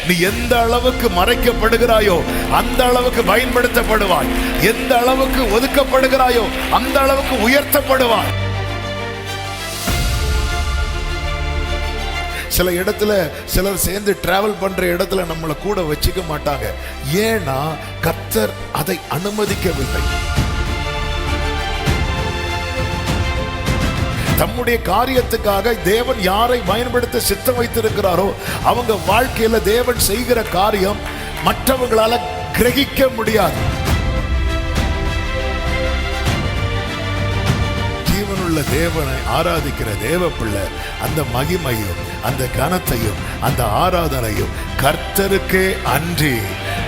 நீ எந்த அளவுக்கு மறைக்கப்படுகிறாயோ அந்த அளவுக்கு பயன்படுத்தப்படுவாய். எந்த அளவுக்கு ஒதுக்கப்படுகிறாயோ அந்த அளவுக்கு உயர்த்தப்படுவாய். சில இடத்துல சிலர் சேர்ந்து டிராவல் பண்ற இடத்துல நம்மளை கூட வச்சுக்க மாட்டாங்க. ஏன்னா கர்த்தர் அதை அனுமதிக்கவில்லை. தம்முடைய காரியத்துக்காக தேவன் யாரை பயன்படுத்த சித்தம் வைத்திருக்கிறாரோ அவங்க வாழ்க்கையில தேவன் செய்கிற காரியம் மற்றவங்களால கிரகிக்க முடியாது. ஜீவனுள்ள தேவனை ஆராதிக்கிற தேவ பிள்ளை அந்த மகிமையும் அந்த கனத்தையும் அந்த ஆராதனையும் கர்த்தருக்கே அன்றி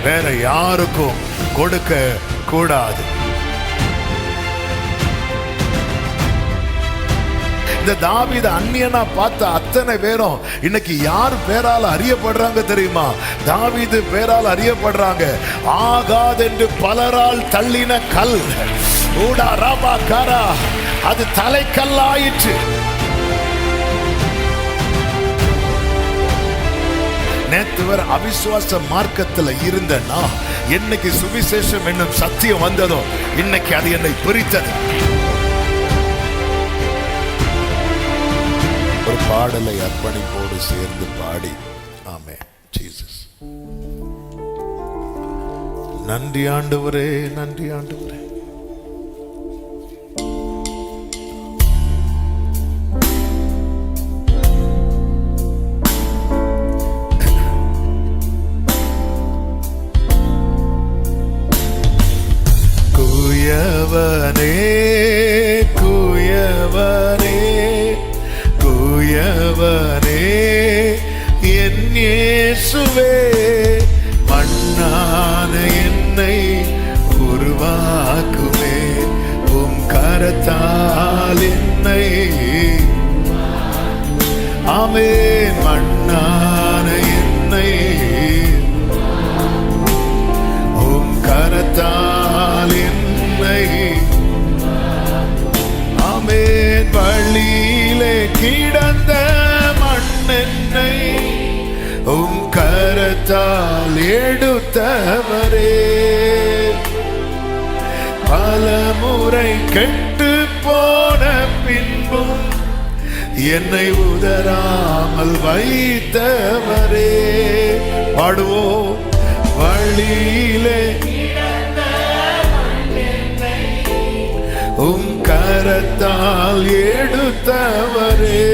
வேற யாருக்கும் கொடுக்க கூடாது. இந்த தாவீது அந்நியனா பார்த்த அத்தனை பேரும் இன்னைக்கு யார் பேரால் அறியப்படுறாங்க தெரியுமா? தாவீது பேரால் அறியப்படுறாங்க. ஆகாதென்று பலரால் தள்ளின கல் ஊடா ராபா காரா அது தலைக்கல்லாயிற்று. நேத்து வரை அவிசுவாச மார்க்கத்தில் இருந்தனா என்னைக்கு சுவிசேஷம் என்னும் சத்தியம் வந்ததோ இன்னைக்கு அது என்னை பிரித்தது. ஒரு பாடலை அர்ப்பணிப்போடு சேர்ந்து பாடி ஆமென். ஜீசஸ். நன்றி ஆண்டவரே, நன்றி ஆண்டவரே. குயவனே குயவனே குயவனே என் இயேசுவே, மண்ணான என்னை உருவாக்குமே உம் கரத்தால் என்னை. ஆமென். மண்ணான என்னை உம் கரத்தால் என்னை. ஆமென். வழியிலே கிடந்த மண்ணென்னை உம் கரத்தால் எடுத்தவரே, பலமுறை கெட்டு போன பின்பும் என்னை உதராமல் வைத்தவரே. பாடுவோம். வழியிலே உம் கரத்தால் எடுத்தவரே,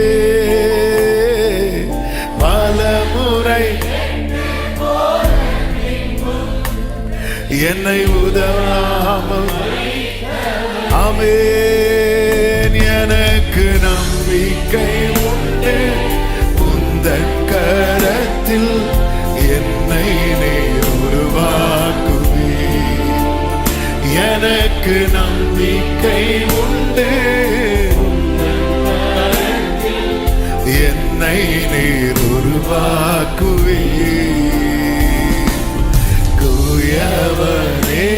பலமுறை என்னை உதவாமல். ஆமென். எனக்கு நம்பிக்கை உண்டு உந்தன் கரத்தில் என்னை நீர் உருவாக்குவே. எனக்கு நம்பிக்கை உண்டு என்னை நீர் உருவாக்குவே. குயவனே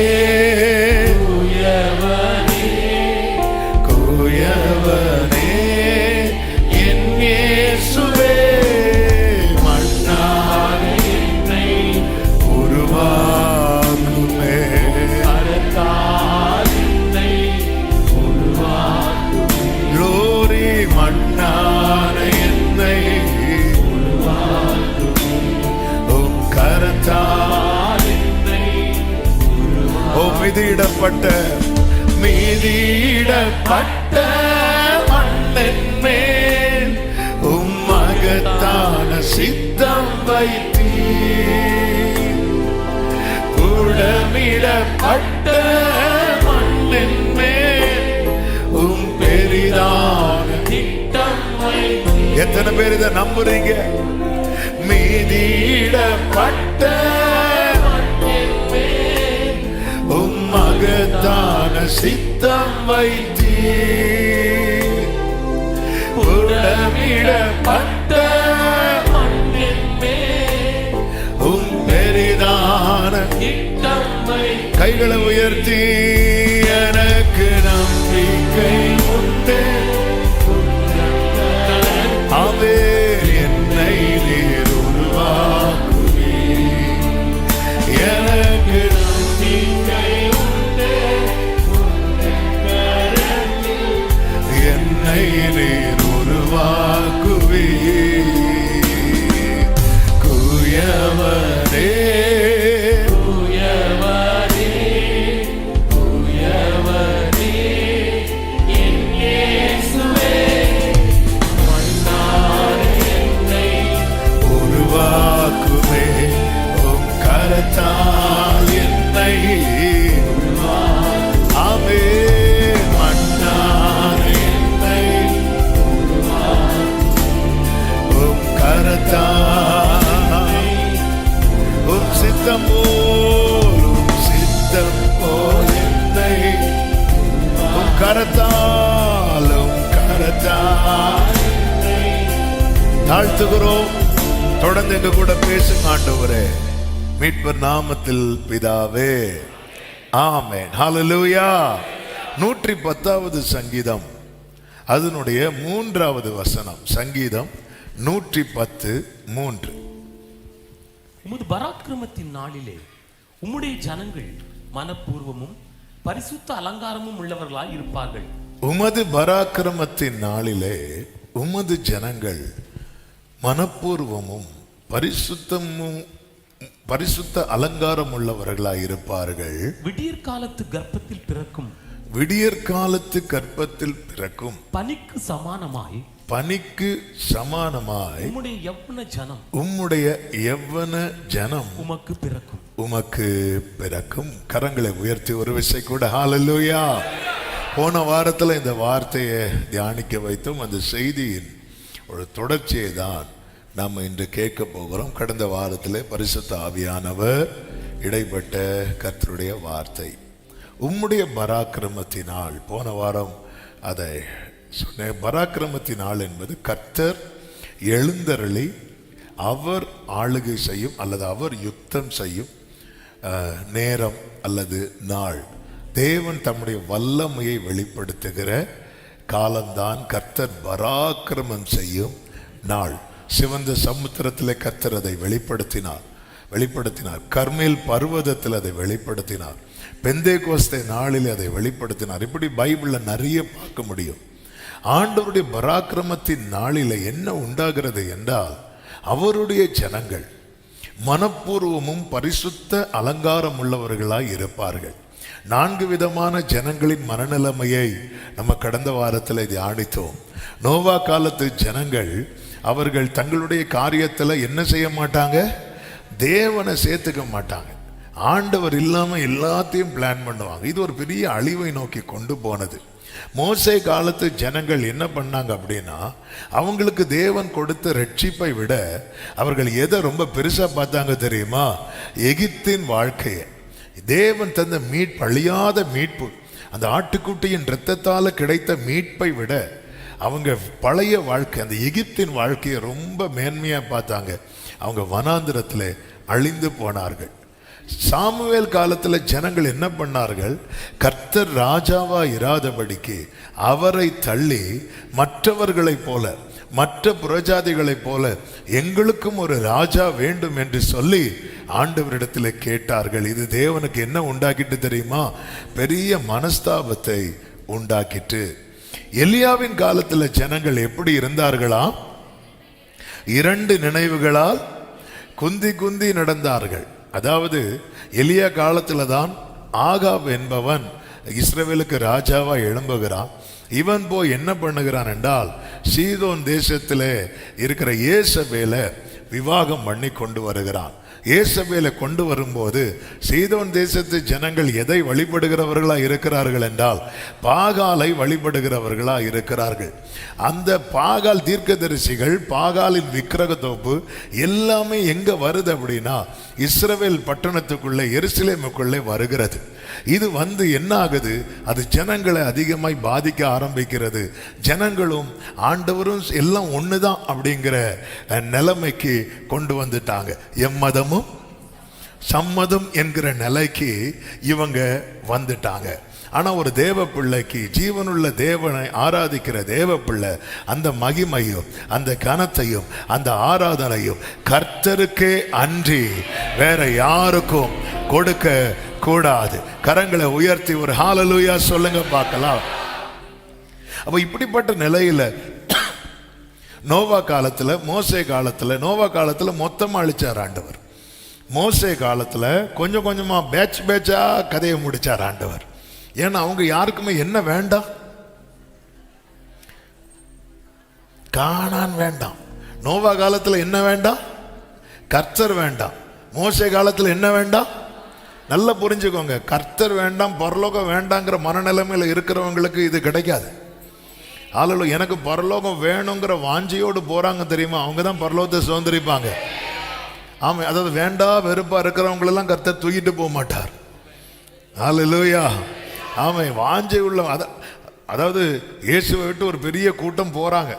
குயவனே என் இயேசுவே, மண்ணான என்னை உருவாக்குமே. க்ளோரி. மண்ணான என்னை உம் கரத்தால் என்னை. ஓ மிதியிடப்பட்ட மீதியிடப்பட்ட மண்ணின் மேல் உம் மகத்தான சித்தம் வைத்தீர். புடமிடப்பட்ட மண்ணின் மேல் உம் பெரிதான திட்டம் வைத்தீர். எத்தனை பேர் இதை நம்புறீங்க? மீதியிடப்பட்ட உம் மகத்தான சித்தம் வைத்தீர். புடமிடப்பட்ட உம் பெரிதான கைகளை உயர்த்தி எனக்கு நம்பிக்கை உண்டு. ஆமென். என்னை நீர் உருவாக்குவே. உருவாக்குவே உம் கரத்தால் என்னை. ஆமே மன்னார் என்னை உம் கரத்தால் உம் சித்தம் போல் என்னை உம் கரத்தால் தாழ்த்துகிறோம். தொடர்ந்து எங்க கூட பேசுங்க ஆண்டவரே. மீட்பர் நாமத்தில் பிதாவே, ஆமென். ஹல்லேலூயா. 110வது சங்கீதம் அதனுடைய 3வது வசனம். சங்கீதம் 110:3. உமது பராக்கிரமத்தின் நாளிலே உம்முடைய ஜனங்கள் மனப்பூர்வமும் பரிசுத்த அலங்காரமும் உள்ளவர்களாய் இருப்பார்கள். உமது பராக்கிரமத்தின் நாளிலே உமது ஜனங்கள் மனப்பூர்வமும் பரிசுத்த அலங்காரம் உள்ளவர்களாய் இருப்பார்கள். விடியற் காலத்து கர்ப்பத்தில் பிறக்கும் பனிக்கு சமானமாய் உம்முடைய யவ்வன ஜனம் உமக்கு பிறக்கும். கரங்களை உயர்த்தி ஒரு விசை கூட ஹல்லேலூயா. போன வாரத்தில் இந்த வார்த்தையை தியானிக்க வைத்தோம். அந்த செய்தியின் ஒரு தொடர்ச்சியை தான் நாம் இன்று கேட்க போகிறோம். கடந்த வாரத்தில் பரிசுத்த ஆவியானவர் இடைப்பட்ட கர்த்தருடைய வார்த்தை உம்முடைய பராக்கிரமத்தினால். போன வாரம் அதை சொன்ன. பராக்கிரமத்தினால் என்பது கர்த்தர் எழுந்தருளி அவர் ஆளுகை செய்யும் அல்லது அவர் யுத்தம் செய்யும் நேரம் அல்லது நாள். தேவன் தம்முடைய வல்லமையை வெளிப்படுத்துகிற காலம்தான் கர்த்தர் பராக்கிரமம் செய்யும் நாள். சிவந்த சமுத்திரத்தில் கர்த்தர் அதை வெளிப்படுத்தினார். கர்மேல் பர்வதத்தில் அதை வெளிப்படுத்தினார். பெந்தேகோஸ்தே நாளில் அதை வெளிப்படுத்தினார். இப்படி பைபிளில் நிறைய பார்க்க முடியும். ஆண்டவருடைய பராக்கிரமத்தின் நாளில் என்ன உண்டாகிறது என்றால், அவருடைய ஜனங்கள் மனப்பூர்வமும் பரிசுத்த அலங்காரம் உள்ளவர்களாய் இருப்பார்கள். 4 விதமான ஜனங்களின் மனநிலைமையை நம்ம கடந்த வாரத்தில் தியானித்தோம். நோவா காலத்து ஜனங்கள் அவர்கள் தங்களுடைய காரியத்தில் என்ன செய்ய மாட்டாங்க? தேவனை சேர்த்துக்க மாட்டாங்க. ஆண்டவர் இல்லாமல் எல்லாத்தையும் பிளான் பண்ணுவாங்க. இது ஒரு பெரிய அழிவை நோக்கி கொண்டு போனது. மோசே காலத்து ஜனங்கள் என்ன பண்ணாங்க அப்படின்னா, அவங்களுக்கு தேவன் கொடுத்த ரட்சிப்பை விட அவர்கள் எதை ரொம்ப பெருசா பார்த்தாங்க தெரியுமா? எகிப்தின் வாழ்க்கையை, தேவன் தந்த அழியாத மீட்பு, அந்த ஆட்டுக்குட்டியின் இரத்தத்தால் கிடைத்த மீட்பை விட அவங்க பழைய வாழ்க்கை, அந்த எகிப்தின் வாழ்க்கையை ரொம்ப மேன்மையா பார்த்தாங்க. அவங்க வனாந்திரத்தில் அழிந்து போனார்கள். சாமுவேல் காலத்தில் ஜனங்கள் என்ன பண்ணார்கள்? கர்த்தர் ராஜாவா இராதபடிக்கு அவரை தள்ளி மற்றவர்களைப் போல, மற்ற புறஜாதிகளைப் போல எங்களுக்கும் ஒரு ராஜா வேண்டும் என்று சொல்லி ஆண்டவரிடத்தில் கேட்டார்கள். இது தேவனுக்கு என்ன உண்டாக்கிட்டு தெரியுமா? பெரிய மனஸ்தாபத்தை உண்டாக்கிட்டு. எலியாவின் காலத்தில் ஜனங்கள் எப்படி இருந்தார்களா? 2 நினைவுகளால் குந்தி நடந்தார்கள். அதாவது எலியா காலத்துல தான் ஆகாப் என்பவன் இஸ்ரவேலுக்கு ராஜாவா எழும்புகிறான். இவன் போய் என்ன பண்ணுகிறான் என்றால், சீதோன் தேசத்திலே இருக்கிற ஏசபேலை விவாகம் பண்ணி கொண்டு வருகிறான். ஏசபேலை கொண்டு வரும்போது சீதோன் தேசத்து ஜனங்கள் எதை வழிபடுகிறவர்களா இருக்கிறார்கள் என்றால், பாகாலை வழிபடுகிறவர்களா இருக்கிறார்கள். அந்த பாகால் தீர்க்கதரிசிகள், பாகாலின் விக்கிரக தோப்பு எல்லாமே எங்க வருது அப்படின்னா, இஸ்ரவேல் பட்டணத்துக்குள்ளே, எருசலேமுக்குள்ளே வருகிறது. இது என்ன ஆகுது? அது ஜனங்களை அதிகமாய் பாதிக்க ஆரம்பிக்கிறது. ஜனங்களும் ஆண்டவரும் எல்லாம் ஒண்ணுதான் அப்படிங்கிற நிலைமைக்கு கொண்டு வந்துட்டாங்க. எம்மதமும் சம்மதம் என்கிற நிலைக்கு இவங்க வந்துட்டாங்க. ஆனா ஒரு தேவ பிள்ளைக்கு, ஜீவனுள்ள தேவனை ஆராதிக்கிற தேவ பிள்ளை, அந்த மகிமையும் அந்த கனத்தையும் அந்த ஆராதனையும் கர்த்தருக்கே அன்றி வேற யாருக்கும் கொடுக்க கூடாது. கரங்களை உயர்த்தி ஒரு ஹல்லேலூயா சொல்லுங்க பார்க்கலாம். அப்ப இப்படிப்பட்ட நிலையில நோவா காலத்துல, மோசே காலத்துல, நோவா காலத்துல மொத்தமா அழிச்சார் ஆண்டவர். மோசே காலத்துல கொஞ்சம் கொஞ்சமா பேட்ச் பேட்சா கதையை முடிச்சார் ஆண்டவர். ஏன்னா அவங்க யாருக்குமே என்ன வேண்டாம், கானான் வேண்டாம். நோவா காலத்துல என்ன வேண்டாம், கர்த்தர் வேண்டாம். மோசே காலத்துல என்ன வேண்டாம், நல்லா புரிஞ்சுக்கோங்க, கர்த்தர் வேண்டாம் பரலோகம் வேண்டாங்கிற மனநிலைமையில இருக்கிறவங்களுக்கு இது கிடைக்காது. ஆளு எனக்கு பரலோகம் வேணுங்கிற வாஞ்சியோடு போறாங்க தெரியுமா, அவங்க தான் பரலோகத்தை சுதந்திரிப்பாங்க. ஆமா, அதாவது வேண்டா வெறுப்பா இருக்கிறவங்களெல்லாம் கர்த்தர் தூக்கிட்டு போக மாட்டார். ஹல்லேலூயா. ஆமா, வாஞ்சை உள்ள அதாவது இயேசுவை விட்டு ஒரு பெரிய கூட்டம் போறாங்க.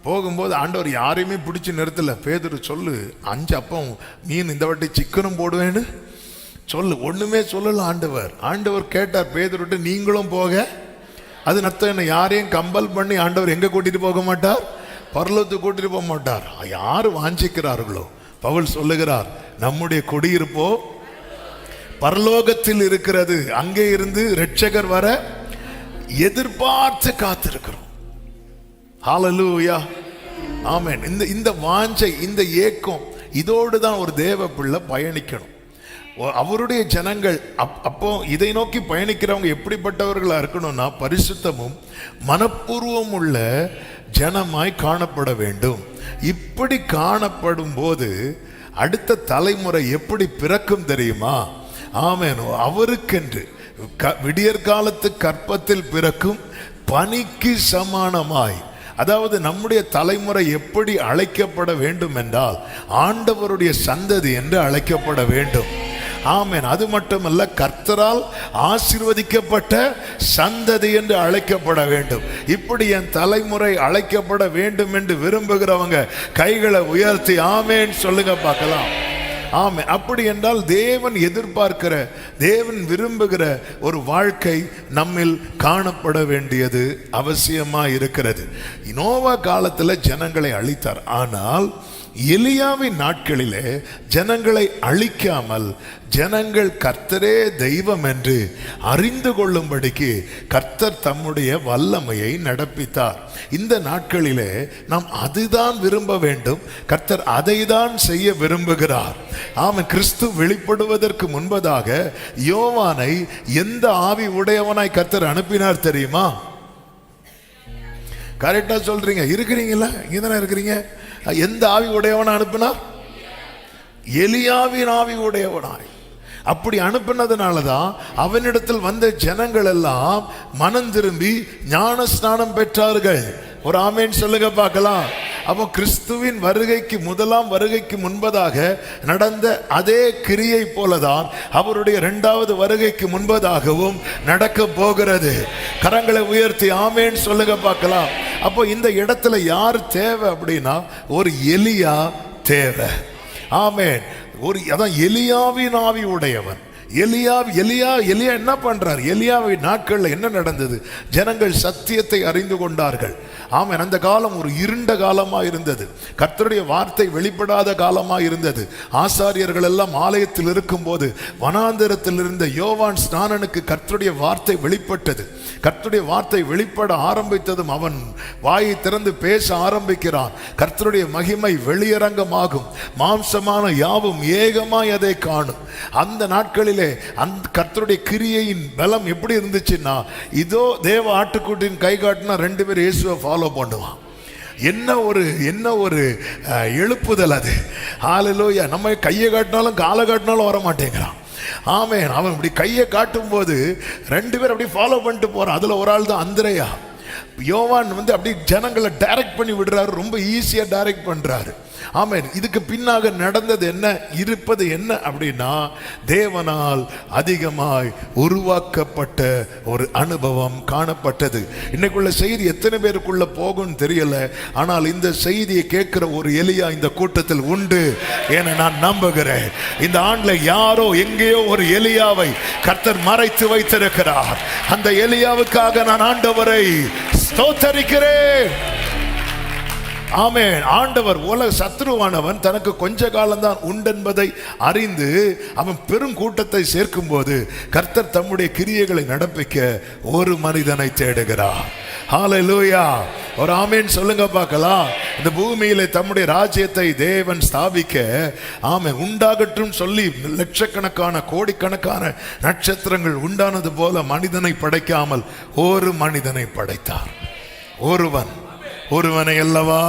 போகும்போது ஆண்டவர் யாரையுமே பிடிச்சி நிறுத்தல. பேதுரு சொல்லு 5 அப்பம் மீன், இந்த வாட்டி சிக்கனும் போடுவேன்னு சொல்லு. ஒண்ணுமே சொல்லல ஆண்டவர். ஆண்டவர் கேட்டார் பேதுருட்டு, நீங்களும் போக. அது நத்தம் என்ன, யாரையும் கம்பல் பண்ணி ஆண்டவர் எங்க கூட்டிட்டு போக மாட்டார், பரலோகத்துக்கு கூட்டிட்டு போக மாட்டார். யாரு வாஞ்சிக்கிறார்களோ, பவுல் சொல்லுகிறார், நம்முடைய குடியிருப்போ பரலோகத்தில் இருக்கிறது, அங்கே இருந்து இரட்சகர் வர எதிர்பார்த்து காத்திருக்கிறோம். ஹல்லேலூயா. ஆமென். இந்த வாஞ்சை, இந்த ஏக்கம், இதோடு தான் ஒரு தேவ பிள்ளை பயணிக்கணும். அவருடைய ஜனங்கள் அப்போ இதை நோக்கி பயணிக்கிறவங்க எப்படிப்பட்டவர்களா இருக்கணும்னா, பரிசுத்தமும் மனப்பூர்வம் உள்ள ஜனமாய் காணப்பட வேண்டும். இப்படி காணப்படும் போது அடுத்த தலைமுறை எப்படி பிறக்கும் தெரியுமா? ஆமென். அவருக்கென்று விடியற்காலத்து கற்பத்தில் பிறக்கும் பனிக்கு சமானமாய், அதாவது நம்முடைய தலைமுறை எப்படி அழைக்கப்பட வேண்டும் என்றால், ஆண்டவருடைய சந்ததி என்று அழைக்கப்பட வேண்டும். ஆமென். அது மட்டுமல்ல, கர்த்தரால் ஆசீர்வதிக்கப்பட்ட சந்ததி என்று அழைக்கப்பட வேண்டும். இப்படி என் தலைமுறை அழைக்கப்பட வேண்டும் என்று விரும்புகிறவங்க கைகளை உயர்த்தி ஆமென் சொல்லுங்க பார்க்கலாம். ஆமென். அப்படி என்றால் தேவன் எதிர்பார்க்கிற, தேவன் விரும்புகிற ஒரு வாழ்க்கை நம்மில் காணப்பட வேண்டியது அவசியமா இருக்கிறது. நோவா காலத்துல ஜனங்களை அழித்தார். ஆனால் எலியாவின் நாட்களிலே ஜனங்களை அழிக்காமல், ஜனங்கள் கர்த்தரே தெய்வம் என்று அறிந்து கொள்ளும்படிக்கு கர்த்தர் தம்முடைய வல்லமையை நடப்பித்தார். இந்த நாட்களிலே நாம் அதுதான் விரும்ப வேண்டும். கர்த்தர் அதை தான் செய்ய விரும்புகிறார். ஆமாம். கிறிஸ்து வெளிப்படுவதற்கு முன்பதாக யோவானை எந்த ஆவி உடையவனாய் கர்த்தர் அனுப்பினார் தெரியுமா? கரெக்டா சொல்றீங்க, இருக்கிறீங்களா? இங்கதானே இருக்கிறீங்க. எந்த ஆவி உடையவனை அனுப்பினார்? எலியாவின் ஆவி உடையவனாய். அப்படி அனுப்பினதுனாலதான் அவனிடத்தில் வந்த ஜனங்கள் எல்லாம் மனம் திரும்பி ஞான ஸ்நானம் பெற்றார்கள். ஒரு ஆமேன் சொல்லுங்க பார்க்கலாம். அப்போ கிறிஸ்துவின் வருகைக்கு, முதலாம் வருகைக்கு முன்பதாக நடந்த அதே கிரியை போலதான் அவருடைய 2வது வருகைக்கு முன்பதாகவும் நடக்க போகிறது. கரங்களை உயர்த்தி ஆமேன் சொல்லுங்க பார்க்கலாம். அப்போ இந்த இடத்துல யார் தேவை அப்படின்னா, ஒரு எலியா தேவை. ஆமேன். அதான் எலியாவின் ஆவி உடையவன். எலியா என்ன பண்றார்? எலியாவின் நாட்கள்ல என்ன நடந்தது? ஜனங்கள் சத்தியத்தை அறிந்து கொண்டார்கள். ஆமென். அந்த காலம் ஒரு இருண்ட காலமா இருந்தது. கர்த்தருடைய வார்த்தை வெளிப்படாத காலமா இருந்தது. ஆசாரியர்கள் எல்லாம் ஆலயத்தில் இருக்கும் போது வனாந்தரத்தில் இருந்த யோவான் ஸ்நானனுக்கு கர்த்தருடைய வார்த்தை வெளிப்பட்டது. கர்த்தருடைய வார்த்தை வெளிப்பட ஆரம்பித்ததும் அவன் வாயை திறந்து பேச ஆரம்பிக்கிறான். கர்த்தருடைய மகிமை வெளியரங்கமாகும், மாம்சமான யாவும் ஏகமாய் அதை காணும். அந்த நாட்களிலே அந்த கர்த்தருடைய கிரியையின் பலம் எப்படி இருந்துச்சுன்னா, இதோ தேவ ஆட்டுக்குட்டின் கை காட்டினா 2 பேர் இயேசுவை ஃபாலோ பண்ணுவான். என்ன ஒரு எழுப்புதல் அது. ஹல்லேலூயா. நம்ம கையை காட்டினாலும் காலை காட்டினாலும் வர மாட்டேங்கிறான். ஆமென். அவன் இப்படி கையை காட்டும் போது 2 பேர் அப்படி ஃபாலோ பண்ணிட்டு போறான். அதுல ஒரு ஆள் தான் அந்திரேயா. யோவான் அப்படி ஜனங்களை டைரக்ட் பண்ணி விடுறாரு, ரொம்ப ஈஸியா டைரக்ட் பண்றாரு. ஆமென். இதுக்கு பின்னாக நடந்தது என்ன, இருப்பது என்ன அப்படின்னா, தேவனால் அதிகமாய் உருவாக்கப்பட்ட ஒரு அனுபவம் காணப்பட்டது. இன்னைக்குள்ள செய்தி எத்தனை பேருக்குள்ள போகும் தெரியல. ஆனால் இந்த செய்தியை கேட்கிற ஒரு எலியா இந்த கூட்டத்தில் உண்டு என நான் நம்புகிறேன். இந்த ஆண்டுல யாரோ எங்கேயோ ஒரு எலியாவை கர்த்தர் மறைத்து வைத்திருக்கிறார். அந்த எலியாவுக்காக நான் ஆண்டவரை ஸ்தோத்தரிக்கிறேன். ஆமென். ஆண்டவர் உலக சத்ருவானவன் தனக்கு கொஞ்ச காலம்தான் உண்டென்பதை அறிந்து அவன் பெரும் கூட்டத்தை சேர்க்கும் போது கர்த்தர் தம்முடைய கிரியைகளை நடப்பிக்க ஒரு மனிதனை தேடுகிறார். ஹல்லேலூயா. ஒரு ஆமேன் சொல்லுங்க பார்க்கலாம். இந்த பூமியில தம்முடைய ராஜ்யத்தை தேவன் ஸ்தாபிக்க ஆமே உண்டாகட்டும் சொல்லி லட்சக்கணக்கான கோடிக்கணக்கான நட்சத்திரங்கள் உண்டானது போல மனிதனை படைக்காமல் ஒரு மனிதனை படைத்தார். ஒருவனை அல்லவா.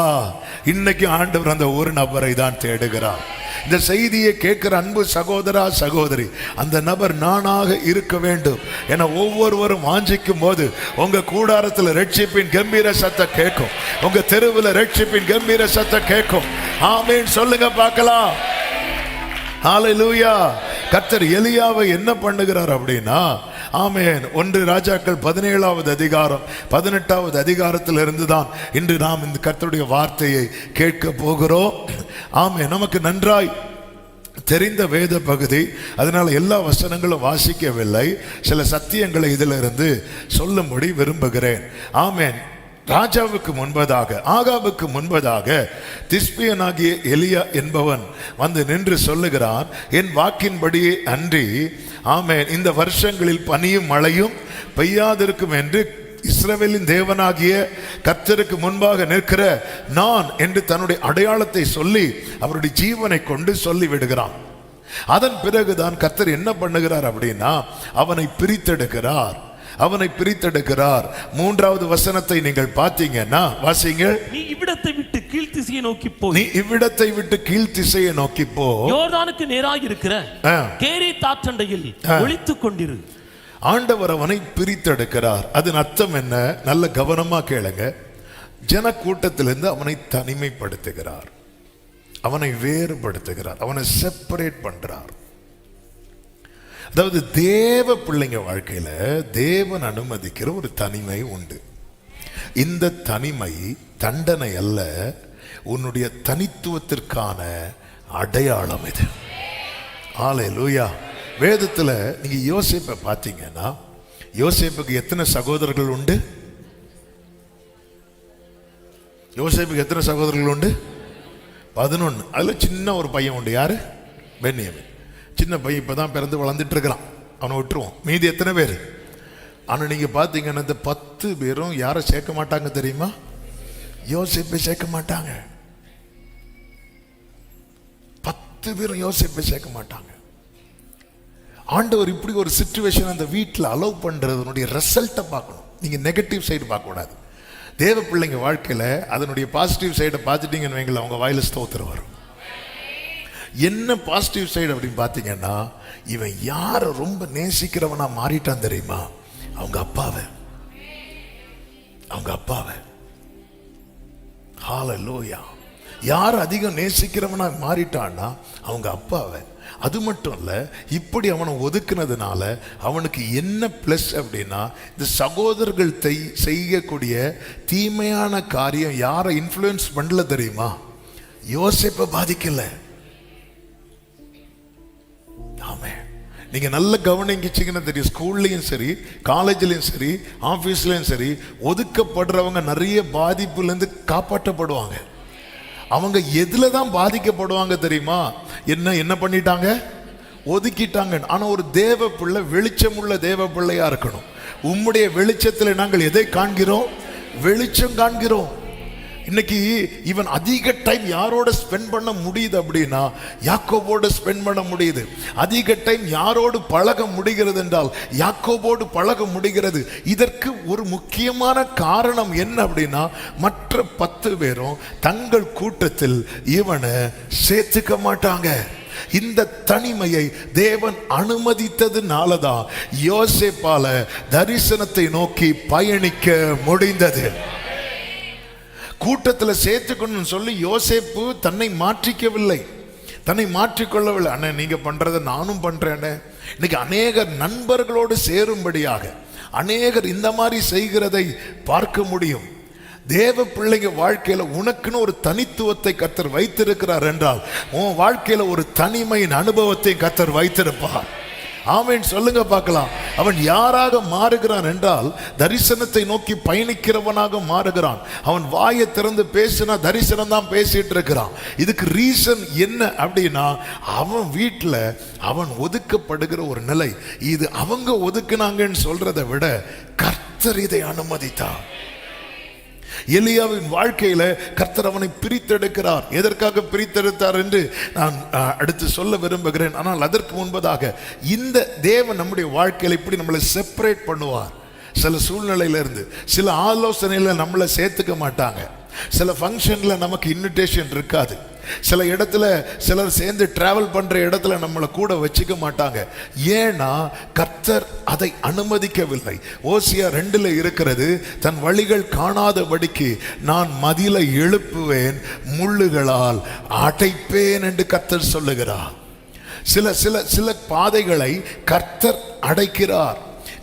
இன்னைக்கு ஆண்டவர் அந்த ஒரு நபரை தான் தேடுகிறார். இந்த செய்தியை கேட்கிற அன்பு சகோதரா சகோதரி, அந்த நபர் நானாக இருக்க வேண்டும் என ஒவ்வொருவரும் வாஞ்சிக்கும் போது உங்க கூடாரத்தில் ரட்சிப்பின் கம்பீர சத்தம் கேட்கும். உங்க தெருவில் ரட்சிப்பின் கம்பீர சத்தம் கேட்கும். ஆமேன் சொல்லுங்க பார்க்கலாம். ஹல்லேலூயா. கர்த்தர் எலியாவை என்ன பண்ணுகிறார் அப்படின்னா, ஆமென், 1 ராஜாக்கள் 17வது அதிகாரம் 18வது அதிகாரத்தில் இருந்துதான் இன்று நாம் இந்த கர்த்தருடைய வார்த்தையை கேட்க போகிறோம். ஆமென். நமக்கு நன்றாய் தெரிந்த வேத பகுதி, அதனால எல்லா வசனங்களும் வாசிக்கவில்லை. சில சத்தியங்களை இதிலிருந்து சொல்லும்படி விரும்புகிறேன். ஆமென். ராஜாவுக்கு முன்பதாக, ஆகாபுக்கு முன்பதாக திஸ்பியனாகிய எலியா என்பவன் வந்து நின்று சொல்லுகிறான், என் வாக்கின்படியே அன்றி ஆமென் இந்த வருஷங்களில் பனியும் மழையும் பெய்யாதிருக்கும் என்று இஸ்ரவேலின் தேவனாகிய கர்த்தருக்கு முன்பாக நிற்கிற நான் என்று தன்னுடைய அடையாளத்தை சொல்லி அவருடைய ஜீவனை கொண்டு சொல்லி விடுகிறான். அதன் பிறகுதான் கர்த்தர் என்ன பண்ணுகிறார் அப்படின்னா, அவனை பிரித்தெடுக்கிறார். 3வது வசனத்தை நீங்கள் பார்த்தீங்கன்னா வாசிங்க. நீ இவ்விடத்தை விட்டு கீழ்த்திசையை நோக்கி போ. யோர்தானுக்கு நேராக இருக்கிற கேரீத் ஆற்றண்டையில் ஒளித்துக் கொண்டிரு. ஆண்டவர் அவனை பிரித்தெடுக்கிறார். அதன் அர்த்தம் என்ன? நல்ல கவனமா கேளுங்க. ஜன கூட்டத்திலிருந்து அவனை தனிமைப்படுத்துகிறார், அவனை வேறுபடுத்துகிறார், அவனை செப்பரேட் பண்றார். அதாவது தேவ பிள்ளைங்க வாழ்க்கையில தேவன் அனுமதிக்கிற ஒரு தனிமை உண்டு. இந்த தனிமை தண்டனை அல்ல, உன்னுடைய தனித்துவத்திற்கான அடையாளம் இது. ஹல்லேலூயா. வேதத்துல நீங்க யோசேப்பை பார்த்தீங்கன்னா, யோசேப்புக்கு எத்தனை சகோதரர்கள் உண்டு? யோசேப்புக்கு எத்தனை சகோதரர்கள் உண்டு? 11. அதுல சின்ன ஒரு பையன் உண்டு. யாரு? பென்யமீன். சின்ன பையன் இப்பதான் பிறந்து வளர்ந்துட்டு இருக்கிறான், அவனை விட்டுருவோம். மீதி எத்தனை பேர்? ஆனா நீங்க பாத்தீங்கன்னா இந்த 10 பேரும் யாரை சேர்க்க மாட்டாங்க தெரியுமா? யோசேப்பை சேர்க்க மாட்டாங்க. 10 பேரும் யோசேப்பை சேர்க்க மாட்டாங்க. ஆண்டவர் இப்படி ஒரு சிச்சுவேஷன் அந்த வீட்டில் அலோவ் பண்றதுனுடைய ரிசல்ட்டை பார்க்கணும். நீங்க நெகட்டிவ் சைடு பார்க்க கூடாது. தேவ பிள்ளைங்க வாழ்க்கையில அதனுடைய பாசிட்டிவ் சைடை பார்த்துட்டீங்கன்னு வைங்களேன், அவங்க வாயில ஸ்தோத்திரம் வரும். என்ன பாசிட்டிவ் சைடு அப்படின்னு பார்த்தீங்கன்னா, இவன் யாரை ரொம்ப நேசிக்கிறவனா மாறிட்டான் தெரியுமா? அவங்க அப்பாவை. ஹல்லேலூயா. யார் அதிகம் நேசிக்கிறவனா மாறிட்டான்னா அவங்க அப்பாவை. அது மட்டும் இல்ல, இப்படி அவனை ஒதுக்குனதுனால அவனுக்கு என்ன பிளஸ் அப்படின்னா, இந்த சகோதரர்கள் செய்யக்கூடிய தீமையான காரியம் யாரை இன்ஃப்ளூயன்ஸ் பண்ணல தெரியுமா? யோசேப்பை பாதிக்கல. நீங்க நல்ல கவனிச்சிங்கன்னா தெரியும், ஸ்கூல்லையும் சரி, காலேஜ்லயும் சரி, ஆபீஸ்லயும் சரி, ஒதுக்கப்படுறவங்க நிறைய பாதிப்புல இருந்து காப்பாற்றப்படுவாங்க. அவங்க எதுல தான் பாதிக்கப்படுவாங்க தெரியுமா? என்ன பண்ணிட்டாங்க? ஒதுக்கிட்டாங்க. ஆனா ஒரு தேவ பிள்ளை வெளிச்சமுள்ள தேவ பிள்ளையா இருக்கணும். உம்முடைய வெளிச்சத்தில் நாங்கள் எதை காண்கிறோம்? வெளிச்சம் காண்கிறோம். இன்னைக்கு இவன் அதிக டைம் யாரோட ஸ்பெண்ட் பண்ண முடியுது அப்படின்னா யாக்கோபோடு ஸ்பெண்ட் பண்ண முடியுது. அதிக டைம் யாரோடு பழக முடிகிறது என்றால் யாக்கோபோடு பழக முடிகிறது. இதற்கு ஒரு முக்கியமான காரணம் என்ன அப்படின்னா, மற்ற 10 பேரும் தங்கள் கூட்டத்தில் இவனை சேர்த்துக்க மாட்டாங்க. இந்த தனிமையை தேவன் அனுமதித்ததுனாலதான் யோசேப்பால தரிசனத்தை நோக்கி பயணிக்க முடிந்தது. கூட்டத்தில் சேர்த்துக்கணும்னு சொல்லி யோசேப்பு தன்னை மாற்றிக்கவில்லை, தன்னை மாற்றிக்கொள்ளவில்லை. அண்ணே நீங்க பண்றதை நானும் பண்றேன். இன்னைக்கு அநேகர் நண்பர்களோடு சேரும்படியாக அநேகர் இந்த மாதிரி செய்கிறதை பார்க்க முடியும். தேவ பிள்ளைங்க வாழ்க்கையில உனக்குன்னு ஒரு தனித்துவத்தை கர்த்தர் வைத்திருக்கிறார் என்றால் உன் வாழ்க்கையில ஒரு தனிமையின் அனுபவத்தை கர்த்தர் வைத்திருப்பார். ஆமென் சொல்லுங்க பார்க்கலாம். அவன் யாராக மாறுகிறான் என்றால் தரிசனத்தை நோக்கி பயணிக்கிறவனாக மாறுகிறான். அவன் வாயை திறந்து பேசினா தரிசனம் தான் பேசிட்டு இருக்கிறான். இதுக்கு ரீசன் என்ன அப்படின்னா, அவன் வீட்டில் அவன் ஒதுக்கப்படுகிற ஒரு நிலை. இது அவங்க ஒதுக்குனாங்கன்னு சொல்றதை விட கர்த்தர் இதை அனுமதித்தார். எலியாவின் வாழ்க்கையில கர்த்தர் அவனை பிரித்தெடுக்கிறார். எதற்காக பிரித்தெடுத்தார் என்று நான் அடுத்து சொல்ல விரும்புகிறேன். ஆனால் அதற்கு முன்பதாக இந்த தேவன் நம்முடைய வாழ்க்கையில இப்படி நம்மளை செப்பரேட் பண்ணுவார். சில சூழ்நிலையில இருந்து சில ஆலோசனையில நம்மளை சேர்த்துக்க மாட்டாங்க. சில ஃபங்க்ஷன்ல நமக்கு இன்விடேஷன் இருக்காது. சில இடத்துல சிலர் சேர்ந்து டிராவல் பண்ற இடத்துல நம்மளை கூட வச்சுக்க மாட்டாங்க. ஏன்னா கர்த்தர் அதை அனுமதிக்கவில்லை. ஓசியா 2 இருக்கிறது, தன் வழிகள் காணாதபடிக்கு நான் மதிலை எழுப்புவேன், முள்ளுகளால் அடைப்பேன் என்று கர்த்தர் சொல்லுகிறார். சில சில சில பாதைகளை கர்த்தர் அடைக்கிறார்.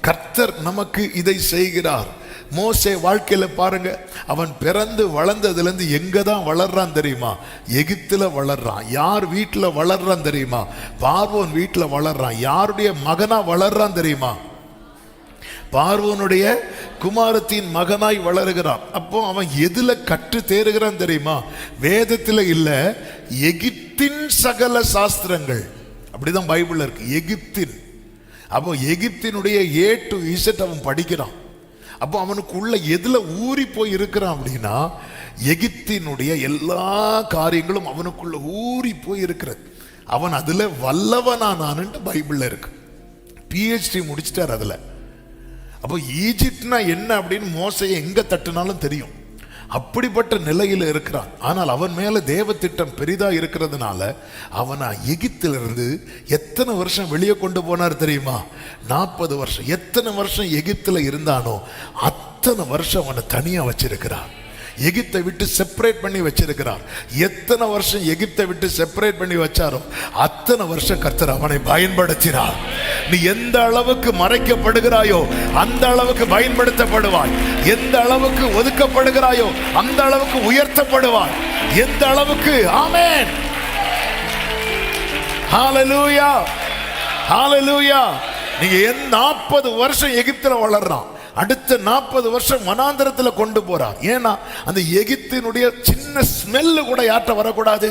கர்த்தர் நமக்கு இதை செய்கிறார். மோசே வாழ்க்கையில பாருங்க, அவன் பிறந்து வளர்ந்ததுலேருந்து எங்க தான் வளர்றான் தெரியுமா? எகிப்துல வளர்றான். யார் வீட்டில் வளர்றான் தெரியுமா? பார்வோன் வீட்டில் வளர்றான். யாருடைய மகனா வளர்றான் தெரியுமா? பார்வோனுடைய குமாரத்தின் மகனாய் வளருகிறான். அப்போ அவன் எதுல கற்று தேறுகிறான் தெரியுமா? வேதத்தில் இல்ல, எகிப்தின் சகல சாஸ்திரங்கள். அப்படிதான் பைபிள்ல இருக்கு, எகிப்தின். அப்போ எகிப்தினுடைய A to Z அவன் படிக்கிறான். அப்போ அவனுக்குள்ள எதுல ஊறி போய் இருக்கிறான் அப்படின்னா, எகிப்தினுடைய எல்லா காரியங்களும் அவனுக்குள்ள ஊறி போய் இருக்கிறது. அவன் அதுல வல்லவனானான்னு பைபிள்ல இருக்கு. PhD முடிச்சிட்டார் அதுல. அப்போ ஈஜிப்ட்னா என்ன அப்படின்னு மோசையை எங்க தட்டுனாலும் தெரியும். அப்படிப்பட்ட நிலையில் இருக்கிறான். ஆனால் அவன் மேல தேவ திட்டம் பெரிதா இருக்கிறதுனால அவனை எகிப்திலிருந்து எத்தனை வருஷம் வெளியே கொண்டு போனார் தெரியுமா? 40 வருஷம். எத்தனை வருஷம் எகிப்தில் இருந்தானோ அத்தனை வருஷம் அவனை தனியா வச்சிருக்கிறார். எகிப்தை விட்டு செப்பரேட் பண்ணி வச்சிருக்கிறார். எத்தனை வருஷம் எகிப்தை விட்டு செப்பரேட் பண்ணி வச்சாரோ அத்தனை வருஷம் கர்த்தர் அவனை பயன்படுத்தினார். நீ எந்த அளவுக்கு மறைக்கப்படுகிறாயோ அந்த அளவுக்கு பயன்படுத்தப்படுவாய். எந்த அளவுக்கு ஒதுக்கப்படுகிறாயோ அந்த அளவுக்கு உயர்த்தப்படுவாய். எந்த அளவுக்கு, ஆமென், ஹalleluya, ஹalleluya. நீங்க 40 வருஷம் எகிப்தில் வளர்றான், அடுத்த 40 வருஷம் வனாந்தரத்தில் கொண்டு போறார். ஏன்னா அந்த எகிப்தினுடைய சின்ன ஸ்மெல்லு கூட யார்கிட்ட வரக்கூடாது?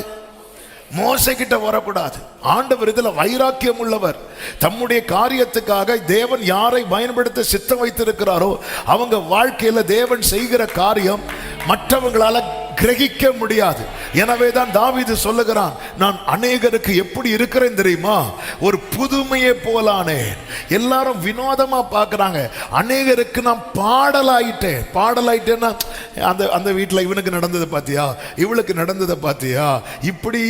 மோசே கிட்ட வரக்கூடாது. ஆண்டவர் இதுல வைராக்கியம் உள்ளவர். தம்முடைய காரியத்துக்காக தேவன் யாரை பயன்படுத்த சித்தம் வைத்திருக்கிறாரோ அவங்க வாழ்க்கையில தேவன் செய்கிற காரியம் மற்றவங்களால கிரகிக்க முடியாது. எனவேதான் தாவீது சொல்லுகிறான், நான் அநேகருக்கு எப்படி இருக்கிறேன் தெரியுமா? ஒரு புதுமையை போலானேன். எல்லாரும் வினோதமா பார்க்கறாங்க. அநேகருக்கு நான் பாடலாயிட்டேன். பாடலாயிட்டேன்னா அந்த அந்த வீட்டில் இவனுக்கு நடந்ததை பார்த்தியா, இவளுக்கு நடந்ததை பார்த்தியா, இப்படி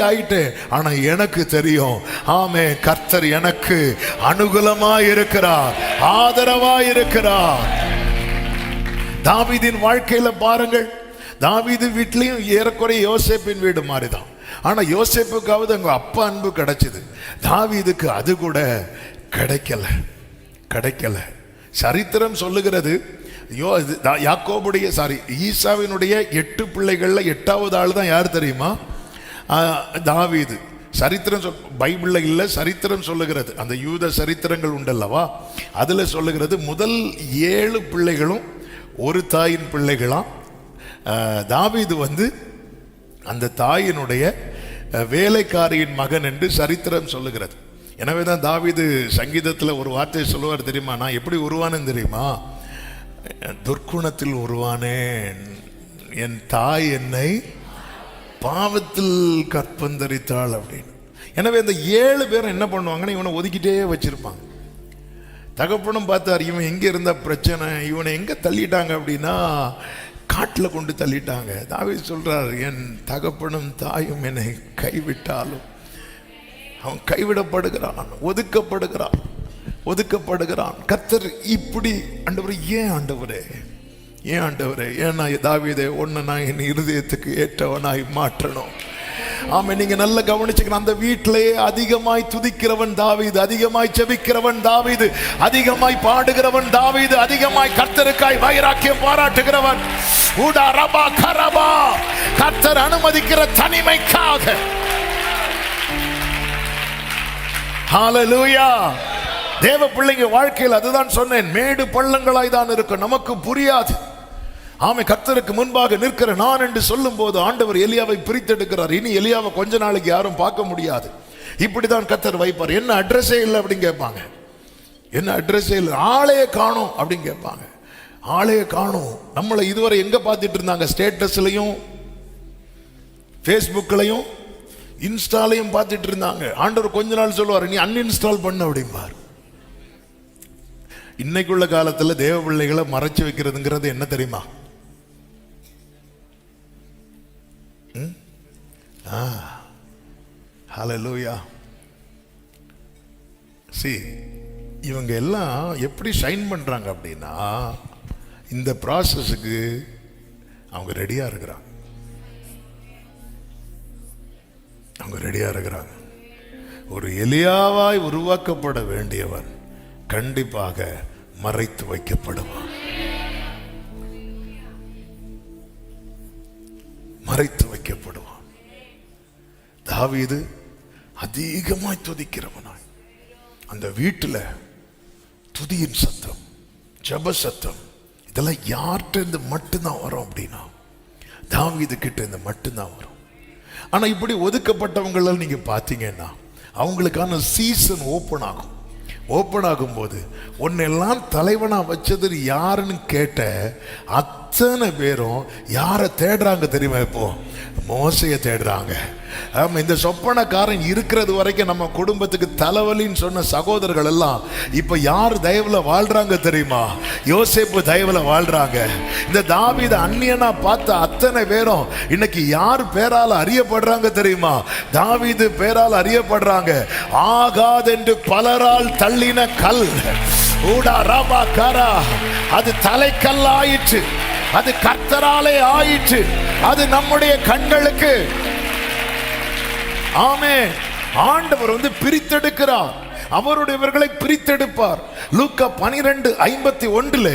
ஆயிட்டேன். ஆனா எனக்கு தெரியும், ஆமே, கர்த்தர் எனக்கு அனுகூலமா இருக்கிறார், ஆதரவா இருக்கிறார். தாவீதின் வாழ்க்கையில பாருங்கள், தாவீது வீட்லயும் ஏறக்குறைய யோசேப்பின் வீடு மாதிரிதான். ஆனா யோசேப்புக்காவது அங்க அப்பா அன்பு கிடைச்சது, தாவீதுக்கு அது கூட கிடைக்கல. சரித்திரம் சொல்லுகிறது, யாக்கோபுடைய ஈசாவினுடைய 8 பிள்ளைகள்ல 8வது ஆள் தான் யார் தெரியுமா? தாவீது. சரித்திரம் பைபிள்ல இல்ல, சரித்திரம் சொல்லுகிறது. அந்த யூத சரித்திரங்கள் உண்டல்லவா, அதுல சொல்லுகிறது முதல் 7 பிள்ளைகளும் ஒரு தாயின் பிள்ளைகளாம். தாவீது அந்த தாயினுடைய வேலைக்காரியின் மகன் என்று சரித்திரம் சொல்லுகிறது. எனவே தான் தாவீது சங்கீதத்தில் ஒரு வார்த்தையை சொல்லுவார் தெரியுமா? நான் எப்படி உருவானேன் தெரியுமா? துர்க்குணத்தில் உருவானேன், என் தாய் என்னை பாவத்தில் கற்பந்தரித்தாள் அப்படின்னு. எனவே இந்த 7 பேரும் என்ன பண்ணுவாங்கன்னா இவனை ஒதுக்கிட்டே வச்சிருப்பாங்க. தகப்பனும் பார்த்தார், இவன் எங்க இருந்தா பிரச்சனை, இவனை எங்க தள்ளிட்டாங்க அப்படின்னா காட்டில் கொண்டு தள்ளிட்டாங்க. தாவீது சொல்றார், என் தகப்பனும் தாயும் என்னை கைவிட்டாலும் அவன் கைவிடப்படுகிறான், ஒதுக்கப்படுகிறான். கர்த்தர் இப்படி, ஆண்டவரே ஏன் ஆண்டவரே, ஏன்னா தாவீதே ஒன்னு நான் என் இருதயத்துக்கு ஏற்றவனாய் மாற்றணும். ஆமா, நீங்க நல்ல கவனிச்சுக்கணும். அந்த வீட்டிலேயே அதிகமாய் துதிக்கிறவன் தாவீது, அதிகமாய் செபிக்கிறவன் தாவீது, அதிகமாய் பாடுகிறவன் தாவீது, அதிகமாய் கர்த்தருக்காய் வைராக்கியம் பாராட்டுகிறவன். கர்த்தர் அனுமதிக்கிற தனிமைக்காக. ஹalleluya. தேவ பிள்ளைங்க வாழ்க்கையில் அதுதான் சொன்னேன், மேடு பள்ளங்களாய் தான் இருக்கும், நமக்கு புரியாது. ஆமை, கர்த்தருக்கு முன்பாக நிற்கிற நான் என்று சொல்லும் போது ஆண்டவர் எலியாவை பிரித்தெடுக்கிறார். இனி எலியாவை கொஞ்ச நாளைக்கு யாரும் பார்க்க முடியாது. இப்படிதான் கர்த்தர் வைப்பார். என்ன அட்ரஸே இல்லை அப்படின்னு கேட்பாங்க, என்ன அட்ரஸே இல்லை, ஆளையே காணோம் அப்படின்னு கேட்பாங்க. ஆளே காணும். நம்மளை இதுவரை எங்க பார்த்துட்டு இருந்தாங்க? ஸ்டேட்டஸ்லயும் ஃபேஸ்புக்லையும் இன்ஸ்டாலையும் பார்த்துட்டு இருந்தாங்க. ஆண்டவர் கொஞ்ச நாள் சொல்லுவார், நீ அன்இன்ஸ்டால் பண்ண அப்படிம்பார். இன்னைக்குள்ள காலத்துல தேவ பிள்ளைகளை மறைச்சு வைக்கிறதுங்கிறது என்ன தெரியுமா? ஹல்லேலூயா. See, இவங்க எல்லாம் எப்படி ஷைன் பண்றாங்க அப்படின்னா, இந்த ப்ராசஸுக்கு அவங்க ரெடியா இருக்கிறாங்க. அவங்க ரெடியா இருக்கிறாங்க. ஒரு எலியாவாய் உருவாக்கப்பட வேண்டியவன் கண்டிப்பாக மறைத்து வைக்கப்படுவான். மறைத்து வைக்கப்படுவான். தாவீது அதிகமாய் துதிக்கிறவனாய் அந்த வீட்டுல துதியின் சத்தம், ஜெப சத்தம், இதெல்லாம் யார்கிட்ட இருந்து மட்டும்தான் வரும் அப்படின்னா தாவீது கிட்ட இருந்து மட்டும்தான் வரும். ஆனா இப்படி ஒதுக்கப்பட்டவங்கள நீங்க பாத்தீங்கன்னா அவங்களுக்கான சீசன் ஓப்பன் ஆகும். ஓப்பன் ஆகும்போது உன்னெல்லாம் தலைவனா வச்சது யாருன்னு கேட்ட அத்தனை பேரும் யாரை தேடுறாங்க தெரியுமா? இப்போ மோசையை தேடுறாங்க. ஆமா, இந்த சொப்பனக்காரன் இருக்கிறது வரைக்கும் நம்ம குடும்பத்துக்கு தலைவலின்னு சொன்ன சகோதரர்கள் எல்லாம் இப்ப யார் தயவுல வாழ்றாங்க தெரியுமா? யோசேப்பு தயவுல வாழ்றாங்க. இந்த தாவீது அந்நியனா பார்த்த அத்தனை பேரும் இன்னைக்கு யார் பேரால அறியப்படுறாங்க தெரியுமா? தாவீது பேரால் அறியப்படுறாங்க. ஆகாதென்று பலரால் தள்ளின கல் ஊடா ராபா காரா, அது தலைக்கல் ஆயிற்று. அது கர்த்தராலே ஆயிற்று. அது நம்முடைய கண்களுக்கு ஆமென். ஆண்டவர் பிரித்தெடுக்கிறார். அவருடையவர்களை பிரித்தெடுப்பார். லூக்கா 12:51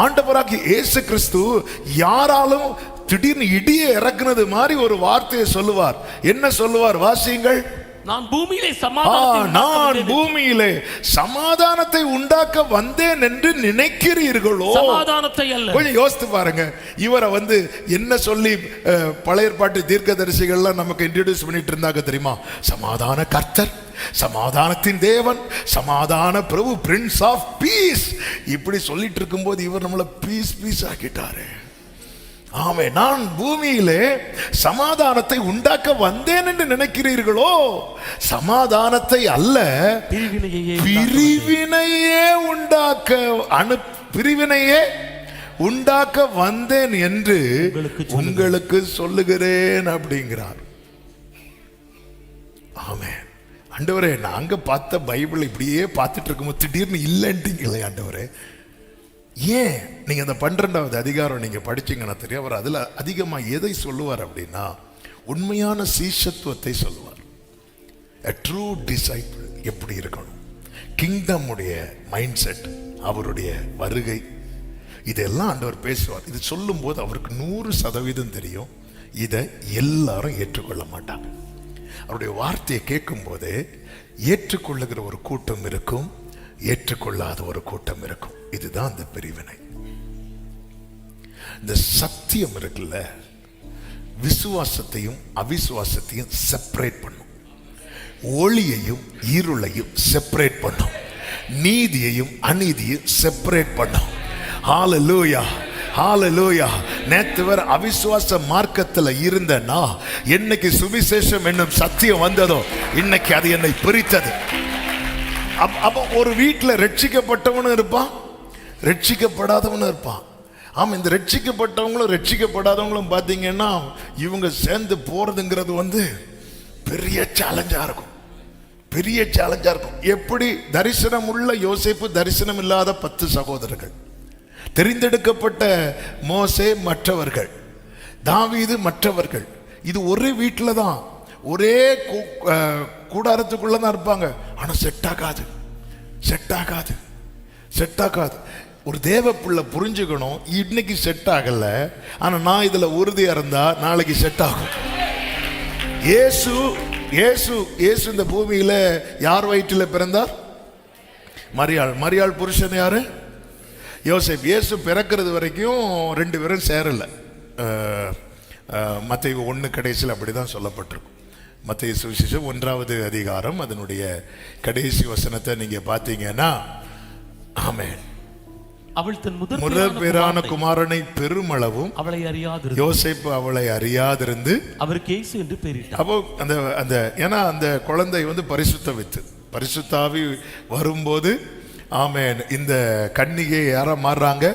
ஆண்டவராகிய இயேசு கிறிஸ்து யாராலும் திடீர்னு இடியை இறக்குனது மாதிரி ஒரு வார்த்தையை சொல்லுவார். என்ன சொல்லுவார்? வாசியுங்கள். நான் பூமியிலே சமாதானத்தை உண்டாக்க வந்தேன் என்று நினைக்கிறீர்களோ? சமாதானத்தை அல்ல. கொஞ்சம் யோசித்து பாருங்க. இவரை என்ன சொல்லி பழைய ஏற்பாட்டு தீர்க்கதரிசிகள்லாம் நமக்கு இன்ட்ரோடியூஸ் பண்ணிட்டு இருந்தாங்க தெரியுமா? சமாதான கர்த்தர், சமாதானத்தின் தேவன், சமாதான பிரபு, பிரின்ஸ் ஆஃப் பீஸ். இப்படி சொல்லிட்டு இருக்கும்போது இவர் நம்மளை பீஸ் ஆக்கிட்டாரு. ஆமே, நான் பூமியிலே சமாதானத்தை உண்டாக்க வந்தேன் என்று நினைக்கிறீர்களோ? சமாதானத்தை அல்ல, பிரிவினையே உண்டாக்க வந்தேன் என்று உங்களுக்கு சொல்லுகிறேன் அப்படிங்கிறார். ஆமே. ஆண்டவரே, நாங்க பார்த்த பைபிள் இப்படியே பார்த்துட்டு இருக்கும்போது திடீர்னு இல்லைன்றீங்களே ஆண்டவரே. ஏன்? நீங்க அந்த 12வது அதிகாரம் நீங்க படிச்சீங்கன்னா தெரியும். அவர் அதுல அதிகமா எதை சொல்லுவார் அப்படின்னா உண்மையான சீஷத்துவத்தை சொல்லுவார். a true disciple எப்படி இருக்கணும், கிங்டம் உடைய மைண்ட் செட், அவருடைய வருகை, இதெல்லாம் ஆண்டவர் பேசுவார். இது சொல்லும் போது அவருக்கு 100% தெரியும். இதை எல்லாரும் ஏற்றுக்கொள்ள மாட்டாங்க. அவருடைய வார்த்தையை கேட்கும் போதே ஏற்றுக்கொள்ளுகிற ஒரு கூட்டம் இருக்கும், ஏற்றுக்கொள்ளாத ஒரு கூட்டம் இருக்கும். இதுதான் அந்த பிரிவினை. இந்த சத்தியம் இருக்குல்ல, விசுவாசத்தையும் அவிசுவாசத்தையும் செப்பரேட் பண்ணும். ஒளியையும் இருளையும் செப்பரேட் பண்ணும். நீதியையும் அநீதியும் செப்பரேட் பண்ணும். ஹல்லேலூயா, ஹல்லேலூயா. நேத்து வரை அவிசுவாச மார்க்கத்தில் இருந்தேன்னா என்னைக்கு சுவிசேஷம் என்னும் சத்தியம் வந்ததோ இன்னைக்கு அது என்னை பிரித்தது. அப்ப ஒரு வீட்டில் ரட்சிக்கப்பட்டவனும் இருப்பான், ரட்சிக்கப்படாதவனும் இருப்பான். ஆமா, இந்த ரட்சிக்கப்பட்டவங்களும் ரட்சிக்கப்படாதவங்களும் பார்த்தீங்கன்னா இவங்க சேர்ந்து போறதுங்கிறது பெரிய சேலஞ்சா இருக்கும். பெரிய சேலஞ்சா இருக்கும். எப்படி தரிசனம் உள்ள யோசேப்பு, தரிசனம் இல்லாத 10 சகோதரர்கள், தெரிந்தெடுக்கப்பட்ட மோசே மற்றவர்கள், தாவீது மற்றவர்கள். இது ஒரே வீட்டில் தான், ஒரே கூடாரத்துக்குள்ள தான் இருப்பாங்க. ஆனா செட் ஆகாது. ஒரு தேவ பிள்ளை புரிஞ்சுக்கணும், இன்னைக்கு செட் ஆகல, ஆனா நான் இதுல உறுதியா இருந்தா நாளைக்கு செட் ஆகும். இயேசு இந்த பூமியில யார் வயிற்றில் பிறந்தார்? மரியாள் புருஷன் யாரு? யோசேப். இயேசு பிறக்கிறது வரைக்கும் 2 பேரும் சேரல. மத்தேயு 1 கடைசியில் அப்படிதான் சொல்லப்பட்டிருக்கும். மத்தேயு சுவிசேஷம் 1வது அதிகாரம் அதனுடைய கடைசி வசனத்தை நீங்க பார்த்தீங்கன்னா, ஆமென், அவள் தன் முதற் பேரான குமாரனை பெருமளவும் அவளை அறியாதிருந்து யோசேப்பு அவளை அறியாதிருந்து அவருக்கு இயேசு என்று பெயரிட்டார். அப்போ அந்த ஏன்னா அந்த குழந்தை பரிசுத்த வித்து, பரிசுத்தாவி வரும்போது ஆமென் இந்த கன்னிகை யாரா மாறுறாங்க,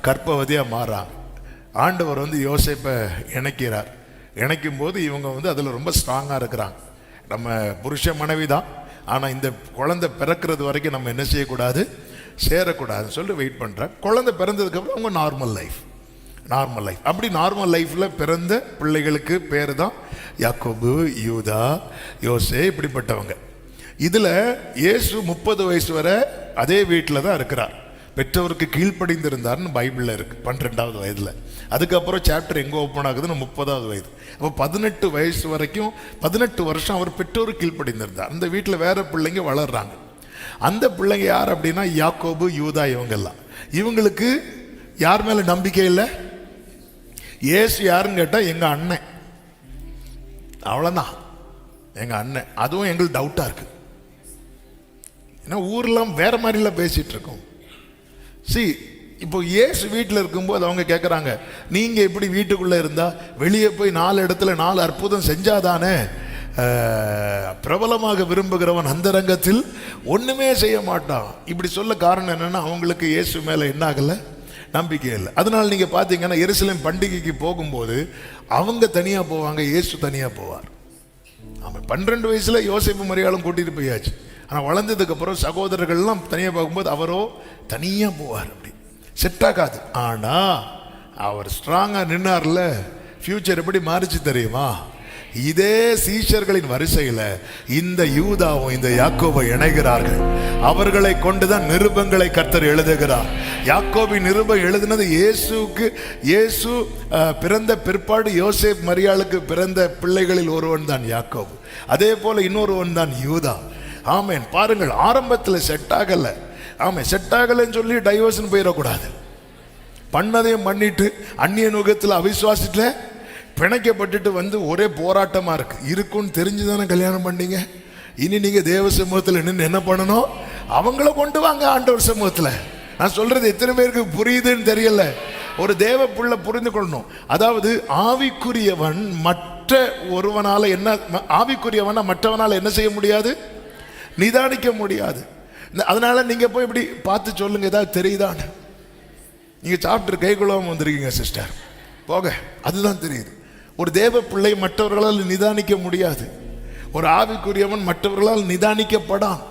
கர்ப்பவதியா மாறுறாங்க. ஆண்டவர் யோசேப்பை இணைக்கிறார். இணைக்கும் போது இவங்க அதில் ரொம்ப ஸ்ட்ராங்காக இருக்கிறாங்க. நம்ம புருஷ மனைவி தான், ஆனால் இந்த குழந்தை பிறக்கிறது வரைக்கும் நம்ம என்ன செய்யக்கூடாது, சேரக்கூடாதுன்னு சொல்லி வெயிட் பண்ணுறாங்க. குழந்தை பிறந்ததுக்கப்புறம் அவங்க நார்மல் லைஃப். அப்படி நார்மல் லைஃப்பில் பிறந்த பிள்ளைகளுக்கு பேர் தான் யாக்கோபு, யூதா, யோசே, இப்படிப்பட்டவங்க. இதில் இயேசு 30 வயசு வரை அதே வீட்டில் தான் இருக்கிறார். பெற்றோருக்கு கீழ்ப்படிந்திருந்தார்னு பைபிளில் இருக்கு 12வது வயதில். அதுக்கப்புறம் சாப்டர் எங்கே ஓப்பன் ஆகுதுன்னு 30வது வயது. அப்போ 18 வயசு வரைக்கும் 18 வருஷம் அவர் பெற்றோருக்கு கீழ்ப்படிந்திருந்தார். அந்த வீட்டில் வேற பிள்ளைங்க வளர்றாங்க. அந்த பிள்ளைங்க யார் அப்படின்னா யாக்கோபு, யூதா, இவங்கெல்லாம். இவங்களுக்கு யார் மேலே நம்பிக்கை இல்லை. இயேசு யாருன்னு கேட்டால் எங்கள் அண்ணன், அவ்வளோதான் எங்கள் அண்ணன். அதுவும் எங்களுக்கு டவுட்டாக இருக்கு. ஏன்னா ஊர்லாம் வேற மாதிரிலாம் பேசிகிட்டு இருக்கோம். இப்போ இயேசு வீட்டில் இருக்கும்போது அவங்க கேட்குறாங்க, நீங்கள் எப்படி வீட்டுக்குள்ளே இருந்தால் வெளியே போய் 4 இடத்துல 4 அற்புதம் செஞ்சாதானே பிரபலமாக விரும்புகிறவன் அந்த ரங்கத்தில் ஒன்றுமே செய்ய மாட்டான். இப்படி சொல்ல காரணம் என்னென்னா அவங்களுக்கு இயேசு மேலே என்ன ஆகலை, நம்பிக்கை இல்லை. அதனால் நீங்கள் பார்த்தீங்கன்னா எருசலேம் பண்டிகைக்கு போகும்போது அவங்க தனியாக போவாங்க, இயேசு தனியாக போவார். ஆமாம், 12 வயசில் யோசேப்பு மரியாளும் கூட்டிகிட்டு போயாச்சு. ஆனால் வளர்ந்ததுக்கப்புறம் சகோதரர்கள்லாம் தனியாக போகும்போது அவரோ தனியாக போவார். அப்படி செட் ஆகாது. ஆனால் அவர் ஸ்ட்ராங்காக நின்னார்ல, ஃபியூச்சர் எப்படி மாறிச்சு தெரியுமா? இதே சீஷர்களின் வரிசையில் இந்த யூதாவும் இந்த யாக்கோபை இணைகிறார்கள். அவர்களை கொண்டுதான் நிருபங்களை கர்த்தர் எழுதுகிறார். யாக்கோபின் நிருபம் எழுதினது இயேசு பிறந்த பிற்பாடு யோசேப் மரியாளுக்கு பிறந்த பிள்ளைகளில் ஒருவன் தான் யாக்கோபு. அதே போல இன்னொருவன் தான் யூதா. ஆமேன். பாருங்கள், ஆரம்பத்தில் செட் ஆகலை. ஆமாம், செட் ஆகலைன்னு சொல்லி டைவர்ஷன் போயிடக்கூடாது. பண்ணதையும் பண்ணிட்டு அந்நிய நுகத்தில் அவிசுவாசத்தில் பிணைக்கப்பட்டுட்டு ஒரே போராட்டமாக இருக்குன்னு தெரிஞ்சுதானே கல்யாணம் பண்ணீங்க. இனி நீங்கள் தேவ சமூகத்தில் நின்று என்ன பண்ணணும், அவங்கள கொண்டு வாங்க ஆண்டவர் சமூகத்தில். நான் சொல்றது எத்தனை பேருக்கு புரியுதுன்னு தெரியல. ஒரு தேவ புள்ள புரிந்து கொள்ளணும். அதாவது ஆவிக்குரியவன் மற்ற ஒருவனால என்ன, ஆவிக்குரியவனா மற்றவனால என்ன செய்ய முடியாது, நிதானிக்க முடியாது. அதனால நீங்க போய் இப்படி பார்த்து சொல்லுங்க, ஏதாவது தெரியுதான்னு. நீங்க சாப்பிட்டு கை கொள்ளாம வந்திருக்கீங்க சிஸ்டர், போக அதுதான் தெரியுது. ஒரு தேவ பிள்ளை மற்றவர்களால் நிதானிக்க முடியாது. ஒரு ஆவிக்குரியவன் மற்றவர்களால் நிதானிக்கப்படான்.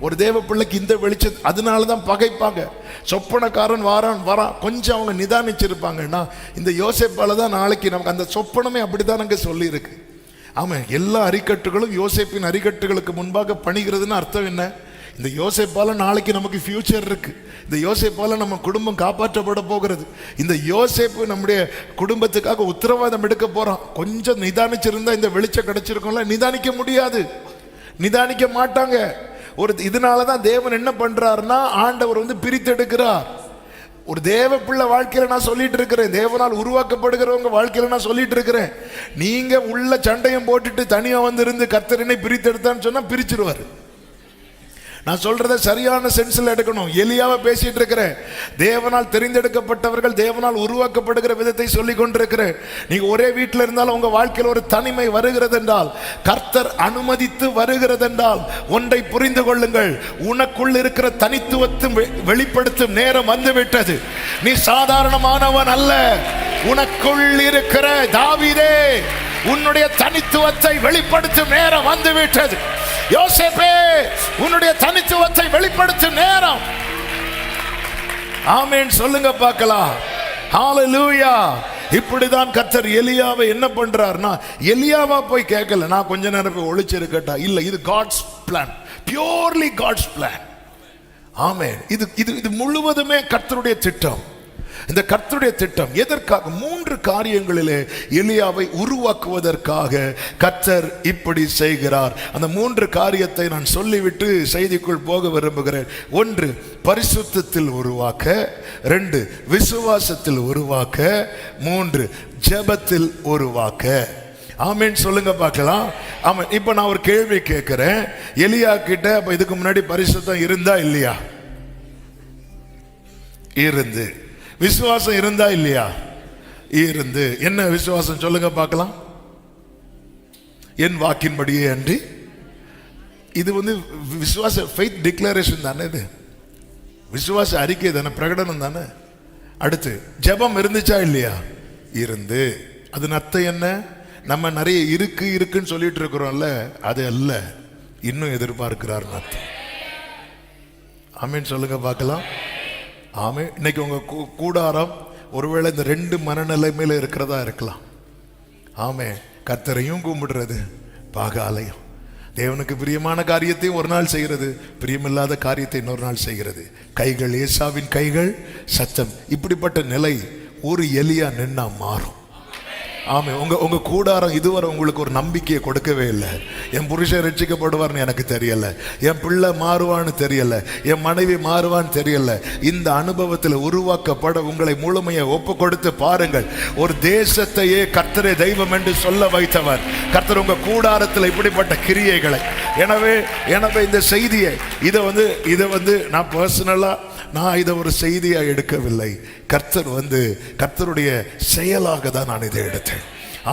ஒரு தேவ பிள்ளைக்கு இந்த வெளிச்சம், அதனால தான் பகைப்பாங்க. சொப்பனக்காரன் வரான் கொஞ்சம் அவங்க நிதானிச்சிருப்பாங்கன்னா, இந்த யோசேப்பால தான் நாளைக்கு நமக்கு அந்த சொப்பனமே அப்படிதான் அங்கே சொல்லி இருக்கு. ஆமாம், எல்லா அரிக்கட்டுகளும் யோசேப்பின் அரிக்கட்டுகளுக்கு முன்பாக பணிகிறதுன்னு அர்த்தம் என்ன? இந்த யோசேப்பால நாளைக்கு நமக்கு ஃபியூச்சர் இருக்கு. இந்த யோசேப்பால நம்ம குடும்பம் காப்பாற்றப்பட போகிறது. இந்த யோசேப்பு நம்முடைய குடும்பத்துக்காக உத்தரவாதம் எடுக்க போறான். கொஞ்சம் நிதானிச்சிருந்தா இந்த வெளிச்சம் கிடைச்சிருக்கும்ல. நிதானிக்க முடியாது, நிதானிக்க மாட்டாங்க. இதனாலதான் தேவன் என்ன பண்றாருன்னா, ஆண்டவர் பிரித்தெடுக்கிறார். ஒரு தேவ பிள்ளை வாழ்க்கையில நான் சொல்லிட்டு இருக்கிறேன், தேவனால் உருவாக்கப்படுகிறவங்க வாழ்க்கையில நான் சொல்லிட்டு இருக்கிறேன். நீங்க உள்ள சண்டையும் போட்டுட்டு தனியா இருந்து கர்த்தரனை பிரித்தெடுத்தான்னு சொன்னா பிரிச்சிருவாரு. நான் சொல்றதை சரியான சென்ஸ்ல எடுக்கணும். எலியாவை பேசிட்டு இருக்கிறேன். தேவனால் தெரிந்தெடுக்கப்பட்டவர்கள் தேவனால் உருவாக்கப்படுகிற விதத்தை சொல்லி கொண்டிருக்கிறேன். நீங்க ஒரே வீட்டில் இருந்தாலும் உங்க வாழ்க்கையில் ஒரு தனிமை வருகிறது என்றால், கர்த்தர் அனுமதித்து வருகிறது என்றால் ஒன்றை புரிந்து கொள்ளுங்கள், உனக்குள் இருக்கிற தனித்துவத்தை வெளிப்படுத்தும் நேரம் வந்துவிட்டது. நீ சாதாரணமானவன் அல்ல. உனக்குள் இருக்கிற தாவீதே, உன்னுடைய தனித்துவத்தை வெளிப்படுத்தும் நேரம் வந்துவிட்டது. யோசேப்பே, உன்னுடைய தனித்துவத்தை வெளிப்படுத்தும் நேரம். ஆமென் சொல்லுங்க பார்க்கலாம். ஹalleluya. இப்படிதான் கர்த்தர் எலியாவை என்ன பண்றாருன்னா, எலியாவா போய் கேட்கல, நான் கொஞ்ச நேரம் போய் ஒளிச்சிருக்கட்டா, இல்ல, இது God's plan, purely God's plan. Amen. இது முழுவதுமே கர்த்தருடைய திட்டம். இந்த கர்த்தருடைய திட்டம் எதற்காக? 3 காரியங்களிலே எலியாவை உருவாக்குவதற்காக கர்த்தர் இப்படி செய்கிறார். அந்த 3 காரியத்தை நான் சொல்லிவிட்டு செய்திக்குள் போக விரும்புகிறேன். 1, பரிசுத்தத்தில் உருவாக்க. 2, விசுவாசத்தில் உருவாக்க. 3, ஜெபத்தில் உருவாக்க. ஆமென் சொல்லுங்க பார்க்கலாம். ஆமென். இப்ப நான் ஒரு கேள்வி கேட்கிறேன். எலியா கிட்ட இதுக்கு முன்னாடி பரிசுத்தம் இருந்தா இல்லையா? இருந்து. விசுவாசம் இருந்தா இல்லையா? இருந்து. என்ன விசுவாசம் சொல்லுங்க பார்க்கலாம். என் வாக்கின்படியே அன்றி. இது விசுவாச ஃபெய்த் டிக்ளரேஷன் தானே, இது விசுவாச அறிக்கை தானே, பிரகடனம் தானே. அடுத்து ஜெபம் இருந்துச்சா இல்லையா? இருந்து. அது அர்த்தம் என்ன? நம்ம நிறைய இருக்குன்னு சொல்லிட்டு இருக்கிறோம்ல, அது அல்ல, இன்னும் எதிர்பார்க்கிறார் அர்த்தம். ஆமீன் சொல்லுங்க பார்க்கலாம். ஆமே. இன்னைக்கு உங்க கூடாரம் ஒருவேளை இந்த 2 மனநிலைமையில இருக்கிறதா இருக்கலாம். ஆமே. கர்த்தரையும் கும்பிடுறது, பாகாலயம், தேவனுக்கு பிரியமான காரியத்தையும் ஒரு நாள் செய்கிறது, பிரியமில்லாத காரியத்தை இன்னொரு நாள் செய்கிறது. கைகள் ஏசாவின் கைகள் சத்தம். இப்படிப்பட்ட நிலை ஒரு எலியா நின்னா மாறும். ஆமே. உங்க கூடாரம் இதுவரை உங்களுக்கு ஒரு நம்பிக்கையை கொடுக்கவே இல்லை. என் புருஷன் ரட்சிக்கப்படுவார்னு எனக்கு தெரியல, என் பிள்ளை மாறுவான்னு தெரியல, என் மனைவி மாறுவான்னு தெரியல. இந்த அனுபவத்தில் உருவாக்கப்பட உங்களை முழுமையை ஒப்பு கொடுத்து பாருங்கள். ஒரு தேசத்தையே கர்த்தரே தெய்வம் என்று சொல்ல வைத்தவர் கர்த்தர் உங்க கூடாரத்தில் இப்படிப்பட்ட கிரியைகளை. எனவே இந்த செய்தியை இதை நான் பர்சனலா நான் இதை ஒரு செய்தியா எடுக்கவில்லை. கர்த்தருடைய செயலாக தான் நான் இதை எடுத்தேன்.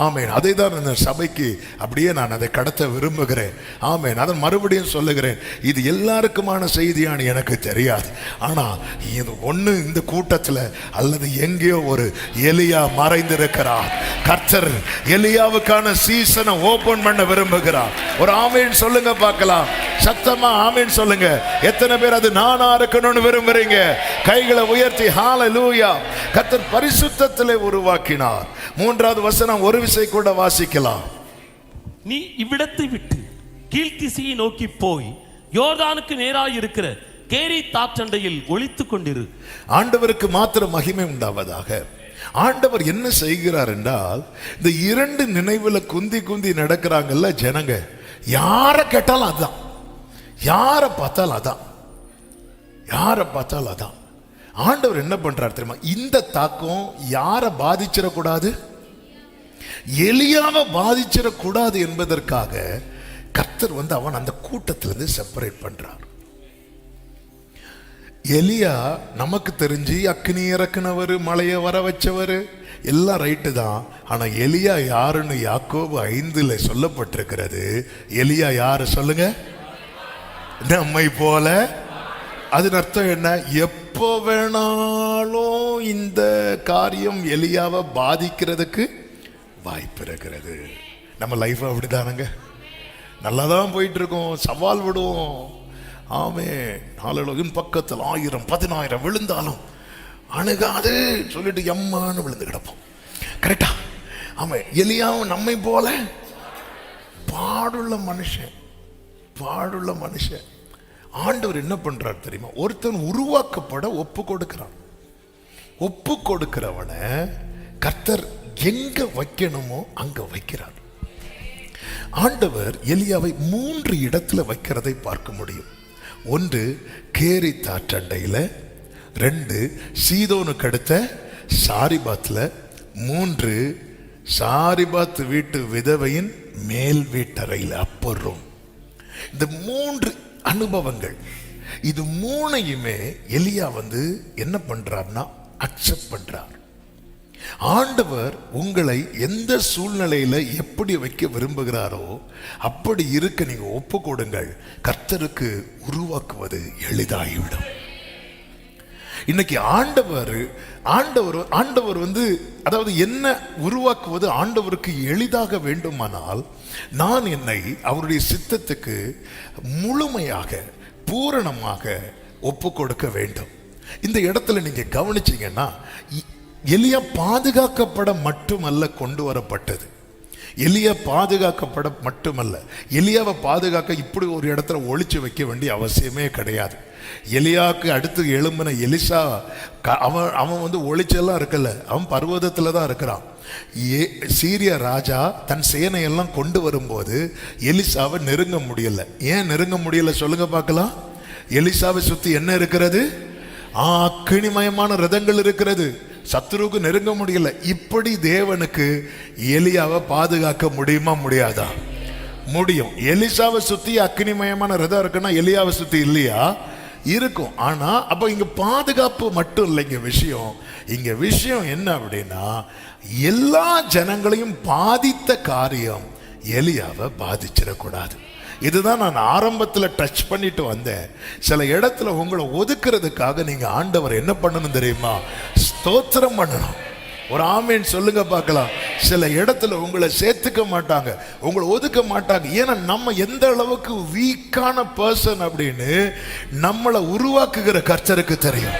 ஆமேன். அதை தான் இந்த சபைக்கு அப்படியே நான் அதை கடத்த விரும்புகிறேன். ஆமேன். அதை மறுபடியும் சொல்லுகிறேன். இது எல்லாருக்குமான செய்தியான்னு எனக்கு தெரியாது. ஆனால் இது ஒன்று, இந்த கூட்டத்தில் அல்லது எங்கேயோ ஒரு எலியா மறைந்திருக்கிறார். கர்த்தர் எலியாவுக்கான சீசனை ஓபன் பண்ண விரும்புகிறார். ஒரு ஆமேன் சொல்லுங்க பார்க்கலாம். சத்தமா ஆமேன் சொல்லுங்க. எத்தனை பேர் அது நானா இருக்கணும்னு விரும்புறீங்க? கைகளை உயர்த்தி ஹalleluya. கர்த்தர் பரிசுத்தத்திலே உருவாக்கினார். 3வது வசனம் ஒரு விசை கூட வாசிக்கலாம். நீ இவ்விடத்தை விட்டு கீழ்த்திசையை நோக்கி போய் யோர்தானுக்கு நேராய் இருக்கிற கேரித் ஆற்றண்டையில் ஒளித்துக் கொண்டிரு. ஆண்டவருக்கு மாத்திரம் மகிமை உண்டாவதாக. ஆண்டவர் என்ன செய்கிறார் என்றால், இந்த 2 நினைவுல குந்தி நடக்கிறாங்கல்ல ஜனங்க, யார கேட்டாலும் அதான், யார பார்த்தாலும் அதான், யார பார்த்தாலும் அதான். ஆண்டவர் என்ன பண்றார் தெரியுமா? இந்த தாக்கம் யார பாதிச்சிடக்கூடாது, எலியாவை பாதிச்சிடக்கூடாது என்பதற்காக கர்த்தர் அவன் அந்த கூட்டத்திலிருந்து செப்பரேட் பண்றார். எலியா நமக்கு தெரிஞ்சு அக்னி இறக்குனவர், மழையை வர வச்சவர், எல்லாம் ரைட்டு தான். ஆனா எலியா யாருன்னு யாக்கோபு 5 சொல்லப்பட்டிருக்கிறது. எலியா யாரு சொல்லுங்க? நம்மை போல. அதன் அர்த்தம் என்ன? எப்போ வேணாலும் இந்த காரியம் எலியாவை பாதிக்கிறதுக்கு வாய்ப்பு இருக்கிறது. நம்ம லைஃப் அப்படிதானுங்க. நல்லா தான் போயிட்டு இருக்கோம், சவால் விடுவோம். ஆமே. நாளின் பக்கத்தில் 1000 10,000 விழுந்தாலும் அணுகாது சொல்லிட்டு எம்மான்னு விழுந்து கிடப்போம். கரெக்டா? ஆமா. எலியாவும் நம்மை போல பாடுள்ள மனுஷன். ஆண்டவர் என்ன பண்றார் தெரியுமா? ஒருத்தன் உருவாக்கப்பட ஒப்பு கொடுக்கிறான். ஒப்பு கொடுக்கிறவனை கர்த்தர் எங்க வைக்கணுமோ அங்க வைக்கிறார். ஆண்டவர் எலியாவை 3 இடத்துல வைக்கிறதை பார்க்க முடியும். 1 கேரித் ஆற்றண்டையில, 2 சீதோனுக்கு அடுத்த சாரிபாத்ல, 3 சாரிபாத் வீட்டு விதவையின் மேல் வீட்டறையில் அப்பர் ரூம். இந்த 3 அனுபவங்கள், இது 3ஐயுமே எலியா என்ன பண்றார்னா அக்செப்ட் பண்றார். ஆண்டவர் உங்களை எந்த சூழ்நிலையில எப்படி வைக்க விரும்புகிறாரோ அப்படி இருக்க நீங்க ஒப்பு கொடுங்கள். கர்த்தருக்கு உருவாக்குவது எளிதாகிவிடும். இன்னைக்கு ஆண்டவர் அதாவது என்ன உருவாக்குவது ஆண்டவருக்கு எளிதாக வேண்டுமானால், நான் என்னை அவருடைய சித்தத்துக்கு முழுமையாக பூரணமாக ஒப்பு கொடுக்க வேண்டும். இந்த இடத்துல நீங்க கவனிச்சீங்கன்னா, எலியா பாதுகாக்கப்பட மட்டுமல்ல கொண்டு வரப்பட்டது. எலியா பாதுகாக்கப்பட மட்டுமல்ல, எலியாவை பாதுகாக்க இப்படி ஒரு இடத்துல ஒளிச்சு வைக்க வேண்டிய அவசியமே கிடையாது. எலியாவுக்கு அடுத்து எழும்பின எலிசா அவன் ஒளிச்செல்லாம் இருக்கல, அவன் பர்வதத்துல தான் இருக்கிறான். சீரிய ராஜா தன் சேனையெல்லாம் கொண்டு வரும்போது எலிசாவை நெருங்க முடியல. ஏன் நெருங்க முடியல சொல்லுங்க பார்க்கலாம். எலிசாவை சுத்தி என்ன இருக்கிறது? அக்கினிமயமான ரதங்கள் இருக்கிறது. சத்துருவுக்கு நெருங்க முடியல. இப்படி தேவனுக்கு எலியாவை பாதுகாக்க முடியுமா முடியாதா? முடியும். எலிசாவை சுத்தி அக்கினிமயமான ரதம் இருக்குன்னா எலியாவை சுத்தி இல்லையா? இருக்கும். ஆனா அப்ப இங்க பாதுகாப்பு மட்டும் இல்லைங்க விஷயம். இங்க விஷயம் என்ன அப்படின்னா, எல்லா ஜனங்களையும் பாதித்த காரியம் எலியாவை பாதிச்சிடக்கூடாது. இதுதான் நான் ஆரம்பத்தில் டச் பண்ணிட்டு வந்தேன். சில இடத்துல உங்களை ஒதுக்குறதுக்காக நீங்க ஆண்டவர் என்ன பண்ணணும் தெரியுமா? ஸ்தோத்திரம் பண்ணணும். ஒரு ஆமேன் சொல்லுங்க பார்க்கலாம். சில இடத்துல உங்களை சேர்த்துக்க மாட்டாங்க, உங்களை ஒதுக்க மாட்டாங்க. ஏன்னா நம்ம எந்த அளவுக்கு வீக்கான பர்சன் அப்படின்னு நம்மளை உருவாக்குகிற கர்த்தருக்கு தெரியும்.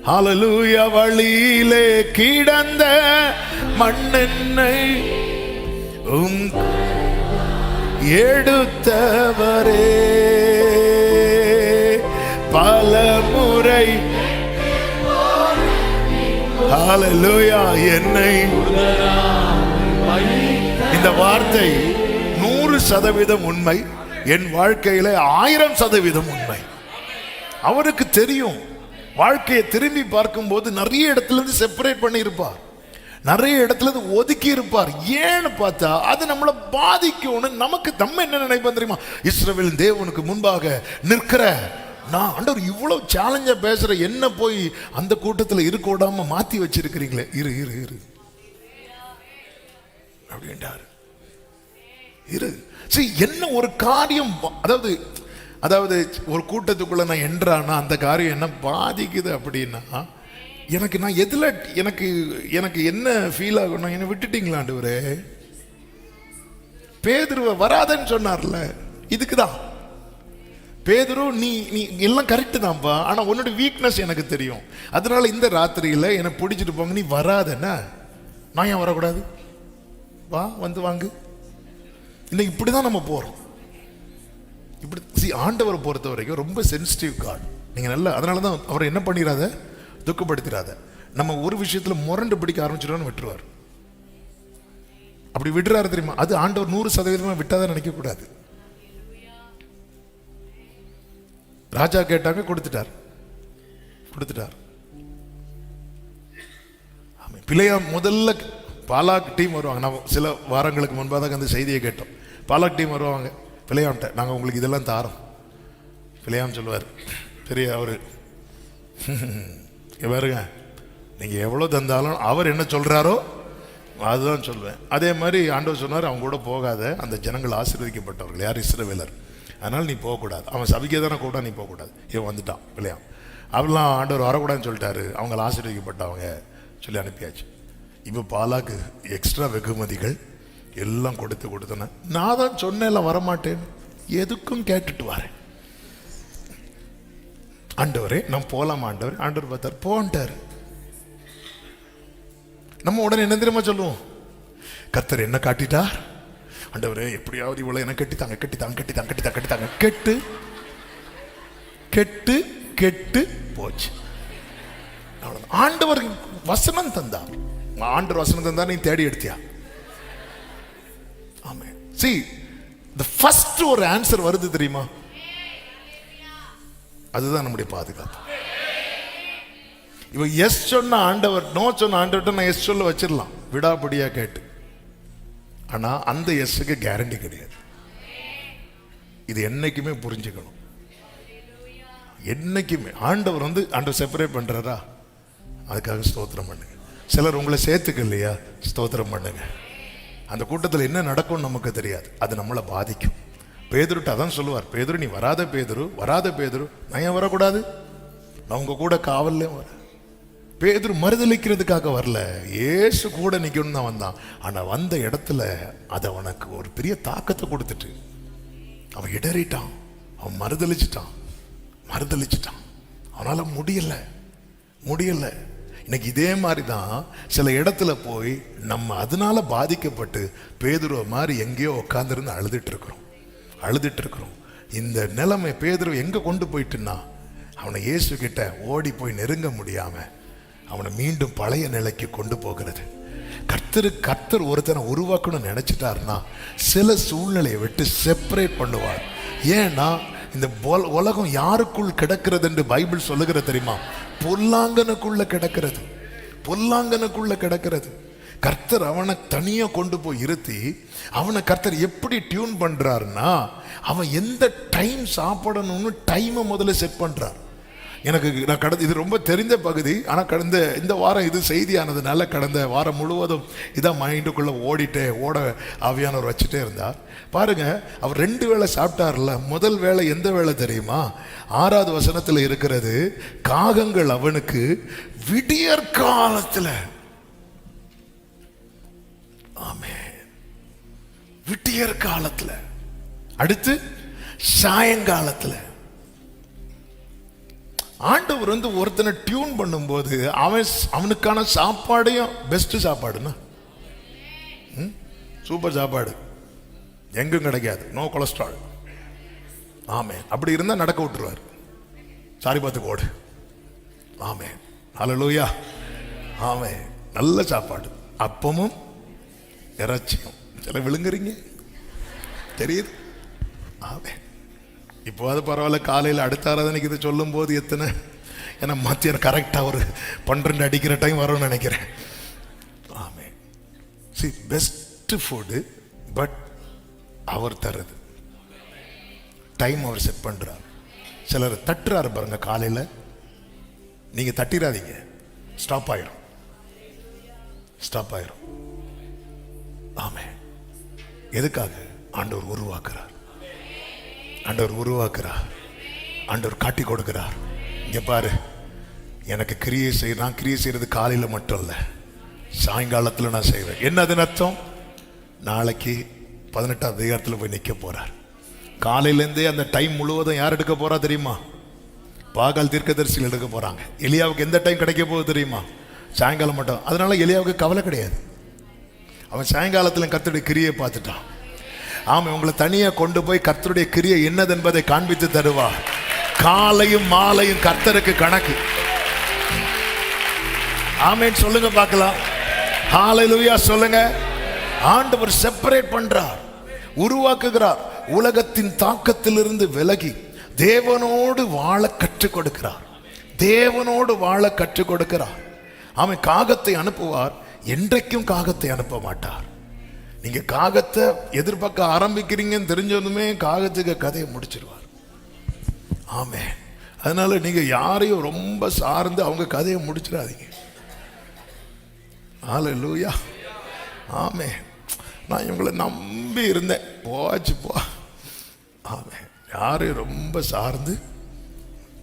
ஹல்லேலூயா. வழியிலே கிடந்த மண்ணெண்ணை எடுத்தவரே, பல முறை ஹல்லேலூயா என்னை. இந்த வார்த்தை 100% உண்மை. என் வாழ்க்கையில 1000% உண்மை. அவருக்கு தெரியும். வாழ்க்கையை திரும்பி பார்க்கும் போது நிறைய இடத்துல இருந்து செப்பரேட் பண்ணி இருப்பார், நிறைய இடத்துல இருந்து ஒதுக்கி இருப்பார். ஏன்னு பார்த்தா அது நம்மளை பாதிக்கும்னு நமக்கு நம்ம என்ன நினைப்போம் தெரியுமா? இஸ்ரவேல் தேவனுக்கு முன்பாக நிற்கிற நான் ஆண்டவர் இவ்வளவு சேலஞ்சா பேசுற என்ன போய் அந்த கூட்டத்தில் இருக்க விடாம மாத்தி வச்சிருக்கிறீங்களே, இரு இரு இரு அப்படின்றாரு. இரு. சரி, என்ன ஒரு காரியம், அதாவது ஒரு கூட்டத்துக்குள்ள நான் என்றானா அந்த காரியம் என்ன பாதிக்குது அப்படின்னா, எனக்கு நான் எதுல எனக்கு என்ன ஃபீல் ஆகணும்? என்ன விட்டுட்டீங்களா ஆண்டவரே? பேதுருவை வராதன்னு சொன்னார்ல, இதுக்குதான். பேதுரு நீ எல்லாம் கரெக்டு தான்ப்பா, ஆனா உன்னோட வீக்னஸ் எனக்கு தெரியும். அதனால இந்த ராத்திரியில என்னை பிடிச்சிட்டு போங்க, நீ வராதன்னா நான் ஏன் வரக்கூடாது? வா, வந்து வாங்கு. இன்னைக்கு இப்படிதான் நம்ம போறோம். இப்படி ஆண்டவரை பொறுத்த வரைக்கும் ரொம்ப சென்சிட்டிவ் காட். நீங்க நல்லா, அதனாலதான் அவரை என்ன பண்ணிடாத, துக்கப்படுத்திடாத. நம்ம ஒரு விஷயத்துல முரண்டு பிடிக்க ஆரம்பிச்சிடணும், விட்டுருவார். அப்படி விடுறாரு தெரியுமா? அது ஆண்டவர் 100% விட்டாதான் நினைக்க கூடாது. ராஜா கேட்டாங்க, கொடுத்துட்டார். பிலேயாம் முதல்ல பாலாக் டீம் வருவாங்க. நான் சில வாரங்களுக்கு முன்பாக அந்த செய்தியை கேட்டோம். பாலாக் டீம் வருவாங்க பிலேயாம்கிட்ட, நாங்கள் உங்களுக்கு இதெல்லாம் தாரோம். பிலேயாம் சொல்லுவார், பெரிய அவரு பாருங்க, நீங்கள் எவ்வளோ தந்தாலும் அவர் என்ன சொல்கிறாரோ அதுதான் சொல்லுவேன். அதே மாதிரி ஆண்டவர் சொன்னார், அவங்க கூட போகாத, அந்த ஜனங்கள் ஆசீர்வதிக்கப்பட்டவர்கள். யார்? இஸ்ரவேலர். அதனால் நீ போகக்கூடாது. அவன் சபிக்க தானே கூட, நீ போகக்கூடாது. இவன் வந்துட்டான் பிள்ளையாம். அவெல்லாம் ஆண்டவர் வரக்கூடாதுன்னு சொல்லிட்டாரு, அவங்கள ஆசீர்வதிக்கப்பட்டவங்க சொல்லி அனுப்பியாச்சு. இப்போ பாலாக்கு எக்ஸ்ட்ரா வெகுமதிகள் எல்லாம் கொடுத்தன. நான் தான் சொன்னேன்ல வரமாட்டேன், எதுக்கும் கேட்டுட்டு வரேன். ஆண்டவரே நான் போலாம் ஆண்டவர். ஆண்டவர் பார்த்தார், போன்ட்டார். நம்ம உடனே என்ன தெரியுமா சொல்லுவோம்? கர்த்தர் என்ன காட்டிட்டார்? ஆண்டவரே எப்படியாவது இவ்வளவு என்ன கட்டித்தாங்க. கெட்டு போச்சு. ஆண்டவர் வசனம் தந்தார். ஆண்டவர் வசனம் தந்தார், நீ தேடி எடுத்தியா? ஆமென். See, the first ஒரு ஆன்சர் வருது தெரியுமா? அதுதான் நம்முடைய பாதுகாப்பு. இவ எஸ் சொன்ன ஆண்டவர், நோ சொன்ன ஆண்டவர்கிட்ட நான் எஸ் சொல்ல வச்சிடலாம், விடாபடியா கேட்டு. ஆனா அந்த எஸ்ஸுக்கு கேரண்டி கிடையாது. இது என்னைக்குமே புரிஞ்சுக்கணும். என்னைக்குமே ஆண்டவர் செப்பரேட் பண்றாரா, அதுக்காக ஸ்தோத்திரம் பண்ணுங்க. சிலர் உங்களை சேர்த்துக்க இல்லையா, ஸ்தோத்திரம் பண்ணுங்க. அந்த கூட்டத்தில் என்ன நடக்கும் நமக்கு தெரியாது, அது நம்மளை பாதிக்கும். பேதுருட்ட அதான் சொல்லுவார், பேதுரு நீ வராத பேதுரு. நான் ஏன் வரக்கூடாது? நான் உங்க கூட காவல்ல வர. பேதுரு மறுதளிக்கிறதுக்காக வரல, ஏசு கூட நிக்கணும் தான் வந்தான். ஆனா வந்த இடத்துல அது அவனுக்கு ஒரு பெரிய தாக்கத்தை கொடுத்துட்டு அவன் இடறிட்டான், அவன் மறுதளிச்சிட்டான். அவனால முடியல. இன்னைக்கு இதே மாதிரி தான் சில இடத்துல போய் நம்ம அதனால பாதிக்கப்பட்டு பேதுருவ மாதிரி எங்கேயோ உட்காந்துருந்து அழுதுட்டு இருக்கிறோம். இந்த நிலைமை பேதுரு எங்க கொண்டு போயிட்டுன்னா, அவனை இயேசு கிட்ட ஓடி போய் நெருங்க முடியாம அவனை மீண்டும் பழைய நிலைக்கு கொண்டு போகிறது. கர்த்தர் ஒருத்தனை உருவாக்கணும்னு நினைச்சிட்டாருன்னா சில சூழ்நிலையை விட்டு செப்பரேட் பண்ணுவார். ஏன்னா இந்த உலகம் யாருக்குள் கிடக்கிறது என்று பைபிள் சொல்லுகிற தெரியுமா? பொல்லாங்கனுக்குள்ள கிடக்கிறது. கர்த்தர் அவனை தனியா கொண்டு போய் இருத்தி அவனை கர்த்தர் எப்படி டியூன் பண்றாருன்னா, அவன் எந்த டைம் சாப்பிடணும்னு டைமை முதல்ல செட் பண்றார். நான் கடந்த இது ரொம்ப தெரிந்த பகுதி, ஆனால் கடந்த இந்த வாரம் இது செய்தியானதுனால கடந்த வாரம் முழுவதும் இதான் மைண்டுக்குள்ள ஓட ஆவியானவர் வச்சுட்டே இருந்தார். பாருங்க, அவர் 2 வேளை சாப்பிட்டார்ல. முதல் வேளை எந்த வேளை தெரியுமா? 6வது வசனத்தில் இருக்கிறது, காகங்கள் அவனுக்கு விடியற் காலத்தில், ஆமென், விடியற் காலத்தில், அடுத்து சாயங்காலத்தில். ஆண்டவர் ஒருத்தனை டியூன் பண்ணும்போது அவனுக்கான சாப்பாடையும் பெஸ்ட் சாப்பாடுன்னா, சூப்பர் சாப்பாடு எங்கும் கிடைக்காது, நோ கொலஸ்ட்ரால். ஆமே, அப்படி இருந்தா நடக்க விட்டுருவார். சாரி பார்த்து கோடு. ஆமே, ஹல்லேலூயா. ஆமே, நல்ல சாப்பாடு, அப்பமும் இறைச்சியும். சில விழுங்குறீங்க தெரியுது. ஆமே, இப்போ அது பரவாயில்ல. காலையில் அடுத்த ஆராதனைக்கு இதை சொல்லும் போது எத்தனை, ஏன்னா மத்தியம் கரெக்டாக ஒரு 12 அடிக்கிற டைம் வரும்னு நினைக்கிறேன். ஆமே, சி பெஸ்ட் ஃபுட்டு, பட் அவர் தருது டைம், அவர் செட் பண்றார். சிலர் தட்டுறாரு பாருங்க காலையில், நீங்க தட்டிடாதீங்க, ஸ்டாப் ஆயிரும், ஸ்டாப் ஆயிரும். ஆமே, எதுக்காக? ஆண்டவர் உருவாக்குறார், ஆண்டவர் உருவாக்குறார், ஆண்டவர் காட்டி கொடுக்கிறார். இங்க பாரு, எனக்கு நான் கிரியை செய்யறது காலையில் மட்டும் இல்லை, சாயங்காலத்தில் நான் செய்வேன். என்ன அது அர்த்தம்? நாளைக்கு 18ஆம் அதிகாரத்தில் போய் நிற்க போறார். காலையிலேருந்தே அந்த டைம் முழுவதும் யார் எடுக்க போறா தெரியுமா? பாகால் தீர்க்கதரிசிகள் எடுக்க போறாங்க. எலியாவுக்கு எந்த டைம் கிடைக்க போகுது தெரியுமா? சாயங்காலம் மட்டும். அதனால எலியாவுக்கு கவலை கிடையாது. அவன் சாயங்காலத்தில் கர்த்தருடைய கிரியை பார்த்துட்டான். ஆமா, உங்களை தனியா கொண்டு போய் கர்த்தருடைய கிரியை என்னது என்பதை காண்பித்து தருவார். காலையும் மாலையும் கர்த்தருக்கு கணக்கு. ஆமென் சொல்லுங்க பார்க்கலாம். ஹல்லேலூயா சொல்லுங்க. ஆண்டவர் செப்பரேட் பண்றார், உருவாக்குகிறார். உலகத்தின் தாக்கத்திலிருந்து விலகி தேவனோடு வாழ கற்றுக் கொடுக்கிறார், தேவனோடு வாழ கற்றுக் கொடுக்கிறார். அவன் காகத்தை அனுப்புவார், என்றைக்கும் காகத்தை அனுப்ப மாட்டார். நீங்க காகத்தை எதிர்பார்க்க ஆரம்பிக்கிறீங்கன்னு தெரிஞ்சதுமே காகத்துக்கு கதையை முடிச்சிருவார். ஆமே, அதனால நீங்க யாரையும் ரொம்ப சார்ந்து அவங்க கதையை முடிச்சிடாதீங்க. ஹல்லேலூயா. ஆமே, நான் இவங்களை நம்பி இருந்தேன், போச்சு போ. ஆமே, யாரையும் ரொம்ப சார்ந்து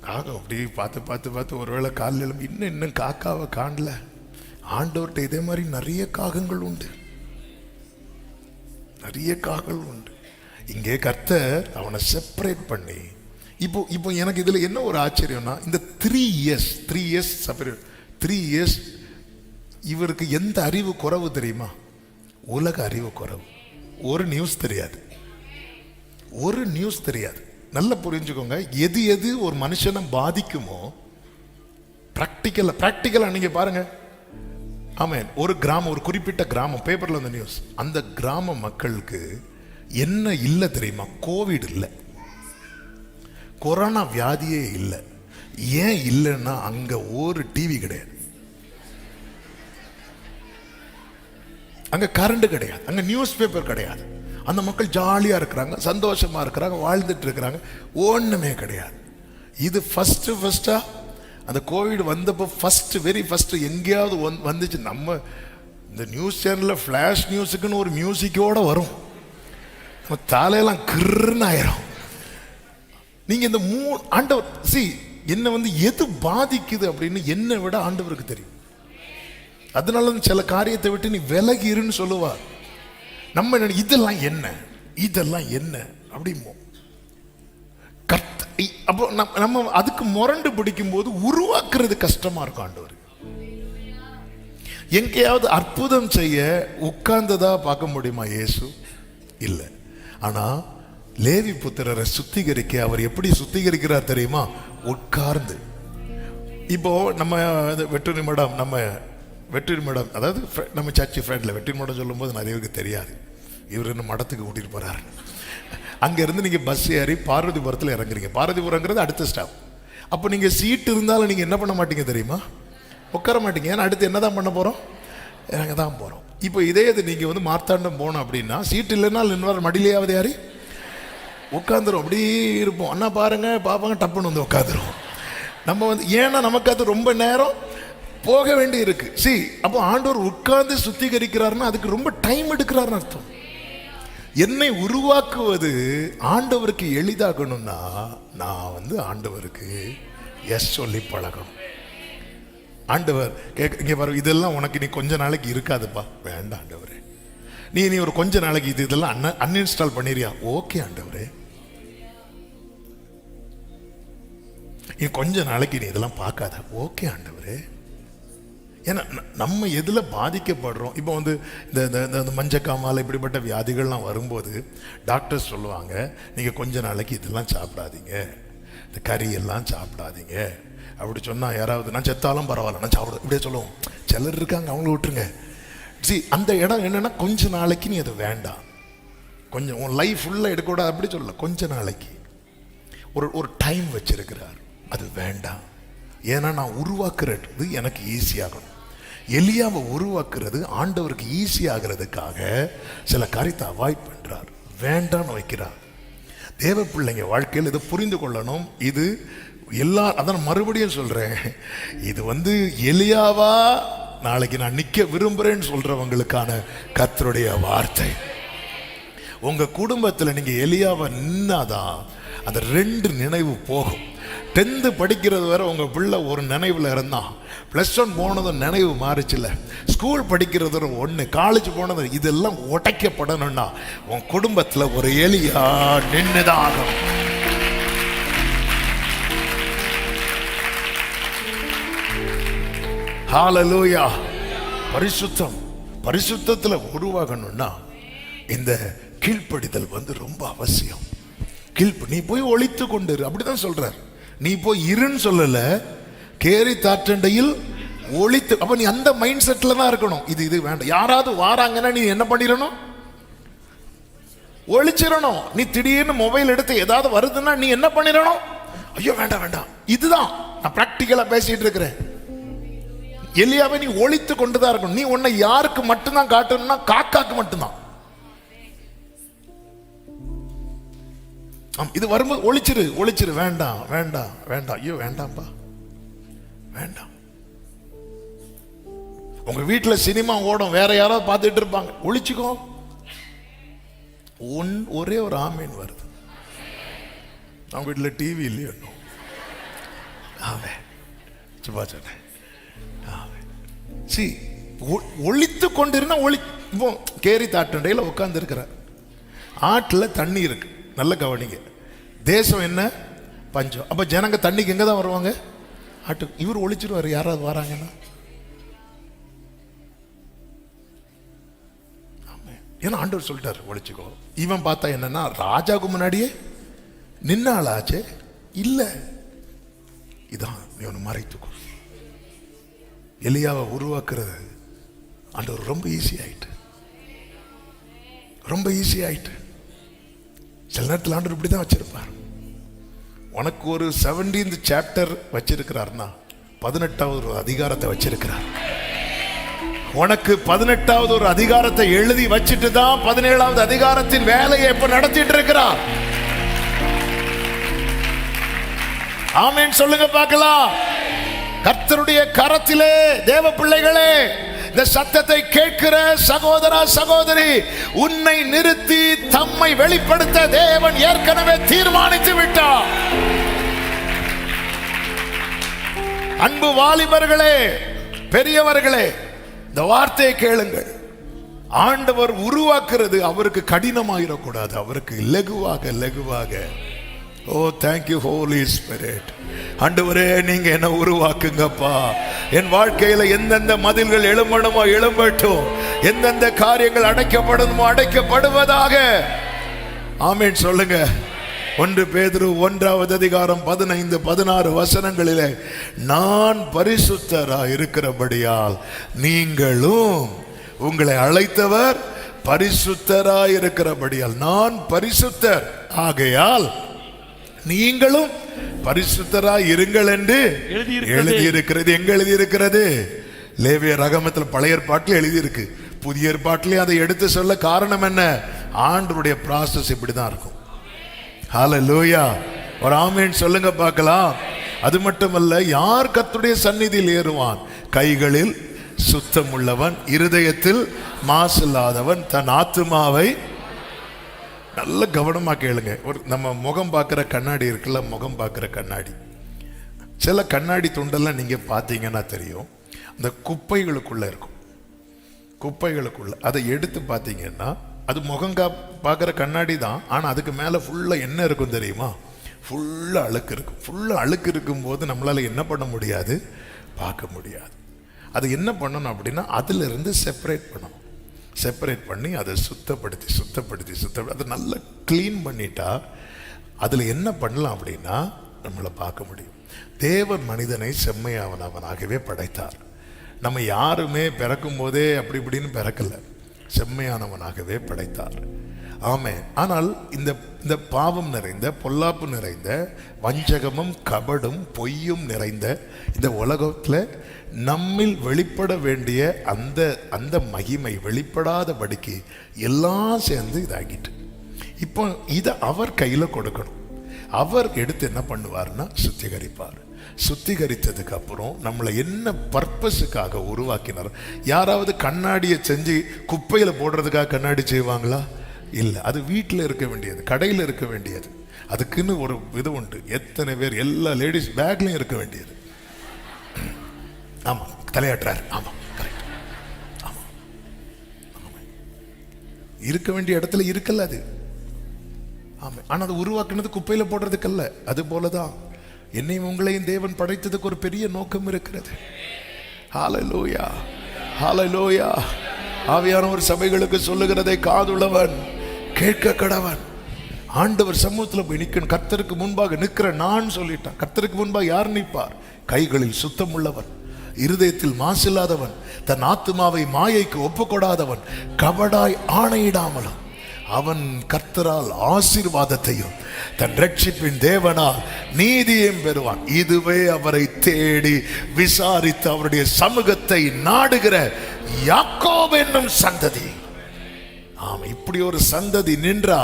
காகம் அப்படி பார்த்து பார்த்து பார்த்து ஒருவேளை காலையில் எழும்பி இன்னும் காக்காவை காணல. ஆண்டவர்கிட்ட இதே மாதிரி நிறைய காகங்கள் உண்டு, நிறைய காகங்கள் உண்டு. இங்கே கர்த்தர் அவனை செப்பரேட் பண்ணி, இப்போ எனக்கு இதுல என்ன ஒரு ஆச்சரியம்னா, இந்த 3 இயர்ஸ் இவருக்கு எந்த அறிவு குறைவு தெரியுமா? உலக அறிவு குறைவு. ஒரு நியூஸ் தெரியாது, ஒரு நியூஸ் தெரியாது. நல்லா புரிஞ்சுக்கோங்க, எது எது ஒரு மனுஷனை பாதிக்குமோ பிராக்டிக்கலா நீங்க பாருங்க. ஆமென். ஒரு கிராமம், ஒரு குறிப்பிட்ட கிராமம், பேப்பர்ல அந்த நியூஸ், அந்த கிராம மக்களுக்கு என்ன இல்லை தெரியுமா? கோவிட் இல்லை, கொரோனா வியாதியே இல்லை. ஏன் இல்லைன்னா அங்க ஒரு டிவி கிடையாது, அங்க கரண்ட் கிடையாது, அங்க நியூஸ் பேப்பர் கிடையாது. அந்த மக்கள் ஜாலியா இருக்கிறாங்க, சந்தோஷமா இருக்கிறாங்க, வாழ்ந்துட்டு இருக்கிறாங்க, ஒண்ணுமே கிடையாது. இது ஃபர்ஸ்டா அந்த கோவிட் வந்தப்போ வெரி ஃபர்ஸ்ட் எங்கேயாவது வந்துச்சு. நம்ம இந்த நியூஸ் சேனல்ல ஃபிளாஷ் நியூஸுக்குன்னு ஒரு மியூசிக்கோட வரும், நம்ம தலையெல்லாம் கிர்ன்னு ஆயிரும். நீங்க இந்த ஆண்டவர் என்ன எது பாதிக்குது அப்படின்னு என்னை விட ஆண்டவருக்கு தெரியும். அதனால சில காரியத்தை விட்டு நீ விலகிருன்னு சொல்லுவார். நம்ம இதெல்லாம் என்ன அப்படிமோ. அப்போ நம்ம அதுக்கு முரண்டு பிடிக்கும் போது உருவாக்குறது கஷ்டமா இருக்கும். ஆண்டவர் எங்கேயாவது அற்புதம் செய்ய உட்கார்ந்ததா பார்க்க முடியுமா? இயேசு இல்லை. ஆனா லேவி புத்திரரை சுத்திகரிக்க அவர் எப்படி சுத்திகரிக்கிறார் தெரியுமா? உட்கார்ந்து. இப்போ நம்ம வெற்றி மேடம், அதாவது நம்ம சர்ச்சு ஃப்ரெண்ட்ல வெற்றி மேடம் சொல்லும் போது நிறைய பேருக்கு தெரியாது இவர் என்ன மடத்துக்கு கூட்டிட்டு போறாரு. அங்க இருந்து நீங்க பஸ் ஏறி பார்வதிபுரத்தில் இறங்குறீங்க. பார்வதிபுரங்கிறது அடுத்த ஸ்டாப். அப்போ நீங்க சீட் இருந்தாலும் நீங்க என்ன பண்ண மாட்டீங்க தெரியுமா? உட்கார மாட்டீங்க. ஏன்னா அடுத்து என்னதான் பண்ண போறோம்? நாங்கள் தான் போகிறோம். இப்போ இதே இது நீங்கள் வந்து மார்த்தாண்டம் போனோம் அப்படின்னா சீட்டு இல்லைன்னா இன்னொரு மடியிலேயாவது யாரு உட்காந்துரும், அப்படி இருப்போம். அண்ணா பாருங்க பார்ப்பாங்க, டப்புன்னு வந்து உட்காந்துரும். நம்ம வந்து ஏன்னா நமக்கு அது ரொம்ப நேரம் போக வேண்டி இருக்கு. அப்போ ஆண்டவர் உட்கார்ந்து சுத்திகரிக்கிறாருன்னா அதுக்கு ரொம்ப டைம் எடுக்கிறாருன்னு அர்த்தம். என்னை உருவாக்குவது ஆண்டவருக்கு எளிதாகணும்னா நான் வந்து ஆண்டவருக்கு எஸ் சொல்லி பழகணும். ஆண்டவர் இங்கே பாரு, இதெல்லாம் உனக்கு நீ கொஞ்ச நாளைக்கு இருக்காதுப்பா, வேண்டாம் ஆண்டவரே. நீ ஒரு கொஞ்ச நாளைக்கு இதெல்லாம் அன்இன்ஸ்டால் பண்ணிரியா, ஓகே ஆண்டவரே. நீ கொஞ்ச நாளைக்கு நீ இதெல்லாம் பார்க்காத, ஓகே ஆண்டவரே. ஏன்னா நம்ம எதில் பாதிக்கப்படுறோம்? இப்போ வந்து இந்த மஞ்சக்காமால் இப்படிப்பட்ட வியாதிகள்லாம் வரும்போது டாக்டர்ஸ் சொல்லுவாங்க, நீங்கள் கொஞ்ச நாளைக்கு இதெல்லாம் சாப்பிடாதீங்க, இந்த கறியெல்லாம் சாப்பிடாதீங்க. அப்படி சொன்னால் யாராவது நான் செத்தாலும் பரவாயில்ல நான் சாப்பிட இப்படியே சொல்லுவோம். சிலர் இருக்காங்க, அவங்கள விட்டுருங்க. அந்த இடம் என்னென்னா கொஞ்ச நாளைக்கு நீ அது வேண்டாம், கொஞ்சம் உன் லைஃப் ஃபுல்லாக எடுக்கக்கூடாது அப்படி சொல்லல. கொஞ்ச நாளைக்கு ஒரு டைம் வச்சிருக்கிறார், அது வேண்டாம். ஏன்னா நான் உருவாக்குறது எனக்கு ஈஸியாகணும். எலியாவை உருவாக்குறது ஆண்டவருக்கு ஈஸி ஆகிறதுக்காக சில காரியத்தை அவாய்ட் பண்றார், வேண்டான்னு வைக்கிறார். தேவ பிள்ளைங்க வாழ்க்கையில் இதை புரிந்து கொள்ளணும். இது எல்லா அதான் மறுபடியும் சொல்றேன், இது வந்து எலியாவா நாளைக்கு நான் நிக்க விரும்புறேன்னு சொல்றவங்களுக்கான கர்த்தருடைய வார்த்தை. உங்க குடும்பத்தில் நீங்க எலியாவை நின்னாதான் அந்த 2 நினைவு போகும். 10th படிக்கிறது வரை உங்க பிள்ளை ஒரு நினைவுல இருந்தான், +1 போனதும் நினைவு மாறிச்சுல, ஸ்கூல் படிக்கிறது 1, காலேஜ் போனது, இதெல்லாம் உடைக்கப்படணும்னா உன் குடும்பத்தில் ஒரு எலியா நின்னுதான் ஆகும். ஹல்லேலூயா. பரிசுத்தத்தில் உருவாகணும்னா இந்த கீழ்ப்படிதல் வந்து ரொம்ப அவசியம். நீ போய் ஒளித்து கொண்டு அப்படிதான் சொல்றார். நீ போய் இருன்னு சொல்லல, கேரி தாற்றண்டையில் ஒளித்து. அப்ப நீ அந்த மைண்ட் செட்ல தான் இருக்கணும். இது வேண்டாம். யாராவது வாராங்கன்னா நீ என்ன பண்ணிடணும்? ஒளிச்சிடணும். நீ திடீர்னு மொபைல் எடுத்து ஏதாவது வருதுன்னா நீ என்ன பண்ணிடணும்? ஐயோ வேண்டாம் வேண்டாம். இதுதான் நான் பிராக்டிக்கலா பேசிட்டு இருக்கிறேன். எலியாவை நீ ஒளித்து கொண்டுதான் இருக்கணும். நீ உன்னை யாருக்கு மட்டும்தான் காட்டணும்னா காக்காக்கு மட்டும்தான். இது வரும்போது ஒளிச்சிரு. வேண்டாம் வேண்டாம் வேண்டாம், ஐயோ வேண்டாம்ப்பா வேண்டாம். உங்க வீட்டுல சினிமா ஓடும், வேற யாராவது பார்த்துட்டு இருப்பாங்க, ஒளிச்சுக்கோ. ஒரே ஒரு ஆமீன் வருது. அவங்க வீட்டுல டிவி இல்லையோ, சும்மா சொன்னேன். ஒளித்து கொண்டிருந்தா இப்போ கேரி தாட்டண்டையில் உட்கார்ந்து இருக்கிறார். ஆற்றுல தண்ணி இருக்கு, நல்ல கவனிங்க. தேசம் என்ன? பஞ்சம். அப்ப ஜனங்க தண்ணிக்கு எங்க தான் வருவாங்க? ஆட்டு. இவர் ஒளிச்சிருவாரு யாராவது வராங்கன்னா. ஏன்னா ஆண்டவர் சொல்லிட்டாரு ஒளிச்சுக்கோ. இவன் பார்த்தா என்னன்னா ராஜாவுக்கு முன்னாடியே நின்னாளாச்சே இல்ல, இதான் இவனை மறைத்துக்கோ. எலியாவை உருவாக்குறது ஆண்டவர் ரொம்ப ஈஸி ஆயிட்டு, ரொம்ப ஈஸி ஆயிட்டு. சில நேரத்தில் ஆண்டவர் இப்படி தான் வச்சிருப்பார். உனக்கு ஒரு 17th சாப்டர் வச்சிருக்கிறார்னா 18வது ஒரு அதிகாரத்தை வச்சிருக்கிறார். உனக்கு 18வது ஒரு அதிகாரத்தை எழுதி வச்சுட்டு தான் 17வது அதிகாரத்தின் வேலையை இப்ப நடத்திட்டு இருக்கிறார். ஆமென் சொல்லுங்க பார்க்கலாம். கர்த்தருடைய கரத்திலே தேவ பிள்ளைகளே, இந்த சத்தத்தை கேட்கிற சகோதரா சகோதரி, உன்னை நிறுத்தி தம்மை வெளிப்படுத்த தேவன் ஏற்கனவே தீர்மானித்து விட்டார். அன்பு வாலிபர்களே, பெரியவர்களே, இந்த வார்த்தையை கேளுங்கள். ஆண்டவர் உருவாக்குறது அவருக்கு கடினமாயிடக்கூடாது, அவருக்கு லகுவாக. ஓ தேங்க்யூ ஹோலி ஸ்பிரிட். ஆண்டவரே நீங்க என்ன உருவாக்குங்கப்பா. என் வாழ்க்கையில எந்தெந்த மதில்கள் எழும்பணுமோ எழும்பட்டும், எந்தெந்த காரியங்கள் அடைக்கப்படணுமோ அடைக்கப்படுவதாக. ஆமென் சொல்லுங்க. 1 பேதுரு 1வது அதிகாரம் 15-16 வசனங்களிலே, நான் பரிசுத்தராய் இருக்கிறபடியால் நீங்களும், உங்களை அழைத்தவர் பரிசுத்தராய் இருக்கிறபடியால் நான் பரிசுத்தர் ஆகையால் நீங்களும் பரிசுத்தராய் இருங்கள் என்று எழுதியிருக்கிறது. எங்க எழுதியிருக்கிறது? லேவிய ரகமத்தில் பழைய ஏற்பாட்டில் எழுதியிருக்கு, புதிய ஏற்பாட்டிலே அதை எடுத்து சொல்ல காரணம் என்ன? ஆண்டவருடைய ப்ராசஸ் இப்படிதான் இருக்கும். ஹல்லேலூயா, ஒரு ஆமென் சொல்லுங்க பார்க்கலாம். அது மட்டுமல்ல, யார் கர்த்தருடைய சந்நிதியில் ஏறுவான்? கைகளில் சுத்தம் உள்ளவன், இருதயத்தில் மாசில்லாதவன், தன் ஆத்துமாவை. நல்ல கவனமா கேளுங்க. ஒரு நம்ம முகம் பார்க்கிற கண்ணாடி இருக்குல்ல, முகம் பார்க்கிற கண்ணாடி, சில கண்ணாடி துண்டெல்லாம் நீங்க பார்த்தீங்கன்னா தெரியும், அந்த குப்பைகளுக்குள்ள இருக்கும். குப்பைகளுக்குள்ள அதை எடுத்து பார்த்தீங்கன்னா அது முகம் பார்க்குற கண்ணாடி தான், ஆனால் அதுக்கு மேலே ஃபுல்லாக என்ன இருக்கும் தெரியுமா? ஃபுல்லாக அழுக்கு இருக்கும். ஃபுல்லாக அழுக்கு இருக்கும்போது நம்மளால் என்ன பண்ண முடியாது? பார்க்க முடியாது. அது என்ன பண்ணணும் அப்படின்னா, அதிலிருந்து செப்பரேட் பண்ணணும். செப்பரேட் பண்ணி அதை சுத்தப்படுத்தி அதை நல்லா க்ளீன் பண்ணிட்டா அதில் என்ன பண்ணலாம் அப்படின்னா நம்மளை பார்க்க முடியும். தேவன் மனிதனை செம்மையானவனாகவே படைத்தார். நம்ம யாருமே பிறக்கும் போதே அப்படி இப்படின்னு பிறக்கல, செம்மையானவனாகவே படைத்தார். ஆமென். ஆனால் இந்த பாவம் நிறைந்த, பொல்லாப்பு நிறைந்த, வஞ்சகமும் கபடும் பொய்யும் நிறைந்த இந்த உலகத்தில் நம்மில் வெளிப்பட வேண்டிய அந்த மகிமை வெளிப்படாதபடிக்கு எல்லாம் சேர்ந்து இதாகிட்டு. இப்போ இதை அவர் கையில் கொடுக்கணும். அவர் எடுத்து என்ன பண்ணுவார்னா சுத்திகரிப்பார். சுத்திகரித்ததுக்கு அப்புறம் நம்மளை என்ன பர்பஸுக்காக உருவாக்கினார்? யாராவது கண்ணாடியை செஞ்சு குப்பையில் போடுறதுக்காக கண்ணாடி செய்வாங்களா? இல்லை. அது வீட்டில் இருக்க வேண்டியது, கடையில் இருக்க வேண்டியது. அதுக்குன்னு ஒரு இது உண்டு. எத்தனை பேர் எல்லா லேடிஸ் பேக்லையும் இருக்க வேண்டியது. ஆமாம், தலையாட்டுறார். ஆமாம், கரெக்ட். ஆமாம், இருக்க வேண்டிய இடத்துல இருக்கல அது. ஆமாம். ஆனால் அது உருவாக்குனது குப்பையில் போடுறதுக்கல்ல. அது போலதான் என்னையும் உங்களையும் தேவன் படைத்ததுக்கு ஒரு பெரிய நோக்கம் இருக்கிறது. ஹல்லேலூயா, ஹல்லேலூயா. ஆவியானவர் சபைகளுக்கு சொல்லுகிறதை காதுள்ளவன் கேட்க கடவன். ஆண்டவர் சமூகத்தில் போய் நிற்கணும். கர்த்தருக்கு முன்பாக நிற்கிற நான் சொல்லிட்டான். கர்த்தருக்கு முன்பாக யார் நிற்பார்? கைகளில் சுத்தம் உள்ளவன், இருதயத்தில் மாசில்லாதவன், தன் ஆத்துமாவை மாயைக்கு ஒப்புக்கொடாதவன், கபடாய் ஆணையிடாமலும் அவன் கர்த்தரால் ஆசீர்வாதத்தையும் தன் ரட்சிப்பின் தேவனால் நீதியையும் பெறுவான். இதுவே அவரை தேடி விசாரித்து அவருடைய சமூகத்தை நாடுகிற யாக்கோபு என்னும் சந்ததி. ஆமா, இப்படி ஒரு சந்ததி நின்றா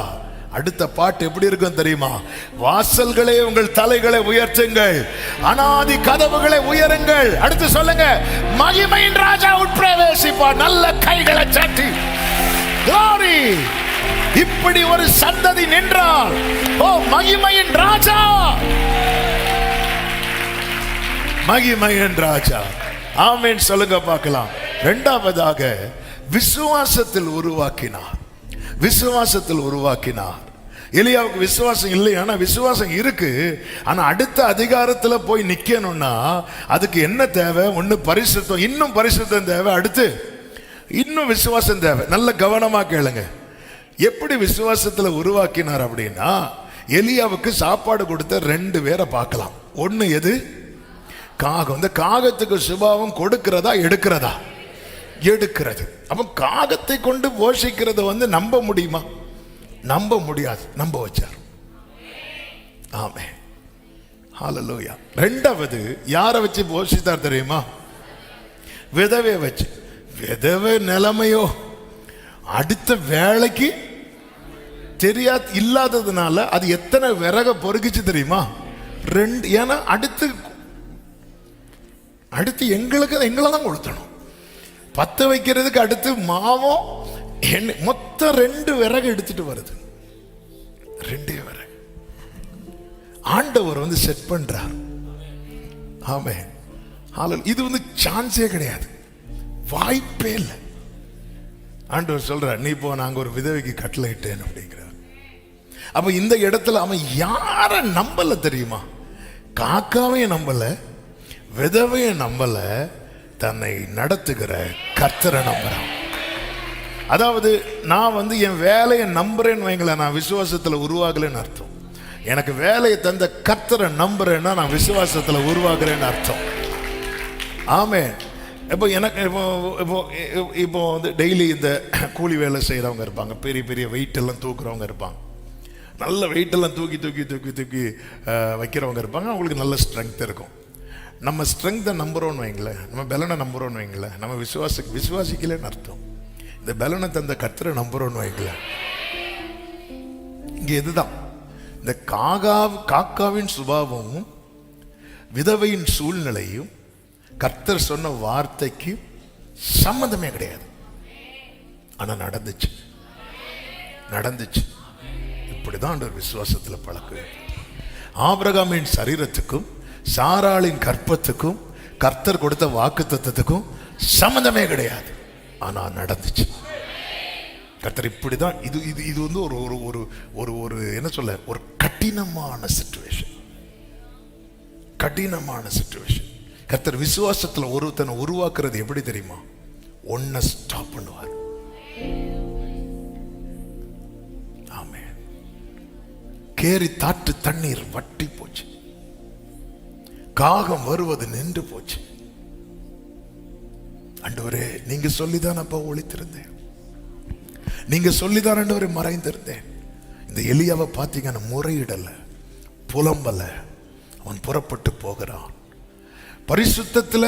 அடுத்த பாட்டு எப்படி இருக்கும் தெரியுமா? வாசல்களே உங்கள் தலைகளை உயர்த்துங்கள், அனாதி கதவுகளை உயருங்கள். அடுத்து சொல்லுங்க, மகிமையின் ராஜா உட்பிரவேசிப்பார். நல்ல கைகளை சாட்டி glory. இப்படி ஒரு சந்ததி நின்றால், ஓ மகிமையின் ராஜா, மகிமையின் ராஜா. ஆமென் சொல்லுங்க பார்க்கலாம். இரண்டாவதாக விசுவாசத்தில் உருவாக்கினார். விசுவாசத்தில் உருவாக்கினார். எலியாவுக்கு விசுவாசம் இல்லை, ஆனா விசுவாசம் இருக்கு. ஆனா அடுத்த அதிகாரத்துல போய் நிக்கணும்னா அதுக்கு என்ன தேவை? ஒண்ணு பரிசுத்தம், இன்னும் பரிசுத்தம் தேவை, அடுத்து இன்னும் விசுவாசம் தேவை. நல்ல கவனமா கேளுங்க. எப்படி விசுவாசத்துல உருவாக்கினார் அப்படின்னா, எலியாவுக்கு சாப்பாடு கொடுத்த 2 பேரை பார்க்கலாம். ஒண்ணு எது? காகம். இந்த காகத்துக்கு சுபாவம் கொடுக்கிறதா எடுக்கிறதா? எடுக்கிறது. அப்ப காகத்தை கொண்டு போஷிக்கிறத நம்ப முடியுமா? நம்ப முடியாது. நம்ப வச்சார். ஆமென், ஹல்லேலூயா. இரண்டாவது யாரை வச்சு போஷித்தார் தெரியுமா? விதவை வச்சு. விதவை நிலைமையோ அடுத்த வேலைக்கு தெரியாது, இல்லாததுனால அது எத்தனை விறக பொறுக்கிச்சு தெரியுமா? 2. ஏன்னா அடுத்து எங்களை தான் கொடுத்தணும். 10 வைக்கிறதுக்கு அடுத்து மாவும் மொத்தம் 2 விறகு எடுத்துட்டு வருது. 2 விறகு ஆண்டவர் செட் பண்றார். ஆமென், ஹல்லேலூயா. இது சான்ஸே கிடையாது, வாய்ப்பே இல்லை. ஆண்டவர் சொல்றார், நீ போ, நாங்க ஒரு விதவைக்கு கட்டளையிட்டேன் அப்படிங்கிறார். அப்ப இந்த இடத்துல அவன் யார நம்பல தெரியுமா? காக்காவையும் நம்பல, விதவையும் நம்பல, தன்னை நடத்துகிற கர்த்தரை நம்புறான். அதாவது நான் என் வேலையை நம்புறேன்னு வைங்களேன், நான் விசுவாசத்துல உருவாகலன்னு அர்த்தம். எனக்கு வேலையை தந்த கர்த்தரை நம்புறேன்னா நான் விசுவாசத்துல உருவாகிறேன்னு அர்த்தம். ஆமென். இப்போ எனக்கு இப்போ டெய்லி இந்த கூலி வேலை செய்கிறவங்க இருப்பாங்க, பெரிய பெரிய வெயிட்டெல்லாம் தூக்குறவங்க இருப்பாங்க, நல்ல வெயிட்டெல்லாம் தூக்கி வைக்கிறவங்க இருப்பாங்க. அவங்களுக்கு நல்ல ஸ்ட்ரென்த் இருக்கும். நம்ம ஸ்ட்ரெங்தை நம்புறோன்னு வைங்களேன், நம்ம பலனை நம்புறோன்னு வைங்களேன், நம்ம விசுவாசிக்கலன்னு அர்த்தம். இந்த பலனை தந்த கர்த்தரை நம்புறோன்னு வைங்களேன். இங்க எதுதான் இந்த காக்காவின் சுபாவமும் விதவையின் சூழ்நிலையும் கர்த்தர் சொன்ன வார்த்தைக்கு சம்மந்தமே கிடையாது. ஆனா நடந்துச்சு. இப்படிதான் ஒரு விசுவாசத்துல பழக்க. ஆபிரகாமின் சரீரத்துக்கும் சாராளின் கற்பத்துக்கும் கர்த்தர் கொடுத்த வாக்குத்தத்தத்துக்கும் சம்பந்தமே கிடையாது. ஆனா நடந்துச்சு. கர்த்தர் இப்படிதான். இது வந்து ஒரு ஒரு ஒரு ஒரு என்ன சொல்ல, ஒரு கடினமான சிச்சுவேஷன். கர்த்தர் விசுவாசத்துல ஒருத்தனை உருவாக்குறது எப்படி தெரியுமா? ஒன்ன ஸ்டாப் பண்ணுவார். ஆமென். கேரி தாற்று தண்ணீர் வற்றி போச்சு, காகம் வருவது நின்று போச்சு. ஆண்டவரே, நீங்க சொல்லிதான் அப்ப ஒளித்திருந்தேன், நீங்க சொல்லிதான் ஆண்டவரே மறைந்திருந்தேன். இந்த எலியாவை பார்த்தீங்கன்னா முறையிடல, புலம்பல, அவன் புறப்பட்டு போகிறான். பரிசுத்தத்துல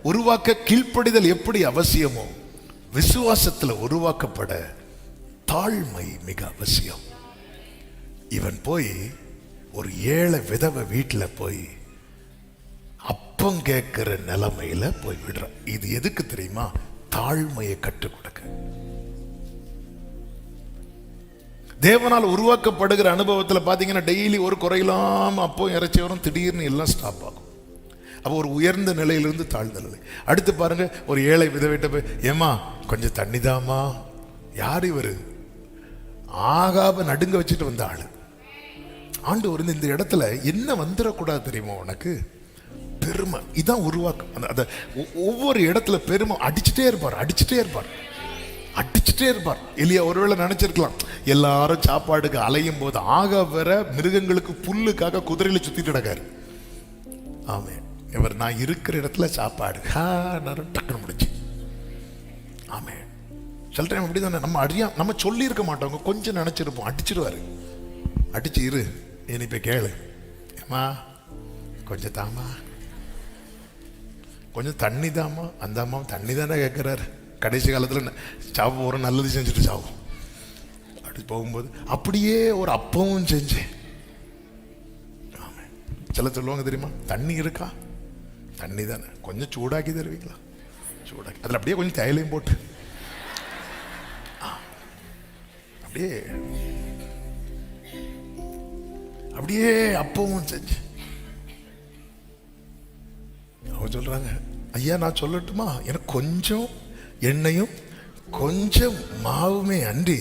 உருவாக்க கீழ்ப்படிதல் எப்படி அவசியமோ, விசுவாசத்துல உருவாக்கப்பட தாழ்மை மிக அவசியம். இவன் போய் ஒரு ஏழை விதவை வீட்டுல போய் அப்பம் கேட்கிற நிலைமையில போய் விடுறான். இது எதுக்கு தெரியுமா? தாழ்மையை கற்றுக் கொடுக்க. தேவனால் உருவாக்கப்படுகிற அனுபவத்தில் பார்த்தீங்கன்னா டெய்லி ஒரு குறையில்லாம அப்போ இறைச்சி வரும், திடீர்னு எல்லாம் ஸ்டாப் ஆகும். அப்போ ஒரு உயர்ந்த நிலையிலிருந்து தாழ்ந்த நிலை. அடுத்து பாருங்க, ஒரு ஏழை விதவிட்ட போய், ஏமா கொஞ்சம் தண்ணி தாமா. யார் இவரு? ஆகாப நடுங்க வச்சுட்டு வந்த ஆளு. ஆண்டவர் இந்த இடத்துல என்ன வந்துடக்கூடாது தெரியுமா உனக்கு? பெருமை. இதான் உருவாக்கம். அந்த ஒவ்வொரு இடத்துல பெருமை அடிச்சுட்டே இருப்பார். எலியா ஒருவேளை நினைச்சிருக்கலாம், எல்லாரும் சாப்பாடுக்கு அலையும் போது ஆக வர மிருகங்களுக்கு புல்லுக்காக குதிரையில சுத்திட்டு கிடக்காரு. ஆமே, இவர் நான் இருக்கிற இடத்துல சாப்பாடு டக்குன்னு முடிச்சு. ஆமே, சில டைம் அப்படிதானே, நம்ம சொல்லி இருக்க மாட்டோம், கொஞ்சம் நினைச்சிருப்போம், அடிச்சிருவாரு. அடிச்சு இரு, நீ இப்ப கேளு, ஏமா கொஞ்சம் தாமா, கொஞ்சம் தண்ணி தாமா. அந்த அம்மா தண்ணி தானே கேட்கிறாரு. கடைசி காலத்தில் சாவு ஒரு நல்லது செஞ்சுட்டு சாவும். அப்படி போகும்போது அப்படியே ஒரு அப்பவும் செஞ்சேன். சில சொல்லுவாங்க தெரியுமா, தண்ணி இருக்கா? தண்ணி தானே, கொஞ்சம் சூடாக்கி தருவீங்களா? சூடாக்கி அதில் அப்படியே கொஞ்சம் தேயிலையும் போட்டு அப்படியே அப்பவும் செஞ்சு. அவங்க சொல்றாங்க, ஐயா நான் சொல்லட்டுமா, எனக்கு கொஞ்சம் எண்ணெயும் கொஞ்சம் மாவுமே அன்றி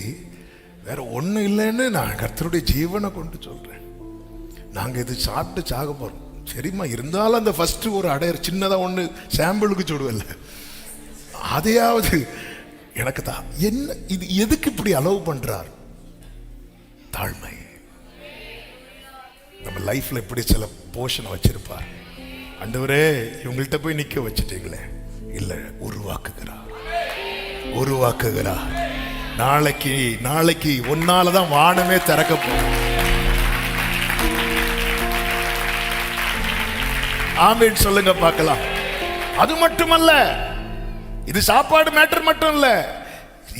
வேற ஒன்றும் இல்லைன்னு நான் கர்த்தருடைய ஜீவனை கொண்டு சொல்றேன். நாங்கள் இது சாப்பிட்டு சாக போறோம். சரிம்மா, இருந்தாலும் அந்த ஃபர்ஸ்ட் ஒரு அடையர் சின்னதாக ஒன்று சாம்பிளுக்கு சொல்லுவல்ல, அதையாவது எனக்கு தான். என்ன இது, எதுக்கு இப்படி அலோவ் பண்றார்? தாழ்மை. நம்ம லைஃப்ல இப்படி சில போஷனை வச்சிருப்பார். ஆண்டவரே, இவங்கள்ட்ட போய் நிக்க வச்சுட்டீங்களே, இல்ல, உருவாக்குகிறார். நாளைக்கு ஒன்னாலதான் வானமே திறக்க போகும். ஆமீன் சொல்லுங்க பார்க்கலாம். அது மட்டுமல்ல, இது சாப்பாடு மேட்டர் மட்டும் இல்ல,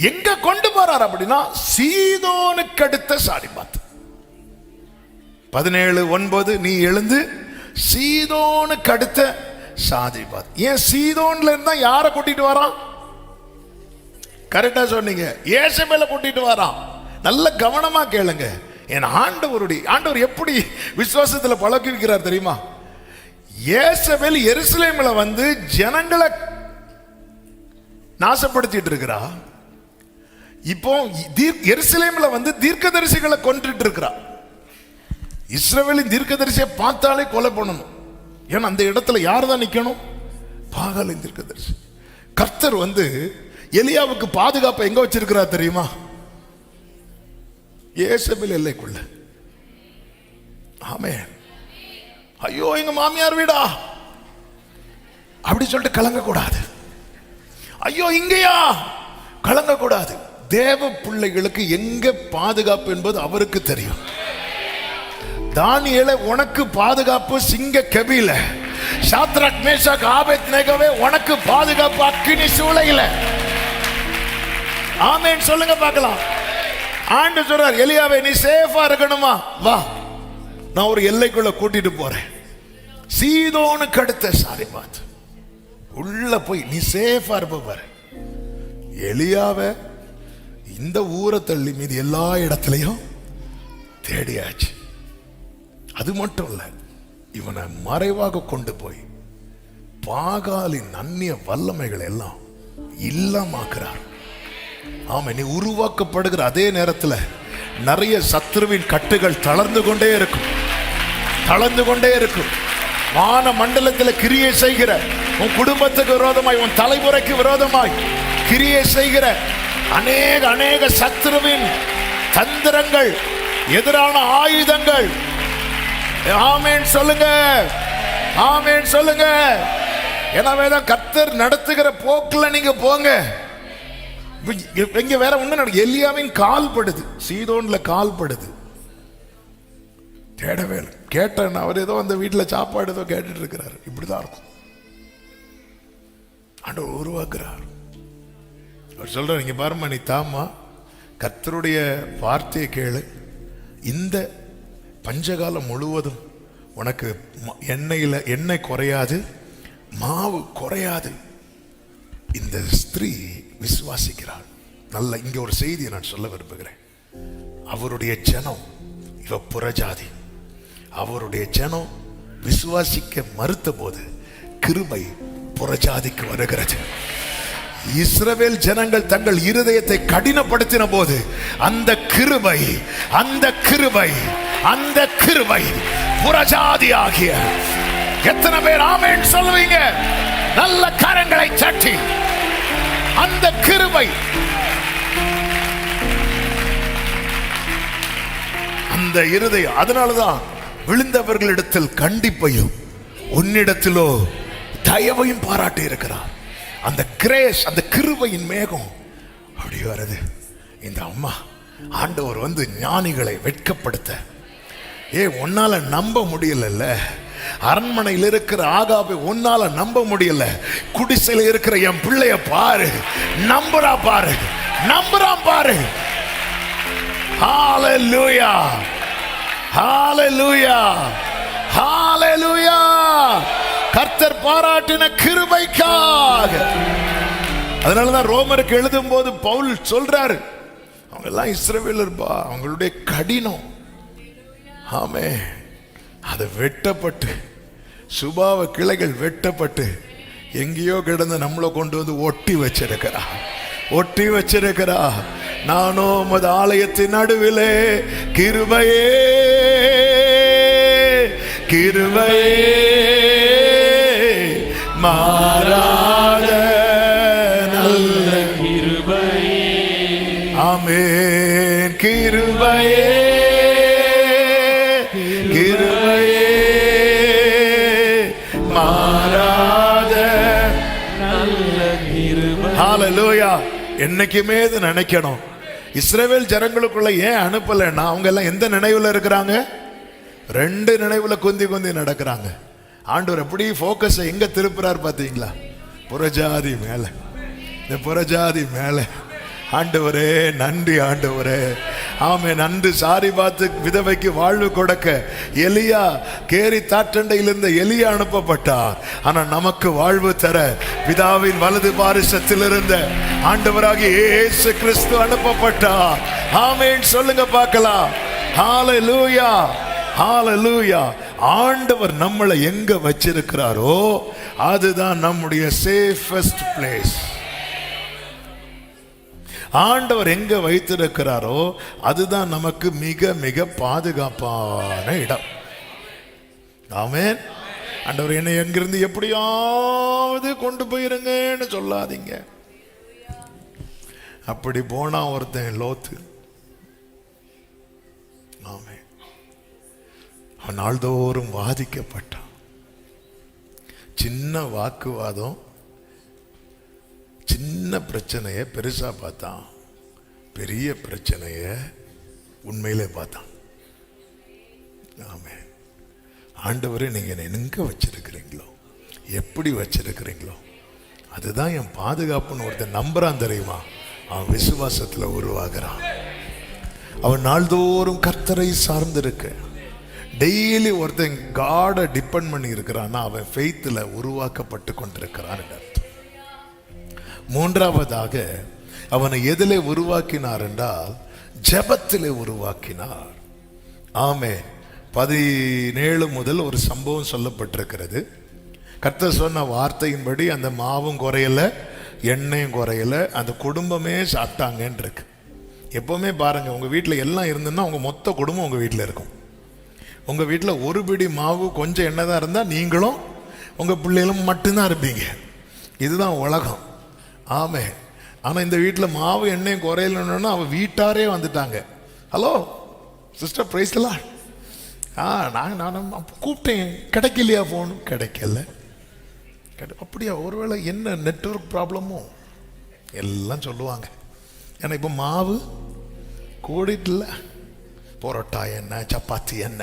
எங்க கொண்டு போறார் அப்படின்னா சீதோனுக்கு அடுத்த சாரிபாத். 17:9, நீ எழுந்து சீதோனுக்கு அடுத்த சாரிபாத். ஏன் சீதோன்ல இருந்தா யாரை கூட்டிட்டு வரான்? கரெக்டா சொன்னீங்க, ஏசபேலை கூட்டிட்டு வரான். நல்ல கவனமா கேளுங்க. என் ஆண்டவர் எப்படி விசுவாசத்துல பழக்கி வைக்கிறார் தெரியுமா? ஏசபேல் எருசலேம்ல வந்து ஜனங்களை நாசப்படுத்திட்டு இருக்கிறா. இப்போ எருசலேம்ல வந்து தீர்க்கதரிசிகளை கொன்றுட்டு இருக்கிறா. இஸ்ரவேலின் தீர்க்கதரிசியை பார்த்தாலே கொலை பண்ணணும். ஏன்னா அந்த இடத்துல யார் தான் நிக்கணும்? பாகாலின் தீர்க்கதரிசி. கர்த்தர் வந்து எலியாவுக்கு பாதுகாப்பை எங்க வச்சிருக்கிறார் தெரியுமா? ஏசபேல் எல்லைக்குள்ள. ஆமே, ஐயோ எங்க மாமியார் வீடா அப்படி சொல்லிட்டு கலங்க கூடாது. ஐயோ இங்கயா கலங்க கூடாது. தேவ பிள்ளைகளுக்கு எங்க பாதுகாப்பு என்பது அவருக்கு தெரியும். தானியேலே, உனக்கு பாதுகாப்பு சிங்க கெபில, சாத்ராக் மேஷாக் ஆபேத்நேகோவே உனக்கு பாதுகாப்பு அக்கினி சூளையில. ஆமென் சொல்லுங்க பார்க்கலாம். ஆண்டு சொல்றார், எலியாவே நீ சேஃபா இருக்கணுமா, வா நான் ஒரு எல்லைக்குள்ள கூட்டிட்டு போறேன். சீதோனுக்கு அடுத்த சாரிபாத் உள்ள போய் நீ சேஃபா இருப்ப பாரு. எலியாவை இந்த ஊரை தள்ளி மீது எல்லா இடத்துலையும் தேடியாச்சு. அது மட்டும் இல்ல, இவனை மறைவாக கொண்டு போய் பாகாலின் அந்நிய வல்லமைகள் எல்லாம் இல்லாமாக்குறார். ஆமா, நீ உருவாக்கப்படுகிற அதே நேரத்தில் நிறைய சத்துருவின் கட்டுகள் தளர்ந்து கொண்டே இருக்கும், தளர்ந்து கொண்டே இருக்கும். வான மண்டலத்தில் கிரியை செய்கிற உன் குடும்பத்துக்கு விரோதமாய், உன் தலைமுறைக்கு விரோதமாய் கிரியை செய்கிற அநேக அநேக சத்துருவின் தந்திரங்கள், எதிரான ஆயுதங்கள். ஆமென் சொல்லுங்க, ஆமென் சொல்லுங்க. எனவேதான் கர்த்தர் நடத்துகிற போக்குல நீங்க போங்க. இங்க வேற ஒண்ணு, எலியாவின் கால் படுது, சீதோன்ல கால் படுது. தேடவே கேட்டேன், அவர் ஏதோ அந்த வீட்டுல சாப்பாடு ஏதோ கேட்டுட்டு இருக்கிறாரு. இப்படிதான் இருக்கும், ஆண்டவர் உருவாக்குறார். அவர் சொல்றார், நீங்க பாருமா, நீ தாமா கர்த்தருடைய வார்த்தையை கேளு, இந்த பஞ்சகாலம் முழுவதும் உனக்கு எண்ணெய் குறையாது, மாவு குறையாது. இந்த ஸ்திரீ விசுவாசிக்கிறாள். நல்ல இங்க ஒரு செய்தியை நான் சொல்ல விரும்புகிறேன். அவருடைய ஜனம், இவ புறஜாதி, அவருடைய ஜனம் விசுவாசிக்க மறுத்த போது கிருபை புறஜாதிக்கு வருகிறது. இஸ்ரவேல் ஜனங்கள் தங்கள் இருதயத்தை கடினப்படுத்தின போது அந்த கிருபை, அந்த கிருபை, அந்த கிருபை புறஜாதி ஆகிய. எத்தனை பேர் ஆமென் சொல்லுவீங்க? நல்ல கரங்களை தட்டி அந்த கிருபை, அந்த இருதயம். அதனாலதான் விழுந்தவர்களிடத்தில் கண்டிப்பையும் உன்னிடத்திலோ தயவையும் பாராட்டி இருக்கிறார். அந்த கிரேஸ், அந்த கிருபையின் மேகம் அப்படி வருது. இந்த அம்மா ஆண்டவர் வந்து ஞானிகளை வெட்கப்படுத்த, உன்னால நம்ப முடியல, அரண்மனையில் இருக்கிற ஆகாபை உன்னால நம்ப முடியல, குடிசையில் இருக்கிற என் பிள்ளைய பாரு, நம்புறா பாரு, நம்புறான் பாரு. ஹalleluya, ஹalleluya, ஹalleluya. கர்த்தர் பாராட்டின கிருபைக்காக. அதனாலதான் ரோமருக்கு எழுதும் போது பவுல் சொல்றாரு, அவங்க எல்லாம் இஸ்ரவேலர்பா, அவங்களுடைய கடினம், ஆமே, அது வெட்டப்பட்டு, சுபாவ கிளைகள் வெட்டப்பட்டு எங்கேயோ கிடந்து நம்மளை கொண்டு வந்து ஒட்டி வச்சிருக்கிறா, ஒட்டி வச்சிருக்கிறா. நானோ உமது ஆலயத்தின் நடுவிலே கிருபையே, கிருபையே மாறாத நல்ல கிருபையே, ஆமென், கிருபையே, கிருபையே மாறாத நல்ல கிருபை. ஹalleluya. என்னைக்குமே இது நினைக்கணும். இஸ்ரவேல் ஜனங்களுக்குள்ள ஏன் அனுப்பலைன்னா, அவங்க எல்லாம் எந்த நினைவுல இருக்கிறாங்க? ரெண்டு நினைவுல குந்தி குந்தி நடக்கிறாங்க. ஆண்டவர் எப்படி போக்கஸ் எங்க திருப்புறார் பாத்தீங்களா? புறஜாதி மேல, இந்த புறஜாதி மேல. ஆண்டவரே நன்றி, ஆண்டவரே ஆமே நன்றி. சாரிபாத்து விதவைக்கு வாழ்வு கொடுக்க எலியா, கேரி தாற்றண்டையில் இருந்த எலியா அனுப்பப்பட்டார். ஆனா நமக்கு வாழ்வு தர பிதாவின் வலது பாரிசத்தில் இருந்த ஆண்டவராகிய இயேசு கிறிஸ்து அனுப்பப்பட்டார். ஆமென் சொல்லுங்க பார்க்கலாம். ஹalleluya, ஹalleluya. ஆண்டவர் நம்மளை எங்க வச்சிருக்கிறாரோ அதுதான் நம்முடைய சேஃபஸ்ட் பிளேஸ். ஆண்டவர் எங்க வைத்திருக்கிறாரோ அதுதான் நமக்கு மிக மிக பாதுகாப்பான இடம். ஆமென். ஆண்டவர் என்னை எங்கிருந்து எப்படியாவது கொண்டு போயிருங்கன்னு சொல்லாதீங்க. அப்படி போனா ஒருத்தன் லோத்து, ஆமென், அவன் நாள்தோறும் வாதிக்கப்பட்டான். சின்ன வாக்குவாதம், சின்ன பிரச்சனையை பெருசா பார்த்தான், பெரிய பிரச்சனையை உண்மையிலே பார்த்தான். ஆமென். ஆண்டவரே நீங்க என்ன எங்க வச்சிருக்கிறீங்களோ எப்படி வச்சிருக்கிறீங்களோ அதுதான் என் பாதுகாப்புன்னு ஒருத்தன் நம்புறான் தெரியுமா, அவன் விசுவாசத்துல உருவாகிறான். அவன் நாள்தோறும் கர்த்தரை சார்ந்திருக்க டெய்லி ஒருத்தன் காடை டிபெண்ட் பண்ணி இருக்கிறான்னா அவன் ஃபெய்த்தில் உருவாக்கப்பட்டு கொண்டிருக்கிறான் அர்த்தம். மூன்றாவதாக அவனை எதிலே உருவாக்கினார் என்றால் ஜெபத்திலே உருவாக்கினார். ஆமே 17 முதல் ஒரு சம்பவம் சொல்லப்பட்டிருக்கிறது. கர்த்தர் சொன்ன வார்த்தையின்படி அந்த மாவும் குறையல, எண்ணெயும் குறையல, அந்த குடும்பமே சாப்பிட்டாங்கன்னு இருக்கு. எப்பவுமே பாருங்க, உங்க வீட்டில் எல்லாம் இருந்ததுன்னா உங்க மொத்த குடும்பம் உங்க வீட்டில் இருக்கும். உங்க வீட்டில் ஒரு பிடி மாவு கொஞ்சம் எண்ணெய் தான் இருந்தால் நீங்களும் உங்க பிள்ளைகளும் மட்டும்தான் இருப்பீங்க. இதுதான் உலகம். ஆமே. ஆனால் இந்த வீட்டில் மாவு எண்ணெயும் குறையலன்னா அவன் வீட்டாரே வந்துட்டாங்க. ஹலோ சிஸ்டர் பிரைஸ்லாம், நான் கூப்பிட்டேன், கிடைக்கலையா ஃபோன்? கிடைக்கல. அப்படியா? ஒருவேளை என்ன நெட்வொர்க் ப்ராப்ளமோ எல்லாம் சொல்லுவாங்க. ஏன்னா இப்போ மாவு கூடிட்டுல, பரோட்டா என்ன, சப்பாத்தி என்ன,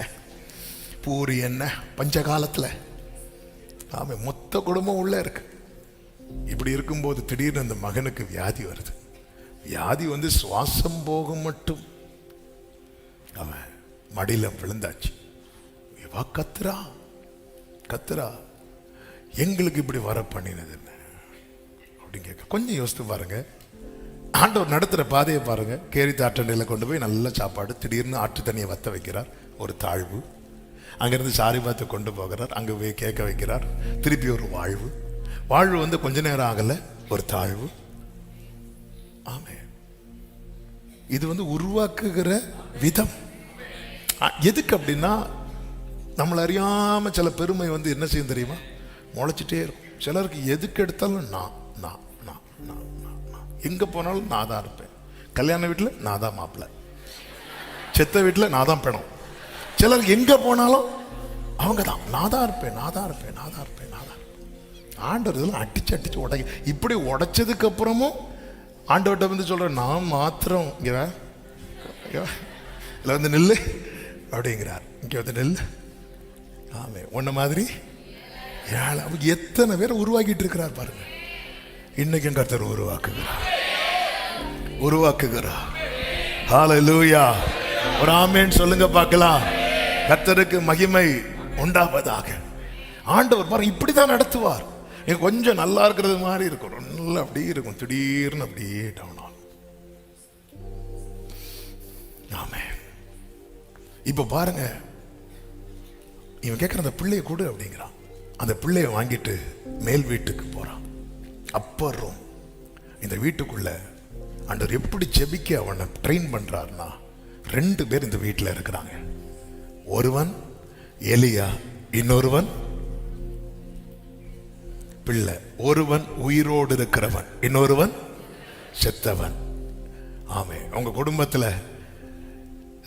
பூரி என்ன, பஞ்ச காலத்தில். ஆமாம், மொத்த குடும்பம் உள்ள இருக்கு. இப்படி இருக்கும்போது திடீர்னு அந்த மகனுக்கு வியாதி வருது. வியாதி வந்து சுவாசம் போகும் மட்டும் அவன் மடியில விழுந்தாச்சு. இவா கத்துறா கத்துறா, எங்களுக்கு இப்படி வர பண்ணினது என்ன அப்படின்னு கேட்க. கொஞ்சம் யோசித்து பாருங்க, ஆண்டவர் நடத்துகிற பாதையை பாருங்க. கேரி தாட்டண்டையில் கொண்டு போய் நல்ல சாப்பாடு, திடீர்னு ஆற்று தண்ணியை வற்ற வைக்கிறார், ஒரு தாழ்வு. அங்கேருந்து சாரி பார்த்து கொண்டு போகிறார், அங்கே போய் கேட்க வைக்கிறார், திருப்பி ஒரு வாழ்வு. வாழ்வு வந்து கொஞ்ச நேரம் ஆகலை, ஒரு தாழ்வு. ஆமே, இது வந்து உருவாக்குகிற விதம். எதுக்கு அப்படின்னா, நம்மளை அறியாம சில பெருமை வந்து என்ன செய்யும் தெரியுமா, முளைச்சிட்டே இருக்கும். சிலருக்கு எதுக்கு எடுத்தாலும் நான் நான் நான் நான் நான், எங்கே போனாலும் நான் தான் இருப்பேன். கல்யாண வீட்டில் நான் தான் மாப்பிள்ளை, செத்த வீட்டில் நான் தான் பணம். சிலருக்கு எங்கே போனாலும் அவங்க தான், நான் தான் இருப்பேன், நான் தான் இருப்பேன், நான் தான் இருப்பேன், நான் தான். ஆண்டவர் இதெல்லாம் அடிச்சு அடிச்சு உடைக்க. இப்படி உடைச்சதுக்கு அப்புறமும் ஆண்டவர்கிட்ட வந்து சொல்கிறேன், நான் மாத்திரம் இங்கே இல்லை வந்து நெல்லு அப்படிங்கிறார். இங்கே வந்து நெல். ஆமே, உன்ன மாதிரி எத்தனை பேரை உருவாக்கிட்டு இருக்கிறார் பாருங்க. இன்னைக்கும் கர்த்தர் உருவாக்குகிறார். ஹல்லேலூயா. ஒரு ஆமென் சொல்லுங்க பார்க்கலாம். கர்த்தருக்கு மகிமை உண்டாவதாக. ஆண்டவர் பாருங்க இப்படிதான் நடத்துவார். நீங்க கொஞ்சம் நல்லா இருக்கிறது மாதிரி இருக்கும், நல்லா அப்படியே இருக்கும், திடீர்னு அப்படியே டவுன் ஆகும். ஆமென். இப்ப பாருங்க, இவன் கேட்கிற அந்த பிள்ளைய கொடு அப்படிங்கிறான். அந்த பிள்ளைய வாங்கிட்டு மேல் வீட்டுக்கு போறான். அப்புறம் இந்த வீட்டுக்குள்ள ஆண்டவர் எப்படி ஜெபிக்க அவனை ட்ரெயின் பண்றாருன்னா, 2 பேர் இந்த வீட்டில் இருக்கிறாங்க. ஒருவன் எலியா, இன்னொருவன் பிள்ளை. ஒருவன் உயிரோடு இருக்கிறவன், இன்னொருவன் செத்தவன். ஆமே, உங்க குடும்பத்தில்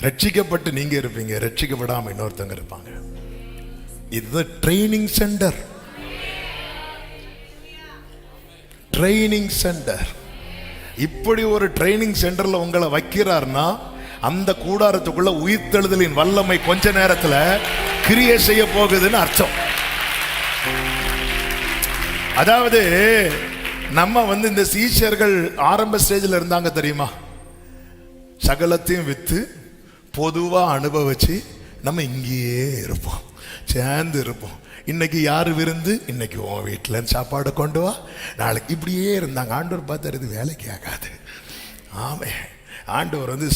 ரட்சிக்கப்பட்டு நீங்க இருப்பீங்க, ரட்சிக்கப்படாம இன்னொருத்தங்க இருப்பாங்க. இதுதான் ட்ரைனிங் சென்டர். Training centre. இப்படி ஒரு ட்ரைனிங் சென்டர்ல உங்களை வைக்கிறார்னா, அந்த கூடாரத்துக்குள்ள உயிர்த்தெழுதலின் வல்லமை கொஞ்ச நேரத்துல கிரியை செய்ய போகுதுன்னு அர்த்தம். அதாவது நம்ம வந்து இந்த சீஷர்கள் ஆரம்ப ஸ்டேஜில் இருந்தாங்க தெரியுமா, சகலத்தையும் வித்து பொதுவா அனுபவிச்சு நம்ம இங்கேயே இருப்போம், சேர்ந்து இருப்போம். இன்னைக்கு யாரு விருந்து, இன்னைக்கு உன் வீட்டில் சாப்பாடு கொண்டு வா, நாளைக்கு இப்படியே இருந்தாங்க. ஆண்டவர் பார்த்தாரு, இது வேலைக்கு ஆகாது. ஆமே, ஆண்டவர் வந்து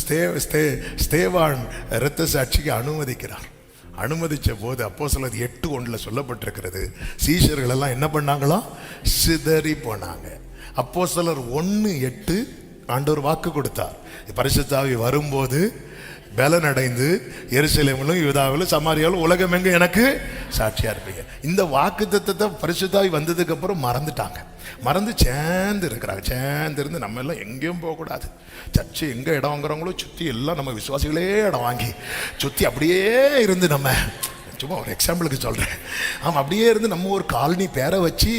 ஸ்தேவான் இரத்த சாட்சிக்கு அனுமதிக்கிறார். அனுமதிச்ச போது அப்போஸ்தலர் 8:1 சொல்லப்பட்டிருக்கிறது, சீஷர்கள் எல்லாம் என்ன பண்ணாங்களாம், சிதறி போனாங்க. அப்போஸ்தலர் 1:8 ஆண்டவர் வாக்கு கொடுத்தார், பரிசுத்த ஆவி வரும்போது பலன் அடைந்து எருசலேமிலும் யூதாவிலும் சமாரியாவிலும் உலகம் எங்க எனக்கு சாட்சியா இருப்பீங்க. இந்த வாக்குத்தத்தத்தை பரிசுத்த ஆவி வந்ததுக்கு அப்புறம் மறந்துட்டாங்க. மறந்து சேர்ந்து இருக்கிறாங்க. சேர்ந்து இருந்து நம்ம எல்லாம் எங்கேயும் போகக்கூடாது. சர்ச்சு எங்கே இடம் வாங்குறவங்களோ சுற்றி எல்லாம் நம்ம விசுவாசிகளே இடம் வாங்கி சுற்றி அப்படியே இருந்து, நம்ம சும்மா ஒரு எக்ஸாம்பிளுக்கு சொல்கிறேன், ஆமாம், அப்படியே இருந்து நம்ம ஒரு காலனி பேரை வச்சு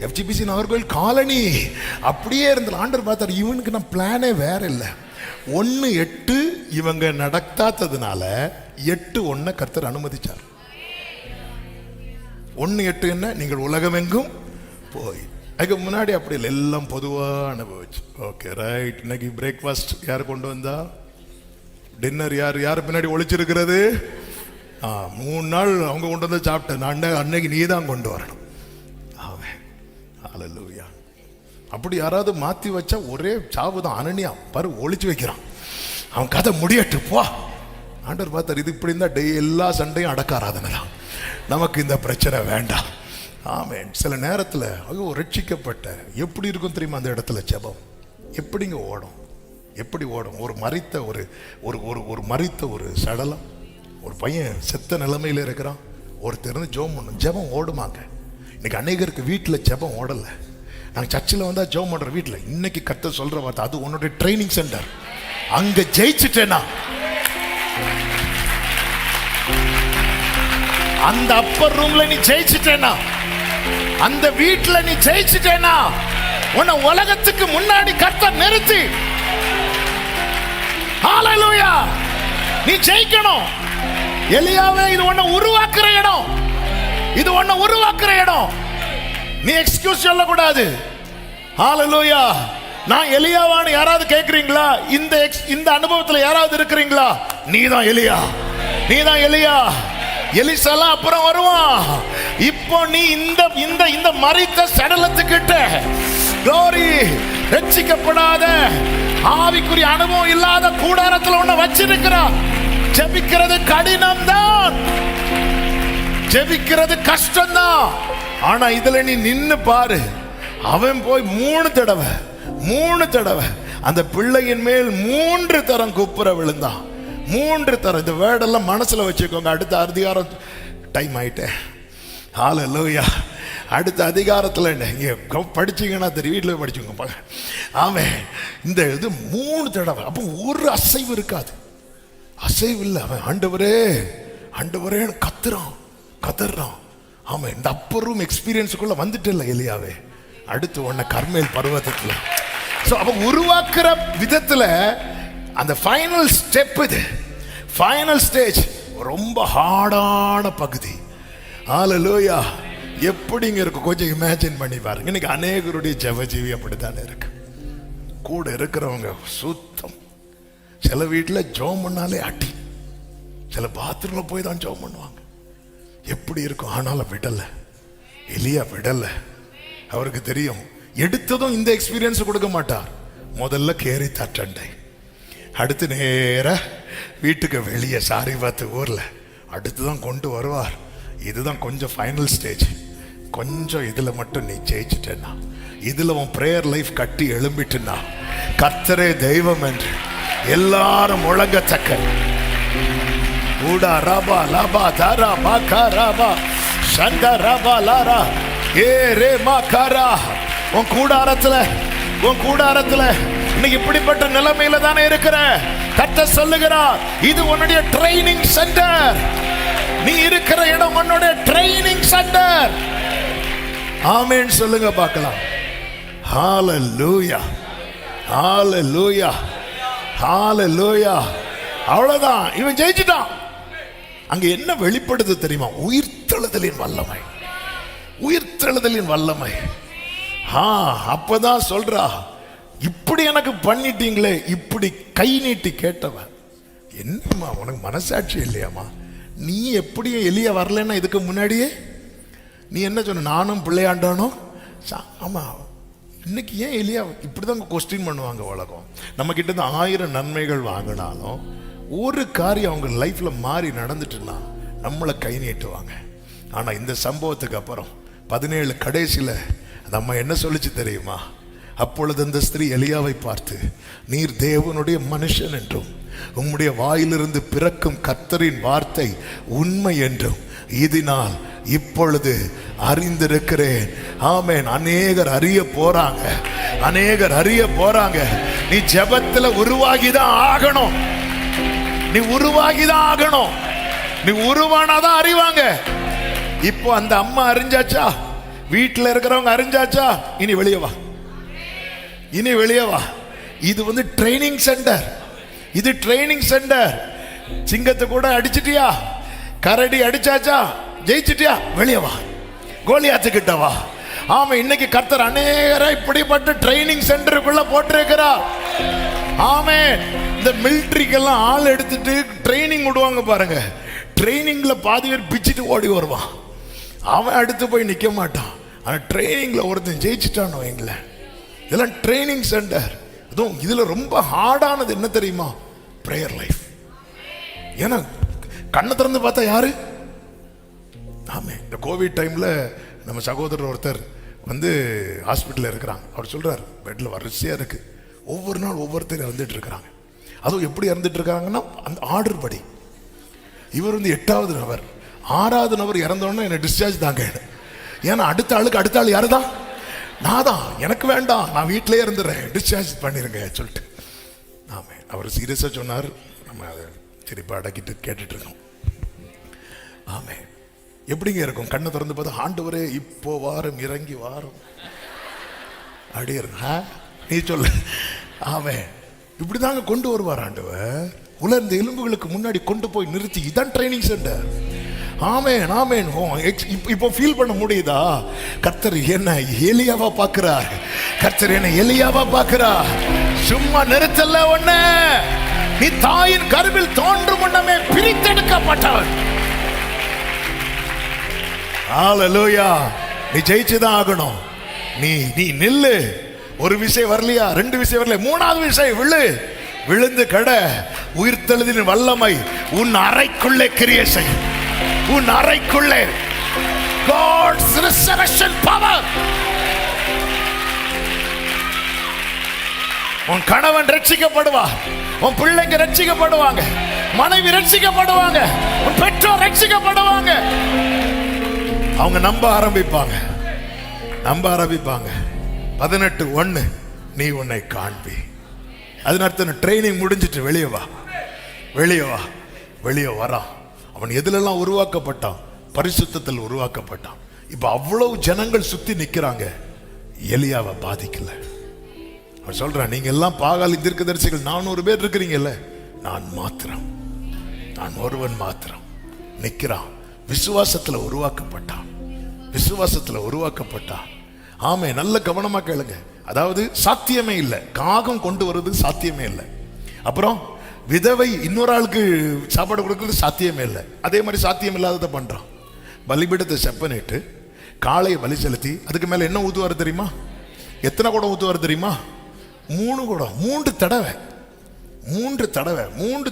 FGBC நாகர்கோவில் காலனி அப்படியே இருந்து ஆண்டர் பார்த்தார். இவனுக்கு நான் பிளானே வேற இல்லை. 1:8 இவங்க நடத்தாததுனால 8:1 கர்த்தர் அனுமதிச்சார். 1:8 என்ன? நீங்கள் உலகமெங்கும் போய். அதுக்கு முன்னாடி அப்படி இல்லை, எல்லாம் பொதுவாக அனுபவிச்சு. Okay right. இன்னைக்கு பிரேக்ஃபாஸ்ட் யார் கொண்டு வந்தா? டின்னர் யார் பின்னாடி ஒழிச்சிருக்கிறது? 3 நாள் அவங்க கொண்டு வந்து சாப்பிட்டேன். அன்னைக்கு நீ தான் கொண்டு வரணும். ஹல்லேலூயா. அப்படி யாராவது மாற்றி வச்சா ஒரே சாவு தான். அனனியா பாரு ஒழிச்சு வைக்கிறான், அவன் கதை முடியட்டு போ. ஆண்டவர் பார்த்தார், இது இப்படி இருந்தால் எல்லா சண்டையும் அடக்க ஆராதனை தான், நமக்கு இந்த பிரச்சனை வேண்டாம். ஆமென். சில நேரத்தில் ஐயோ ரட்சிக்கப்பட்ட எப்படி இருக்கும் தெரியுமா அந்த இடத்துல ஜெபம் எப்படிங்க ஓடும், எப்படி ஓடும். ஒரு மரித்த ஒரு மரித்த ஒரு சடலம், ஒரு பையன் செத்த நிலைமையில் இருக்கிறான், ஒருத்தர் ஜெபம் பண்ணும், ஜெபம் ஓடுமாங்க. இன்னைக்கு அநேகருக்கு வீட்டில் ஜெபம் ஓடலை. நாங்கள் சர்ச்சில் வந்தால் ஜெபம் பண்ணுற வீட்டில். இன்னைக்கு கர்த்தர் சொல்கிற வார்த்தை, அது உன்னுடைய ட்ரைனிங் சென்டர். அங்கே ஜெயிச்சுட்டேனா, அந்த அப்பர் ரூம்ல நீ ஜெயிச்சுட்டேனா, அந்த வீட்டுல நீ ஜெயிச்சுட்டேனா, உன்னை உலகத்துக்கு முன்னாடி கர்த்தர் நிறுத்தி, ஹல்லேலூயா, நீ ஜெயிக்கணும். எலியாவே, இது உன்னை உருவாக்குற இடம், இது உன்னை உருவாக்குற இடம். நீ எக்ஸ்கியூஸ் சொல்லக்கூடாது. ஹல்லேலூயா. நான் எலியாவான்னு யாராவது கேட்கிறீங்களா? இந்த அனுபவத்துல யாராவது இருக்கிறீங்களா? நீதான் எலியா, நீதான் எலியா. எலிசாலாம் அப்புறம் வருவான். இப்போ நீ இந்த மரித்த சடலத்துக்கிட்ட glory, ரட்சிக்கப்படாத ஆவிக்குரிய அனுபவம் இல்லாத கூடாரத்தில் உன்னை வச்சிருக்கிறான். ஜெபிக்கிறது கடினம் தான், ஜெபிக்கிறது கஷ்டம் தான். ஆனா இதுல நீ நின்னு பாரு. அவன் போய் 3 தடவை அந்த பிள்ளையின் மேல் 3 தரம் குப்புற விழுந்தான். 3 தரம். இந்த வேர்டெல்லாம் மனசுல வச்சுக்கோங்க. அடுத்த அதிகாரம் டைம் ஆயிட்டே. ஹல்லேலூயா. அடுத்த அதிகாரத்தில் நீங்க படிச்சீங்கன்னா தெரியும், வீட்டில் படிச்சுங்க. ஆமென். இந்த இது 3 தடவை. அப்போ ஒரு அசைவு இருக்காது, அசைவு இல்லை. அவன் ஆண்டவரே ஆண்டவரே கத்துறான். ஆமா, இந்த அப்பர் ரூம் எக்ஸ்பீரியன்ஸுக்குள்ள வந்துட்டு இல்லை எலியாவே. அடுத்து உன்னை கர்மேல் பர்வதத்தில். ஸோ அவன் உருவாக்குற விதத்தில் அந்த ஃபைனல் ஸ்டெப், இது ஃபைனல் ஸ்டேஜ், ரொம்ப ஹார்டான பகுதி. ஹல்லேலூயா. எப்படிங்க இருக்கும் கொஞ்சம் இமேஜின் பண்ணி பாருங்க. இன்னைக்கு அநேகருடைய ஜெபஜீவி அப்படித்தானே இருக்கு. கூட இருக்கிறவங்க சுத்தம். சில வீட்டில் ஜெபம் பண்ணாலே அடி, சில பாத்ரூம்ல போய் தான் ஜெபம் பண்ணுவாங்க. எப்படி இருக்கும். ஆனாலும் விடலை, எலியா விடலை. அவருக்கு தெரியும், எடுத்ததும் இந்த எக்ஸ்பீரியன்ஸ் கொடுக்க மாட்டார். முதல்ல கேரி தட்டண்டை, அடுத்து நேர வீட்டுக்கு வெளியே சாரிபாத்து ஊர்ல அடுத்துதான் கொண்டு வருவார். இதுதான் கொஞ்சம் ஃபைனல் ஸ்டேஜ். கொஞ்சம் இதுல மட்டும் நீ ஜெயிச்சுட்டேன்னா, இதுல உன் பிரேயர் லைஃப் கட்டி எழும்பிட்டுன்னா, கர்த்தரே தெய்வம் என்று எல்லாரும் முழங்கத்தக்க. ஊடா ரபா லபா தாரா பாக்கா ரபா சந்தா ரபா லாரா ஏ ரே மாக்காரா. உன் கூடாரத்துல இன்னைக்கு இப்படிப்பட்ட நிலைமையில தானே இருக்கிற. கர்த்தர் சொல்லுகிறார், இது உன்னுடைய ட்ரைனிங் சென்டர். நீ இருக்கிற இடம் உன்னுடைய ட்ரைனிங் சென்டர். ஆமென் சொல்லுங்க பார்க்கலாம். ஹல்லேலூயா, ஹல்லேலூயா, ஹல்லேலூயா. அவ்வளவுதான், இவன் ஜெயிச்சிட்டான். அங்க என்ன வெளிப்படுது தெரியுமா? உயிர்த்தெழுதலின் வல்லமை, உயிர்த்தெழுதலின் வல்லமை. அப்பதான் சொல்றா, இப்படி எனக்கு பண்ணிட்டீங்களே. இப்படி கை நீட்டி கேட்டவன், என்னம்மா உனக்கு மனசாட்சி இல்லையாமா? நீ எப்படியும் எலியா வரலன்னா இதுக்கு முன்னாடியே நீ என்ன சொன்ன? நானும் பிள்ளையாண்டானோ. ஆமா, இன்னைக்கு ஏன் எலியா இப்படிதான் கொஸ்டின் பண்ணுவாங்க உலகம். நம்ம கிட்ட இருந்து 1000 நன்மைகள் வாங்கினாலும் ஒரு காரியம் அவங்க லைஃப்ல மாறி நடந்துட்டுன்னா நம்மளை கை நீட்டுவாங்க. ஆனா இந்த சம்பவத்துக்கு அப்புறம் 17 கடைசியில நம்ம என்ன சொல்லிச்சு தெரியுமா? அப்பொழுது அந்த ஸ்திரீ எலியாவை பார்த்து, நீர் தேவனுடைய மனுஷன் என்றும் உம்முடைய வாயிலிருந்து பிறக்கும் கர்த்தரின் வார்த்தை உண்மை என்றும் இதனால் இப்பொழுது அறிந்திருக்கிறேன். ஆமென். அநேகர் அறிய போறாங்க, அநேகர் அறிய போறாங்க. நீ ஜெபத்துல உருவாகிதான் ஆகணும், நீ உருவாகிதான் ஆகணும். நீ உருவானாதான் அறிவாங்க. இப்போ அந்த அம்மா அறிஞ்சாச்சா, வீட்டில் இருக்கிறவங்க அறிஞ்சாச்சா, இனி வெளியே வா, இனி வெளியே வா. இது ட்ரைனிங் சென்டர், இது ட்ரைனிங் சென்டர். சிங்கத்தை கூட அடிச்சிட்டியா, கரடி அடிச்சாச்சா, ஜெயிச்சிட்டியா, வெளியே வா. கோலியாத்துக்கிட்ட வா. ஆமா, இன்னைக்கு கர்த்தர் அநேகரை இப்படிப்பட்ட ட்ரைனிங் சென்டருக்குள்ள போட்டிருக்கிறார். ஆமே, இந்த மிலிட்டரிக்கெல்லாம் ஆள் எடுத்துட்டு ட்ரைனிங் விடுவாங்க பாருங்க. ட்ரைனிங்ல பாதி பேர் பிச்சுட்டு ஓடி வருவான். அவன் அடுத்து போய் நிக்க மாட்டான். ஆனா ட்ரைனிங்ல ஒருத்தன் ஜெயிச்சுட்டான் வைங்கள. இதெல்லாம் ட்ரைனிங் சென்டர். அதுவும் இதுல ரொம்ப ஹார்டானது என்ன தெரியுமா? Prayer life. ஏன்னா கண்ணை திறந்து பார்த்தா யாரு? ஆமே, இந்த கோவிட் டைம்ல நம்ம சகோதரர் ஒருத்தர் வந்து ஹாஸ்பிட்டலில் இருக்கிறாங்க. அவர் சொல்றார், பெட்ல வரிசையா இருக்கு, ஒவ்வொரு நாள் ஒவ்வொருத்தர் இறந்துட்டு இருக்கிறாங்க. அதுவும் எப்படி இறந்துட்டு இருக்காங்கன்னா அந்த ஆர்டர் படி. இவர் வந்து 8வது நபர், 6வது நபர் இறந்தோடனே என்ன டிஸ்சார்ஜ் தாங்க. ஏன்னா அடுத்த ஆள் யாரு தான்? நான் தான். எனக்கு வேண்டாம், நான் வீட்டிலேயே இருந்துடுறேன், டிஸ்சார்ஜ் பண்ணிருங்க சொல்லிட்டு. ஆமே, அவர் சீரியஸா சொன்னார். நம்ம அதை சரிப்பா அடக்கிட்டு கேட்டுட்டு இருக்கோம். ஆமே, எப்படிங்க இருக்கும்? கண்ணை திறந்து பார்த்தா ஆண்டவரே இப்போ வாரம் இறங்கி வாரம் அப்படியே இருக்கு. நீ சொல்லு. ஆமே, இப்படிதாங்க கொண்டு வருவார் ஆண்டவர். உலர்ந்த எலும்புகளுக்கு முன்னாடி கொண்டு போய் நிறுத்தி, இதான் ட்ரைனிங் சென்டர். ஆமேன், ஆமேன். இப்போ ஃபீல் பண்ண முடியுதா? கர்த்தர் என்ன எலியாவா பார்க்கிறார். கர்த்தர் என்ன எலியாவா பார்க்கிறார். சும்மா நிறுத்தல ஒண்ணு. நீ தாயின் கருவில் தோன்றும் முன்னமே பிரித்தெடுக்கப்பட்டவன். ஹalleluya. நீ ஜெயிச்சுதான் ஆகணும். நீ நில்லு. ஒரு விஷயம் வரலையா? 2 விஷயம் வரல, 3வது விஷயம் விழுந்து கட. உயிர்த்தெழுதின் வல்லமை உன் அறைக்குள்ளே கிரியை செய்யும். உன் அறைக்குள்ளே God's resurrection power. உன் கணவன் ரட்சிக்கப்படுவார், உன் பிள்ளைங்க ரட்சிக்கப்படுவாங்க, மனைவி ரட்சிக்கப்படுவாங்க, உன் பெற்றோர் ரட்சிக்கப்படுவாங்க. அவங்க நம்ப ஆரம்பிப்பாங்க. 18:1 நீ உன்னை காண்பி. அதன் அர்த்தம் ட்ரைனிங் முடிஞ்சிட்டு வெளியே வரான். அவன் எதுலெல்லாம் உருவாக்கப்பட்டான்? பரிசுத்தத்தில் உருவாக்கப்பட்டான். இப்ப அவ்வளவு ஜனங்கள் சுத்தி நிக்கிறாங்க, எலியாவை பாதிக்கல. அவன் சொல்றான், நீங்க எல்லாம் பாகாலி தீர்க்கதரிசிகள் 400 பேர் இருக்கிறீங்கல்ல, நான் ஒருவன் மாத்திரம் நிக்கிறான். விசுவாசத்துல உருவாக்கப்பட்டான். ஆமே, நல்ல கவனமா கேளுங்க. அதாவது சாத்தியமே இல்லை, காகம் கொண்டு வருது சாத்தியமே இல்லை. அப்புறம் விதவை இன்னொரு ஆளுக்கு சாப்பாடு கொடுக்கறது சாத்தியமே இல்லை. அதே மாதிரி சாத்தியம் இல்லாததை பண்றான். பலிபீடத்தை செப்பனிட்டு காளையை பலி செலுத்தி அதுக்கு மேல என்ன ஊத்துவாரு தெரியுமா? எத்தனை குடம் ஊத்துவாரு தெரியுமா? 3 குடம். 3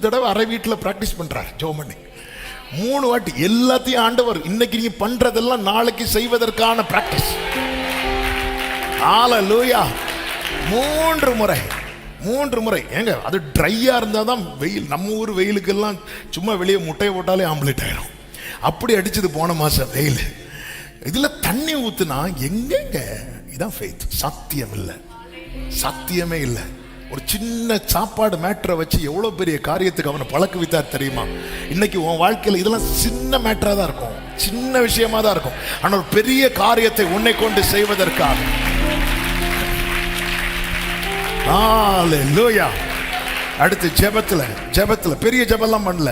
தடவை அரை வீட்டில் பிராக்டிஸ் பண்றார். ஜெபம் பண்ணி 3 வாட்டி எல்லாத்தையும் ஆண்டவர் இன்னைக்கு நீ பண்றதெல்லாம் நாளைக்கு செய்வதற்கான பிராக்டிஸ். ஹalleluya. 3 முறை. ஏங்க, அது ட்ரையா இருந்தாதான் வெயில். நம்ம ஊர் வெயிலுக்கெல்லாம் சும்மா வெளியே முட்டையை போட்டாலே ஆம்லேட் ஆயிடும். அப்படி அடிச்சது போன மாசம் வெயில். இதுல தண்ணி ஊத்துனா எங்கெங்க? இதான் ஃபெய்த். சாத்தியமே இல்லை. ஒரு சின்ன சாப்பாடு மேட்டரை வச்சு எவ்வளவு பெரிய காரியத்துக்கு அவனை பழக்க வைத்தார் தெரியுமா? இன்னைக்கு உன் வாழ்க்கையில் இதெல்லாம் சின்ன மேட்டரா தான் இருக்கும், சின்ன விஷயமா தான் இருக்கும். ஆனால் ஒரு பெரிய காரியத்தை உன்னை கொண்டு செய்வதற்காக. ஹalleluya. அடுத்து ஜெபத்துல பெரிய ஜெபம்லாம் பண்ணல,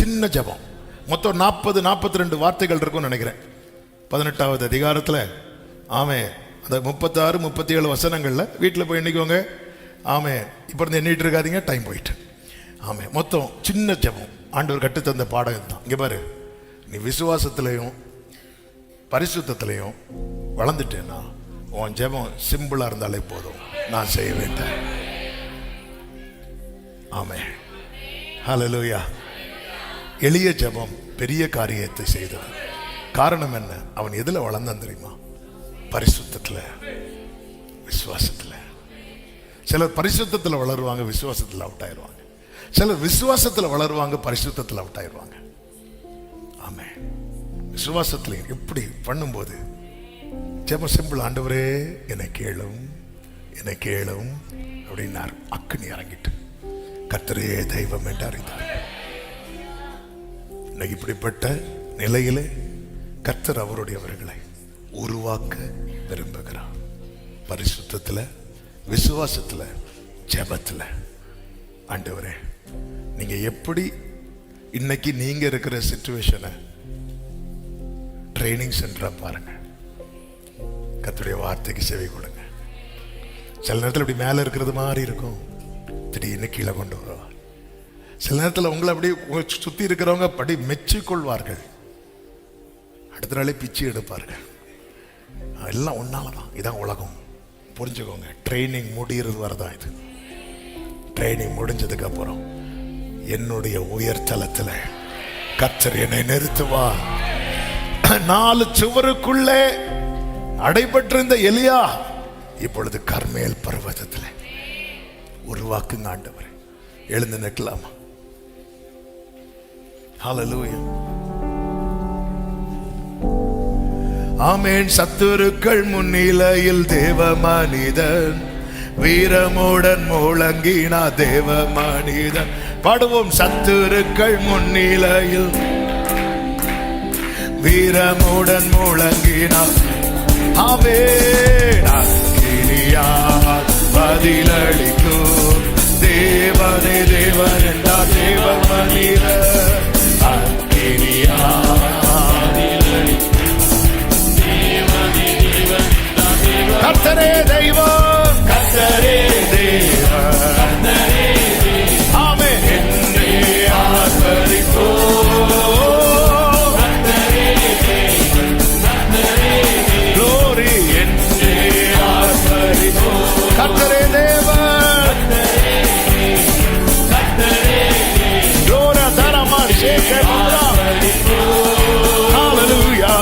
சின்ன ஜெபம். மொத்தம் 42 வார்த்தைகள் இருக்கும்னு நினைக்கிறேன் 18வது அதிகாரத்துல. ஆமே, அந்த 36, 37 வசனங்கள்ல வீட்டில் போய் எண்ணிக்கோங்க. ஆமே, இப்ப இருந்து எண்ணிட்டு இருக்காதீங்க, டைம் போயிட்டு. ஆமே, மொத்தம் சின்ன ஜெபம். ஆண்டவர் கட்டு தந்த பாடம் தான். இங்க பாரு, நீ விசுவாசத்திலையும் பரிசுத்தத்திலையும் வளர்ந்துட்டேன்னா உன் ஜெபம் சிம்பிளா இருந்தாலே போதும், நான் செய்ய வேண்டாம். ஆமே, ஹalleluya. எளிய ஜெபம் பெரிய காரியத்தை செய்தது. காரணம் என்ன? அவன் எதுல வளர்ந்தான் தெரியுமா? பரிசுத்தத்துல, விசுவாசத்துல. சிலர் பரிசுத்தத்துல வளருவாங்க, விசுவாசத்துல அவுட் ஆயிடுவாங்க. சிலர் விசுவாசத்துல வளருவாங்க, பரிசுத்தத்துல அவுட் ஆயிடுவாங்க. ஆமே, விசுவாசத்துல எப்படி பண்ணும்போது ஜெபம் சிம்பிள். ஆண்டவரே என்னை கேளும் அப்படின்னார். அக்கினி இறங்கிட்டு கர்த்தரே தெய்வம் என்று அறிந்தார். இன்னைக்கு இப்படிப்பட்ட நிலையிலே கர்த்தர் அவருடையவர்களை உருவாக்க விரும்புகிறார். பரிசுத்தத்துல, விசுவாசத்துல, ஜெபத்துல. ஆண்டவரே, நீங்க எப்படி இன்னைக்கு நீங்க இருக்கிற சிச்சுவேஷனை ட்ரைனிங் சென்டரா பாருங்க. கர்த்தருடைய வார்த்தைக்கு செவி கொடுங்க. சில நேரத்தில் இப்படி மேலே இருக்கிறது மாதிரி இருக்கும், திடீர்னு கீழே கொண்டு வருவார். சில நேரத்தில் உங்களை அப்படி சுற்றி இருக்கிறவங்க படி மெச்சிக்கொள்வார்கள், அடுத்த நாளே பிச்சு எடுப்பார்கள். எல்லாம் ஒன்னாலதான். இதான் உலகம், புரிஞ்சுக்கோங்க. ட்ரைனிங் முடிகிறது வரதான் இது. ட்ரைனிங் முடிஞ்சதுக்கு அப்புறம் என்னுடைய உயர்தலத்துல கர்த்தர் என்னை நிறுத்துவா. 4 சுவருக்குள்ளே அடைபட்டிருந்த எலியா இப்பொழுது கர்மேல் பர்வதத்தில் உருவாக்குங்க ஆண்டவர். எழுந்து நிற்கலாமா? ஹல்லேலூயா, ஆமென். சத்துருக்கள் முன்னிலையில் தேவ மனிதன் வீரமுடன் முழங்கினா தேவ மனிதன். பாடுவோம். சத்துருக்கள் முன்னிலையில் வீரமுடன் முழங்கினா ஆமென். அக்கினியால் பதிலளிக்கும் தேவனே தேவன் என்றார் தேவ மனிதன். அக்கினியால் கர்த்தரே தெய்வம், கர்த்தரே தேவன், ஆமென். என்னை ஆசரிப்போ glory, என்னை ஆசரிப்போ கர்த்தரே தேவன், glory தரமா சேகரா. ஹல்லேலூயா,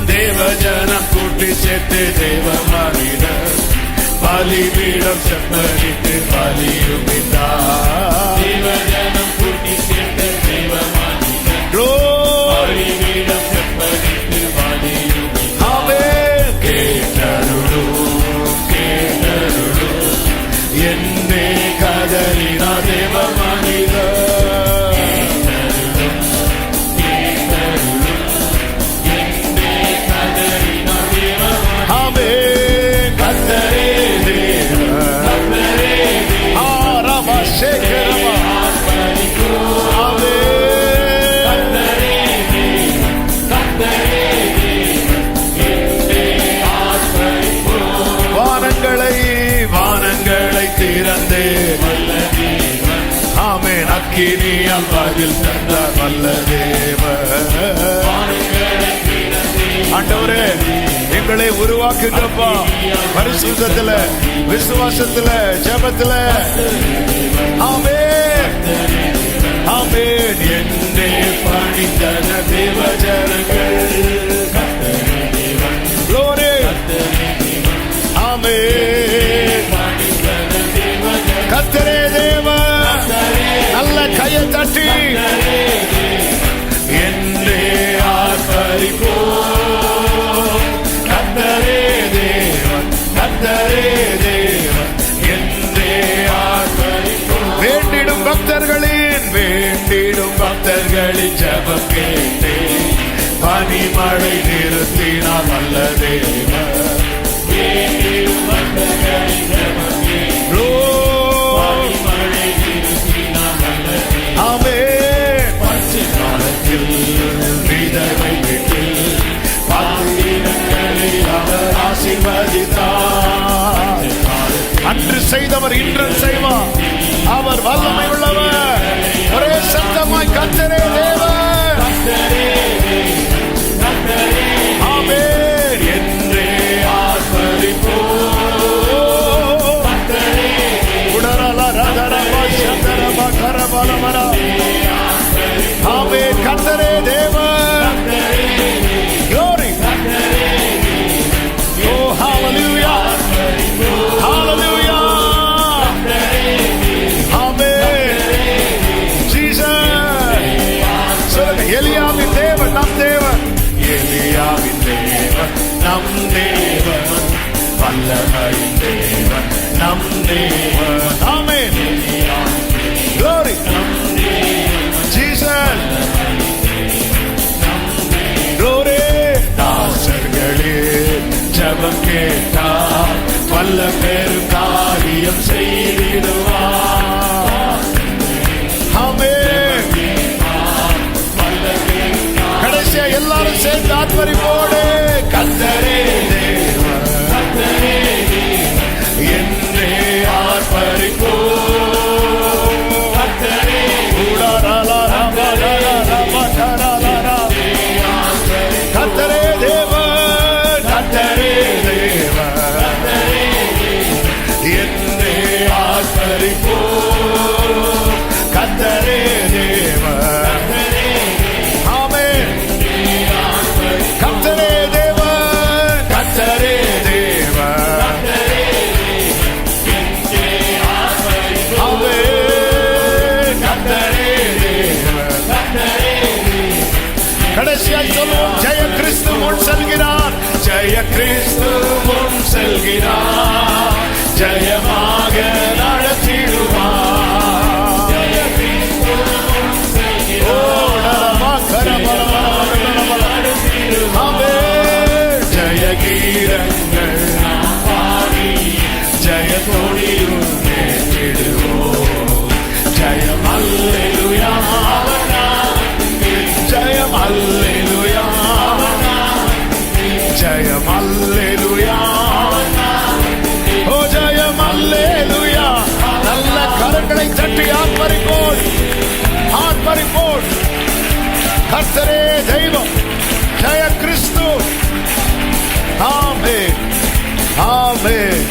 தேவஜனம் கூட்டி சேர்த்து தேவ மனிதர் பலிபீடம் செப்பரிட்டு பலியுமிட்டார். தேவஜனம் கூட்டி சேர்த்து தேவ மனிதர் பலிபீடம் செப்பரிட்டு பலியுமிட்டார். ஆமென். கேட்டருளு கேட்டருளு என்னே கதறினா தேவ மனிதர். வானங்களை திறந்தே ஆமென். அக்கினியால் பதில் தந்தார் வல்ல தேவன். ஆண்டவரே, எங்களை உருவாக்குங்கப்பா. பரிசுத்தத்துல, விசுவாசத்துல, ஜெபத்துல. ஆமென் ஆமென். என்னே பணித்தன தேவஜனங்கள் glory, ஆமென். கர்த்தரே தேவன். நல்ல கையை தட்டி என்னே ஆசரிப்போ கர்த்தரே தேவன், கர்த்தரே தேவன், என்னே ஆசரிப்போ. வேண்டிடும் பக்தர்களின் ஜெபம் கேட்டே பனிமழை நிறுத்தினார் வல்ல தேவன். வேண்டிடும் பக்தர்களின் ஜெபம் கேட்டே பனிமழை நிறுத்தினார் வல்ல தேவன். ஆமென். பச்சை காலத்தில் விதவை வீட்டில் பாத்திரங்களை அவர் ஆசீர்வதித்தார். அன்று செய்தவர் இன்றும் செய்வார். அவர் வல்லமை உள்ளவர். ஒரே சத்தமாய் கர்த்தரே தேவன், ஆமென். என்றே ஆசரிப்போ ஆமென். கர்த்தரே தேவன். glory, oh hallelujah, hallelujah, ஆமென். ஜீசஸ். எலியாவின் தேவன் நம் தேவன், எலியாவின் தேவன் நம் தேவன், வல்லமையின் தேவன் நம் தேவன். ஆமென். glory, Jesus. glory. தாசர்களே ஜெபம் கேட்டார் வல்ல பெரும் காரியம் செய்திடுவார். ஆத்மரிப்போடு கர்த்தரே தேவன் என்றே ஆர்ப்பரிப்போம். கர்த்தரே கர்த்தரே தேவன், கர்த்தரே தேவன் என்றே ஆர்ப்பரிப்போம். கர்த்தரே தேவன், ஆமென். கர்த்தரே தேவன், கர்த்தரே தேவன், ஆமென். கர்த்தரே தேவன். கடைசியாய் சொல்லுவோம், ஜெய கிறிஸ்து முன் செல்கிறார், ஜெய கிறிஸ்து முன் செல்கிறார், ஜெயமாக நடத்திடுவார். ஓ நரமா கரபலபலபலபல, ஆமென். ஜெய கீதங்கள் நாம் பாடி ஜெய கொடியும் ஏற்றிடுவோம். ஜெயம் அல்லேலூயா, ஜெயம் அல்லேலூயா, ஜெயம் அல்லேலூயா, ஓ ஜெயம் அல்லேலூயா. நல்ல கரங்களை தட்டி ஆர்ப்பரிப்போம், ஆர்ப்பரிப்போம். கர்த்தரே தெய்வம், ஜெய கிறிஸ்து. ஆமென், ஆமென்,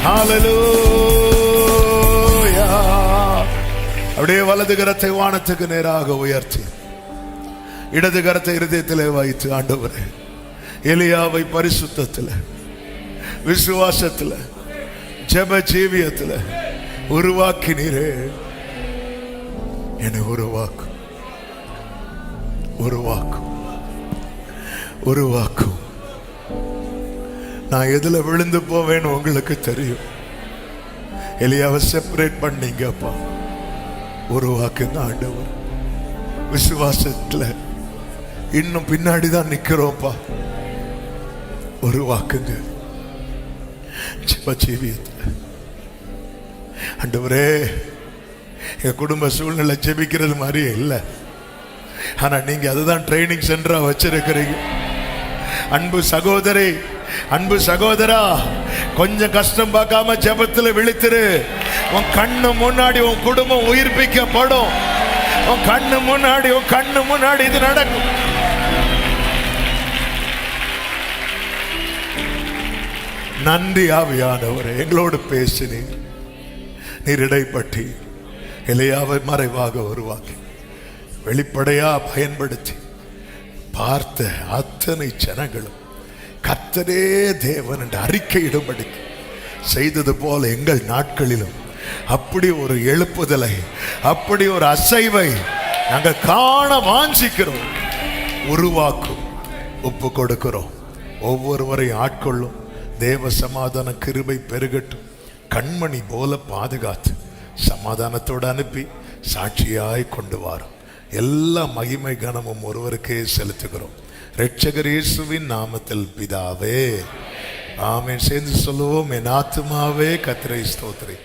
ஹல்லேலூயா. அப்படியே வலது கரத்தை வானத்துக்கு நேராக உயர்த்தி இடது கரத்தை இருதயத்திலே வைத்து, ஆண்டவரே எலியாவை பரிசுத்தத்தில், விசுவாசத்தில், ஜெப ஜீவியத்தில் உருவாக்கினீரே, என்னை உருவாக்கும், உருவாக்கும், உருவாக்கும். நான் எதுல விழுந்து போவேன்னு உங்களுக்கு தெரியும். எலியாவை செப்பரேட் பண்ணீங்கப்பா, உருவாக்குங்க ஆண்டவர். விசுவாசத்துல இன்னும் பின்னாடி தான் நிக்கிறோம்ப்பா, உருவாக்குங்க. ஜெப ஜீவியத்துல ஆண்டவரே, என் குடும்ப சூழ்நிலை ஜெபிக்கிறது மாதிரியே இல்லை, ஆனா நீங்க அதுதான் ட்ரைனிங் சென்டரா வச்சிருக்கிறீங்க. அன்பு சகோதரி, அன்பு சகோதரா, கொஞ்சம் கஷ்டம் பார்க்காம ஜெபத்துல விழித்திரு. உன் கண்ணு முன்னாடி உன் குடும்பம் உயிர்ப்பிக்கப்படும். உன் கண்ணு முன்னாடி, உன் கண்ணு முன்னாடி இது நடக்கும். நன்றி ஆவியானவரே, எங்களோடு பேசினீர். நீர் இடைப்பட்டி எலியாவை மறைவாக உருவாக்கி வெளிப்படையா பயன்படுத்தி பார்த்த அத்தனை ஜனங்களும் கர்த்தரே தேவன் என்று அறிக்கையிடும்படி செய்தது போல எங்கள் நாட்களிலும் அப்படி ஒரு எழுப்புதலை, அப்படி ஒரு அசைவை நாங்கள் காண வாஞ்சிக்கிறோம். உருவாக்கும், ஒப்பு கொடுக்கிறோம். ஒவ்வொருவரையும் ஆட்கொள்ளும். தேவ சமாதான கிருபை பெருகட்டும். கண்மணி போல பாதுகாத்து சமாதானத்தோடு அனுப்பி சாட்சியாய் கொண்டு வாரும். எல்லா மகிமை கனமும் ஒருவருக்கே செலுத்துகிறோம். இரட்சகர் இயேசுவின் நாமத்தில் பிதாவே, ஆமென். சேர்ந்து சொல்லுவோம், என் ஆத்துமாவே கர்த்தரை ஸ்தோத்திரி,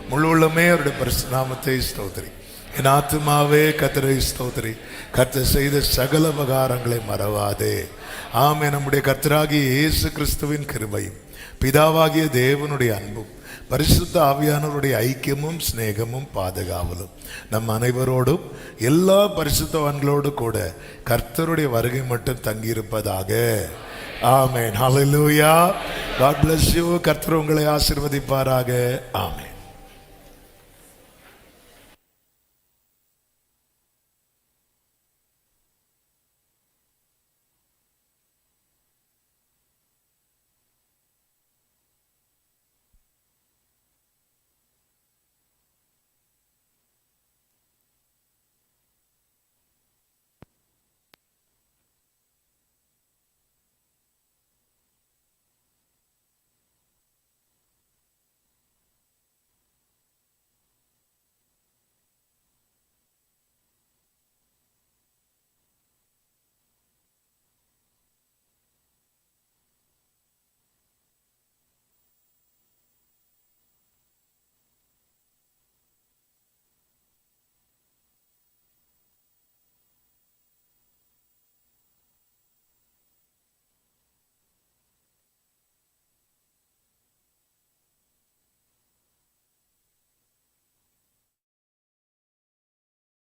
முழு உள்ளமே அவருடைய பரிசுத்த நாமத்தை ஸ்தோத்திரி. என் ஆத்துமாவே கர்த்தரை ஸ்தோத்திரி, கர்த்தர் செய்த சகல உபகாரங்களை மறவாதே. ஆமென். நம்முடைய கர்த்தராகிய இயேசு கிறிஸ்துவின் கிருபையும், பிதாவாகிய தேவனுடைய அன்பும், பரிசுத்த ஆவியானவருடைய ஐக்கியமும் சிநேகமும் பாதுகாவலும் நம் அனைவரோடும் எல்லா பரிசுத்தவான்களோடு கூட கர்த்தருடைய வருகை மட்டும் தங்கியிருப்பதாக. ஆமென். ஹல்லேலூயா. God bless you. கர்த்தர் உங்களை ஆசீர்வதிப்பாராக. ஆமென்.